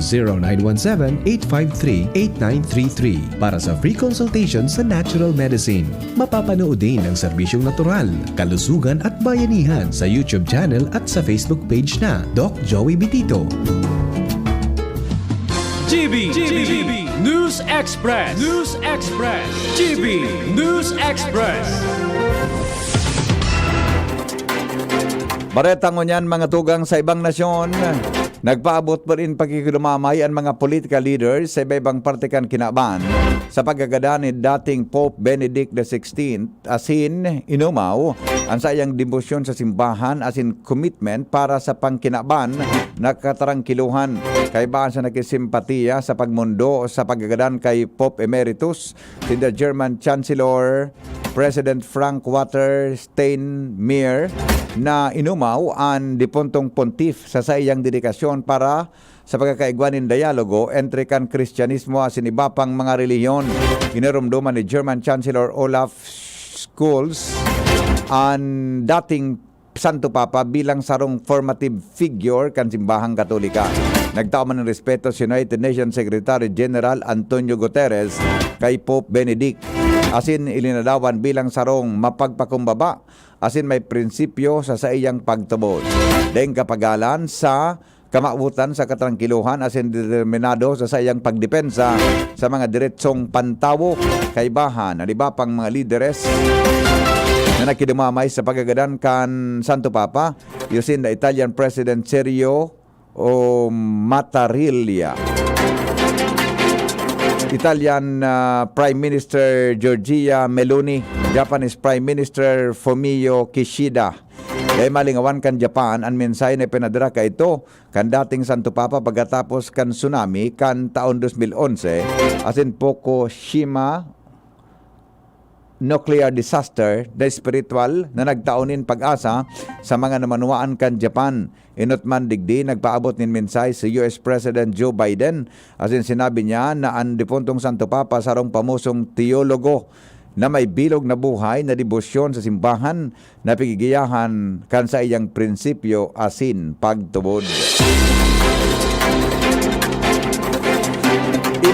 0917-853-8933 para sa free consultation sa natural medicine. Mapapanood din ang serbisyong natural, kalusugan at bayanihan sa YouTube channel at sa Facebook page na Doc Joey Bitito. GB News Express. GB News Express. Baretang ngunyan mga tugang sa ibang nasyon. Nagpaabot pa rin pagkikilumamay ang mga political leaders sa iba-ibang partikan kinaban sa pagkagada ni dating Pope Benedict XVI asin inumaw ang sayang debosyon sa simbahan asin commitment para sa pangkinaban na katarangkiluhan. Kaibaan sa nakisimpatiya sa pagmundo sa pagkagadan kay Pope Emeritus si the German Chancellor President Frank-Walter Steinmeier na inumaw ang dipuntong pontiff sa sayang dedikasyon para sa pagkakaigwanin dialogo entre kan Kristyanismo asin iba pang mga reliyon. Inarumduman ni German Chancellor Olaf Scholz ang dating Santo Papa bilang sarong formative figure kan simbahang Katolika. Nagtao man ng respeto si United Nations Secretary General Antonio Guterres kay Pope Benedict. Asin ilinadawan bilang sarong mapagpakumbaba asin may prinsipyo sa iyang pagtubod. Deng kapagalan sa kamautan sa katrangkiluhan asin determinado sa iyang pagdepensa sa mga diretsong pantawo kaibahan at iba pang mga lideres na nakidumamay sa pagagadan kan Santo Papa yusin the Italian President Sergio Mattarella, Italian Prime Minister Giorgia Meloni, Japanese Prime Minister Fumio Kishida. Kaya malingawan kan Japan, ang mensahe na pinadara ka ito kan dating Santo Papa pagkatapos kan tsunami kan taon 2011 asin Fukushima nuclear disaster na spiritual na nagtaonin pag-asa sa mga namanuaan kan Japan. Inot man digdi, nagpaabot nin mensahe si US President Joe Biden asin sinabi niya na ang dipuntong Santo Papa sarong pamusong teologo na may bilog na buhay na debosyon sa simbahan na pigigiyahan kan sa iyang prinsipyo asin pagtubod.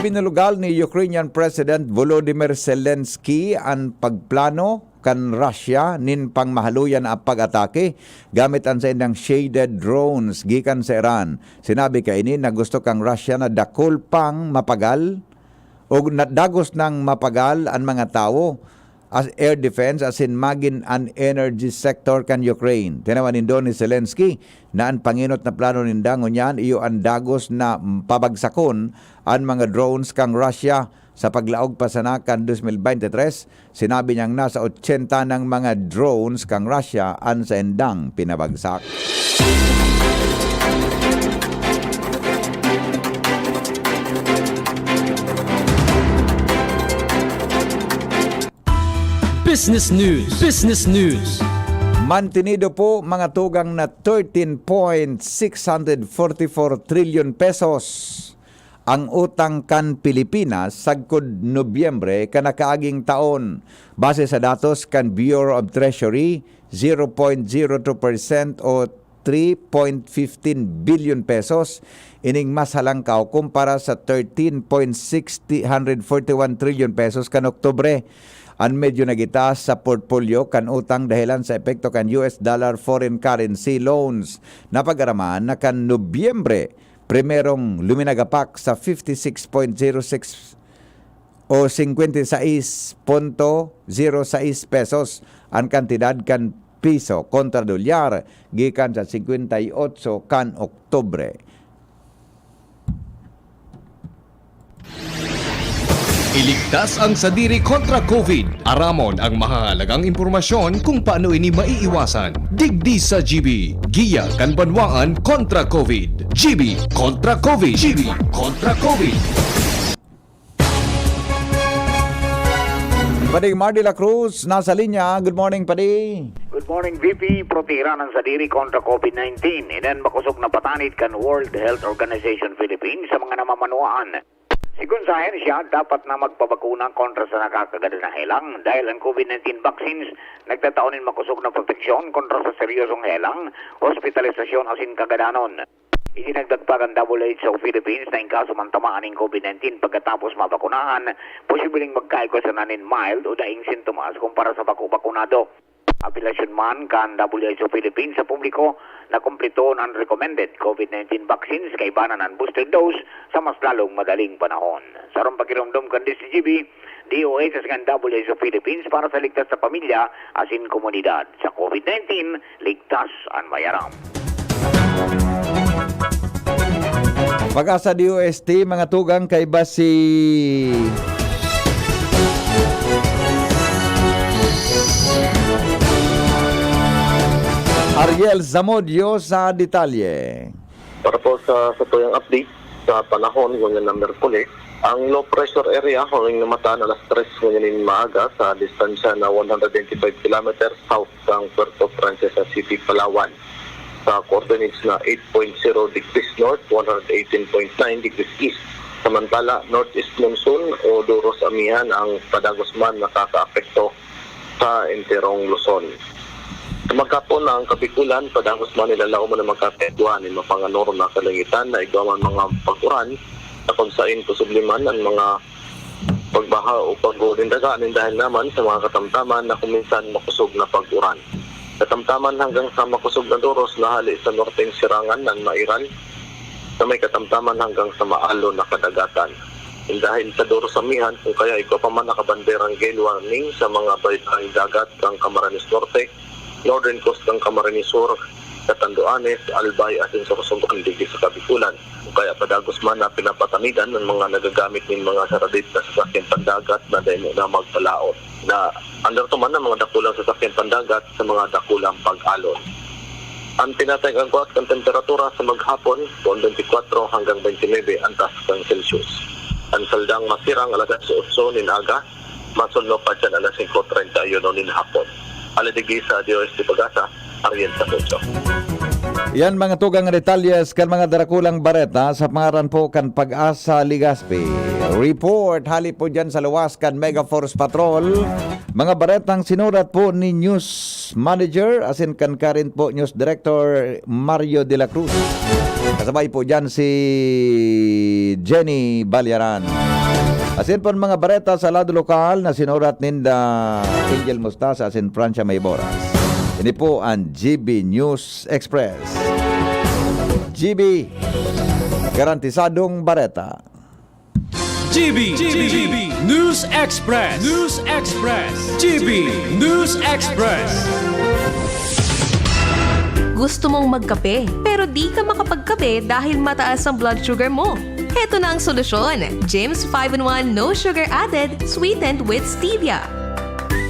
Ibinulugal ni Ukrainian President Volodymyr Zelensky ang pagplano kan Russia nin pangmahaluyan ang pag-atake gamit ang sa indang shaded drones gikan sa Iran. Sinabi kaini na gusto kang Russia na dakol pang mapagal o dagos ng mapagal ang mga tao as air defense asin magin an energy sector kan Ukraine. Tinawanin doon ni Zelensky na ang panginot na plano ninda ngunyan iyo ang dagos na pabagsakon ang mga drones kang Russia sa paglaog pa sa nakan 2023. Sinabi niyang nasa 80 ng mga drones kang Russia ang sa endang pinabagsak. Business News. Mantinido po mga tugang na 13.644 trillion pesos ang utang kan Pilipinas sagkod Nobyembre kanakaaging taon. Base sa datos kan Bureau of Treasury, 0.02% o 3.15 billion pesos ining mas halangkaw kumpara sa 13.641 trillion pesos kan Oktubre. Ang medyo nagitaas sa portfolio kan utang dahilan sa epekto kan US dollar foreign currency loans. Napagaraman na kan Nobyembre, primerong luminagapak sa 56.06 o 56.06 pesos ang kantidad kan piso kontra dolyar gikan sa 58 kan Oktubre. Iligtas ang sadiri kontra COVID. Aramon ang mahalagang impormasyon kung paano ini maiiwasan. Digdi sa GB. Giya kan banwaan kontra COVID. GB kontra COVID. GB kontra COVID. Pading Mar de la Cruz, nasa linya. Good morning, Padi. Good morning, VP. Protira ng sadiri kontra COVID-19. Inan makusog na patanit kan World Health Organization Philippines sa mga namamanuan. Sigun sa ahensya, dapat na magpabakuna kontra sa nakakagada na helang dahil ang COVID-19 vaccines nagtataonin makusog na proteksyon kontra sa seryosong helang, hospitalisasyon asin kagadanon. Isinagdag pa ang WHO Philippines na in kaso man tamaan ng COVID-19 pagkatapos mabakunahan, posibleng magkaigwasanin mild o daing sintomas kumpara sa bakunado. Apelasyon man kan WHO Philippines sa publiko na kumpleto ng recommended COVID-19 vaccines kay banan ang booster dose sa mas lalong madaling panahon. Sa rong pagkiromdom kan DCGB, DOH sa WHO Philippines para sa ligtas sa pamilya asin komunidad. Sa COVID-19, ligtas ang mayaram. Pag-asa DOST, mga tugang kay basi Ariel Zamudio sa detalye. Para po sa tuyang update sa panahon ngunyan na Merkulis, ang low pressure area huwag namataan alas 3 ngunyan maaga sa distansya na 125 km south ng Puerto Princesa City, Palawan. Sa coordinates na 8.0 degrees north, 118.9 degrees east. Samantala, northeast monsoon o Duros Amihan ang Padagosman nakaka-apekto sa enterong Luzon. Magkapon ang Kabikulan, Padangos Manila mo na magkapektuhan ng mapanganoro na kalangitan na igawan mga pag-uran na kung saan posibliman ang mga pagbaha o pag-urindagaan dahil naman sa mga katamtaman na kuminsan makusog na pag-uran. Katamtaman hanggang sa makusog na Duros na hali sa norteng Sirangan ng Mairan na may katamtaman hanggang sa Maalo na kadagatan. Dahil sa Duros Amihan, kung kaya ikaw pa man nakabanderang gale warning sa mga baitang dagat ng Camarines Norte, Northern Coast ng Camarines Sur, Catanduanes, Albay at Sorsogon digi sa Kabikulan. Kaya Padagos man na pinapatamidan ng mga nagagamit ng mga saradit na sasakyan pandagat na dahil na magpalaot. Na under to man ng mga dakulang sasakyan pandagat sa mga dakulang pag-alon. Ang tinatayang agwat ng temperatura sa maghapon, 24 hanggang 29 antas ng Celsius. Ang saldang masirang alas 8 ninaga, masunlo pa dyan alas 5:30 yun nin hapon. Aladigi sa DOST Pag-asa, Ariel Zamudio. Yan mga tugang detalyes kan mga darakulang bareta sa pangaran po kan Pag-asa Ligaspi. Report hali po dyan sa luwas kan Mega Force Patrol. Mga baretang sinurat po ni News Manager asin kan current po News Director Mario de la Cruz. Kasabay po dyan si Jenny Balyaran. Asin po mga bareta sa lado lokal na sinurat ninda Angel Mustasa asin Francia Mayboras. Ini po ang GB News Express. GB, garantisadong bareta. GB News Express. GB News Express. Gusto mong magkape pero di ka makapagkape dahil mataas ang blood sugar mo? Heto na ang solusyon. Jims 5-in-1 No Sugar Added, sweetened with stevia.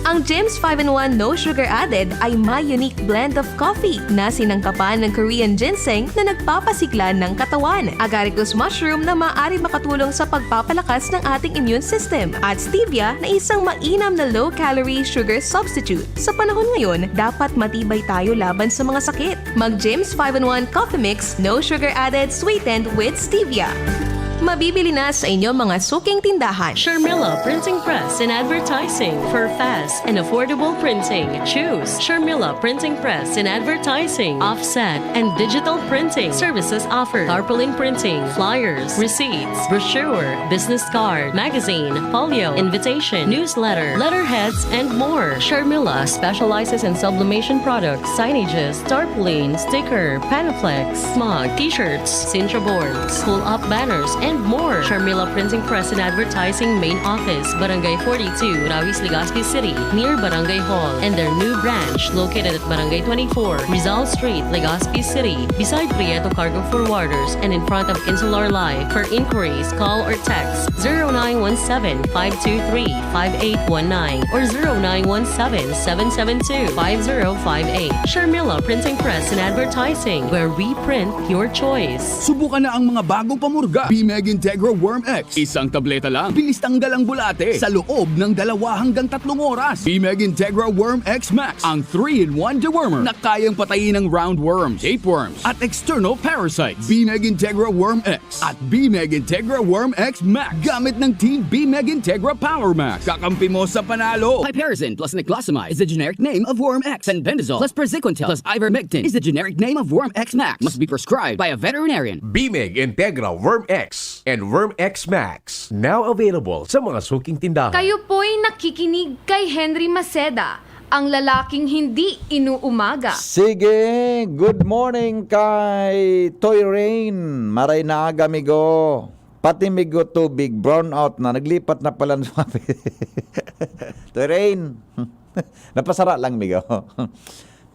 Ang Jims 5-in-1 No Sugar Added ay may unique blend of coffee na sinangkapan ng Korean ginseng na nagpapasigla ng katawan, agaricus mushroom na maaari makatulong sa pagpapalakas ng ating immune system, at stevia na isang mainam na low-calorie sugar substitute. Sa panahon ngayon, dapat matibay tayo laban sa mga sakit. Mag Jims 5-in-1 Coffee Mix No Sugar Added, sweetened with stevia. Mabibili na sa inyong mga suking tindahan. Sharmila Printing Press and Advertising for fast and affordable printing. Choose Sharmila Printing Press and Advertising, offset and digital printing services offered. Tarpaulin printing, flyers, receipts, brochure, business card, magazine, folio, invitation, newsletter, letterheads, and more. Sharmila specializes in sublimation products, signages, tarpaulin, sticker, panaflex, smog, t-shirts, cintra boards, pull-up banners, and more. Sharmila Printing Press and Advertising Main Office, Barangay 42, Rawis, Legazpi City, near Barangay Hall, and their new branch located at Barangay 24, Rizal Street, Legazpi City, beside Prieto Cargo Forwarders and in front of Insular Live. For inquiries, call or text 0917-523-5819 or 0917-772-5058. Sharmila Printing Press and Advertising, where we print your choice. Subukan na ang mga bagong pamurga. B-Mega B-Meg Integra Worm X. Isang tableta lang, bilis tanggal ang bulate sa loob ng 2 hanggang 3 oras. B-Meg Integra Worm X Max, ang 3-in-1 dewormer na kayang patayin ng roundworms, tapeworms, at external parasites. B-Meg Integra Worm X at B-Meg Integra Worm X Max. Gamit ng Team B-Meg Integra Power Max. Kakampi mo sa panalo. Piperazine plus niclosamide is the generic name of Worm X, and Bendazole plus Praziquantel plus Ivermectin is the generic name of Worm X Max. Must be prescribed by a veterinarian. B-Meg Integra Worm X and Worm X Max. Now available sa mga suking tindahan. Kayo po'y nakikinig kay Henry Maceda, ang lalaking hindi inuumaga. Sige, good morning kay Toy Rain. Maray na aga, migo. Pati migo tubig, brown out na. Naglipat na pala sa Toy Rain. Napasara lang, migo.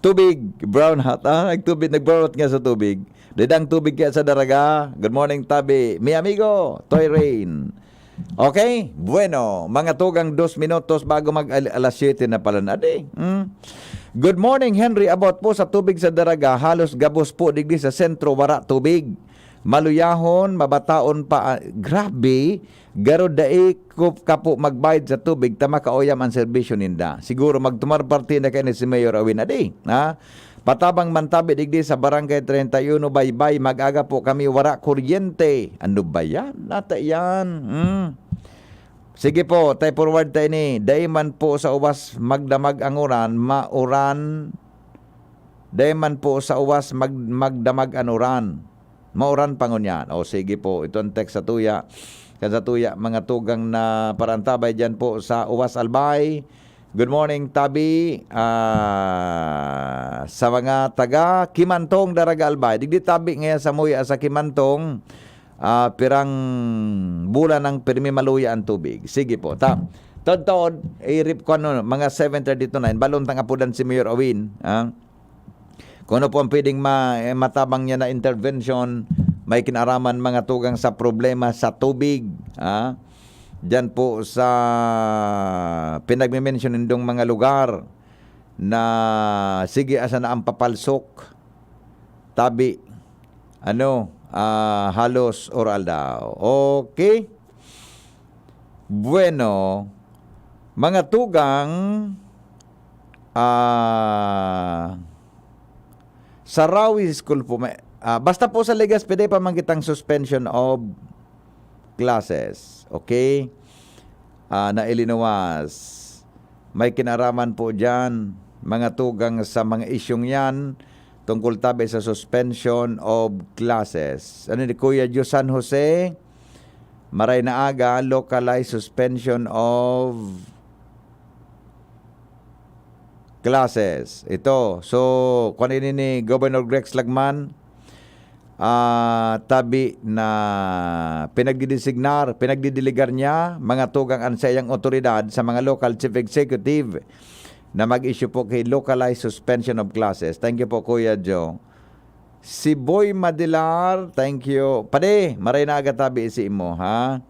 Tubig, brown out. Nag-brown out nga sa tubig. Didang tubig kaya sa daraga. Good morning, Tabi. Mi amigo, Toy Rain. Okay? Bueno, mga tugang 2 minutos bago mag-alas 7 na pala na. Good morning, Henry. About po sa tubig sa daraga, halos gabos po digdi sa sentro, wara tubig. Maluyahon, mabataon pa. Grabe, garo daig ko kapo magbayad sa tubig, tama kaoyam ang serbisyo ninda. Siguro magtumarparti na kayo ni si Mayor Awin adi. Ha? Patabang mantabi digdi sa Barangay 31, Baybay, mag-aga po kami wara kuryente. Ano ba yan? Nata yan. Sige po, tayo forward tayo ni. Dayman po sa uwas magdamag ang uran, mauran. Dayman po sa uwas magdamag ang uran. Mauran pangunyan. O sige po, ito ang text sa tuya. Sa tuya, mga tugang na parantabay dyan po sa uwas albay. Good morning, Tabi. Sa mga taga Kimantong, Daraga Albay. Digdi Tabi ngayon sa muya sa Kimantong, pirang bulan ng pirmi maluya ang tubig. Sige po. Tod-tod, i-rip ko ano, mga 7:30 to 9. Balon tang apudan si Mayor Awin. Kung ano po ang pwedeng matabang niya na intervention, may kinaraman mga tugang sa problema sa tubig. Diyan po sa pinagme-mention nindong mga lugar na sige asa na ang papalsok, Tabi, halos oral daw. Okay? Bueno, mga tugang, sa Rawi School po, basta po sa Legazpi pa mangitang suspension of classes. Okay? Na Illinois. May kinaraman po dyan, mga tugang sa mga isyong yan, tungkol tabi sa suspension of classes. Ano ni Kuya Diyos San Jose? Maray na aga, localized suspension of classes. Ito. So, kung ini ni Governor Grex Lagman, tabi na pinagdidiligar niya mga tugang ansayang otoridad sa mga local chief executive na mag-issue po kay localized suspension of classes. Thank you po, Kuya Joe. Si Boy Madilar, thank you. Pade, maray na aga tabi isi mo, ha?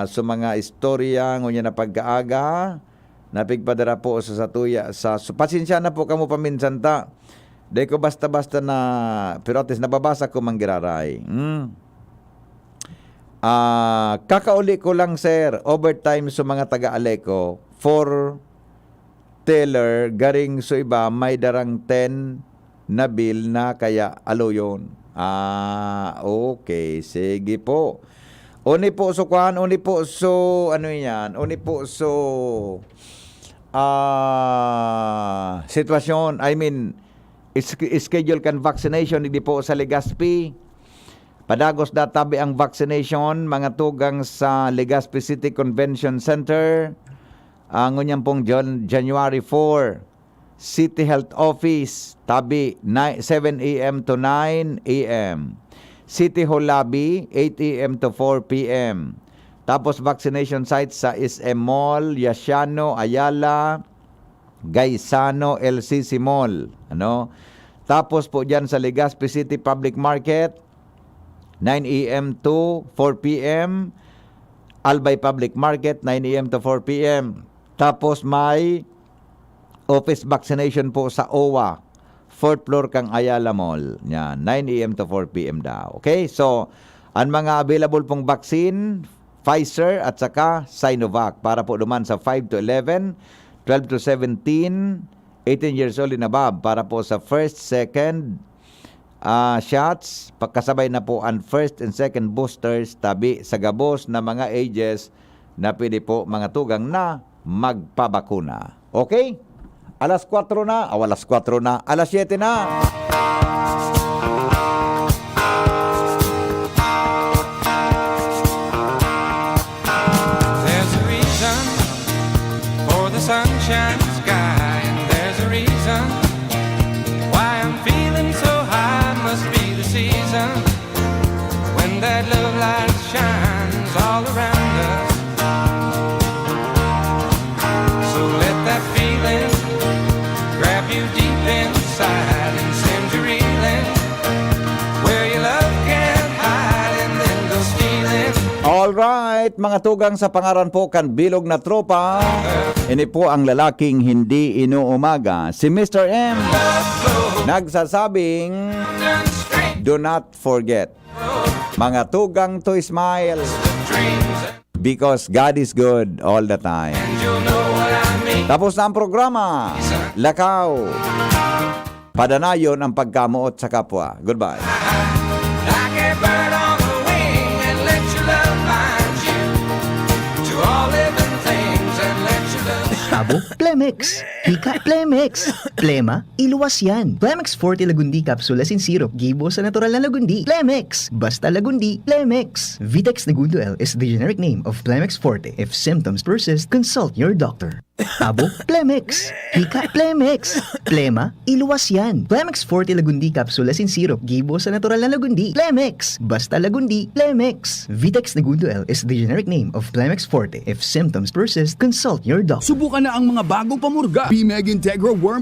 So mga istorya ngunya na pagkaaga, napigpadara po sa satuya. Pasensya na po kamo paminsan ta. Di ko basta-basta na, pero at least nababasa ko manggiraray. Kakauli ko lang, sir, overtime sa mga taga-Aleco, for teller, garing so iba, may darang 10 na bill na kaya alo yun. Okay, sige po. Uni po so kuhan, uni po so, ano yan, uni po so, sitwasyon, I mean, schedule kan vaccination hindi po sa Legazpi. Padagos databi ang vaccination mga tugang sa Legazpi City Convention Center. Ang ngunyang pong January 4. City Health Office tabi 7 a.m. to 9 a.m. City Hall Lobby 8 a.m. to 4 p.m. Tapos vaccination sites sa SM Mall, Yasiano, Ayala, Gaisano, LCC Mall. Tapos po dyan sa Legazpi City Public Market, 9 a.m. to 4 p.m. Albay Public Market, 9 a.m. to 4 p.m. Tapos may office vaccination po sa OWA, 4th floor kang Ayala Mall. Yan, 9 a.m. to 4 p.m. daw. Okay, so Ang mga available pong vaccine, Pfizer at saka Sinovac para po duman sa 5 to 11, 12 to 17, 18 years old and above para po sa first, second shots, pagkasabay na po ang first and second boosters tabi sa gabos na mga ages na pwede po mga tugang na magpabakuna. Okay? Alas 4 na, alas 4 na, alas 7 na. There's a reason for the sunshine sky, and there's a reason why I'm feeling so high. Must be the season when that love light shines all around us. So let that feeling grab you deep inside and send you reeling where your love can't hide, and then go stealing. Alright, mga tugang sa pangaran po kan bilog na tropa. Ini po ang lalaking hindi inuumaga, si Mr. M. Nagsasabing, do not forget, mga tugang to smile, because God is good all the time. Tapos na ang programa. Lakaw. Padanayon ang pagkamuot sa kapwa. Goodbye. Like a bird on the wing, and let your love find you to all living things, and let your love. Tabo, Plemex. Hika, Plemex. Plema, iluwas yan. Plemex Forte Lagundi Capsule Asin Syrup. Gibo sa natural na Lagundi. Plemex. Basta Lagundi. Plemex. Vitex Negundo L is the generic name of Plemex Forte. If symptoms persist, consult your doctor. Tabo, Plemex. Hika, Plemex. Plema, iluwas yan. Plemex Forte Lagundi Capsule Asin Syrup. Gibo sa natural na Lagundi. Plemex. Basta Lagundi. Plemex. Vitex Negundo L is the generic name of Plemex Forte. If symptoms persist, consult your doctor. Subukan na ang mga bagong pamurga. B-Meg Integra Worm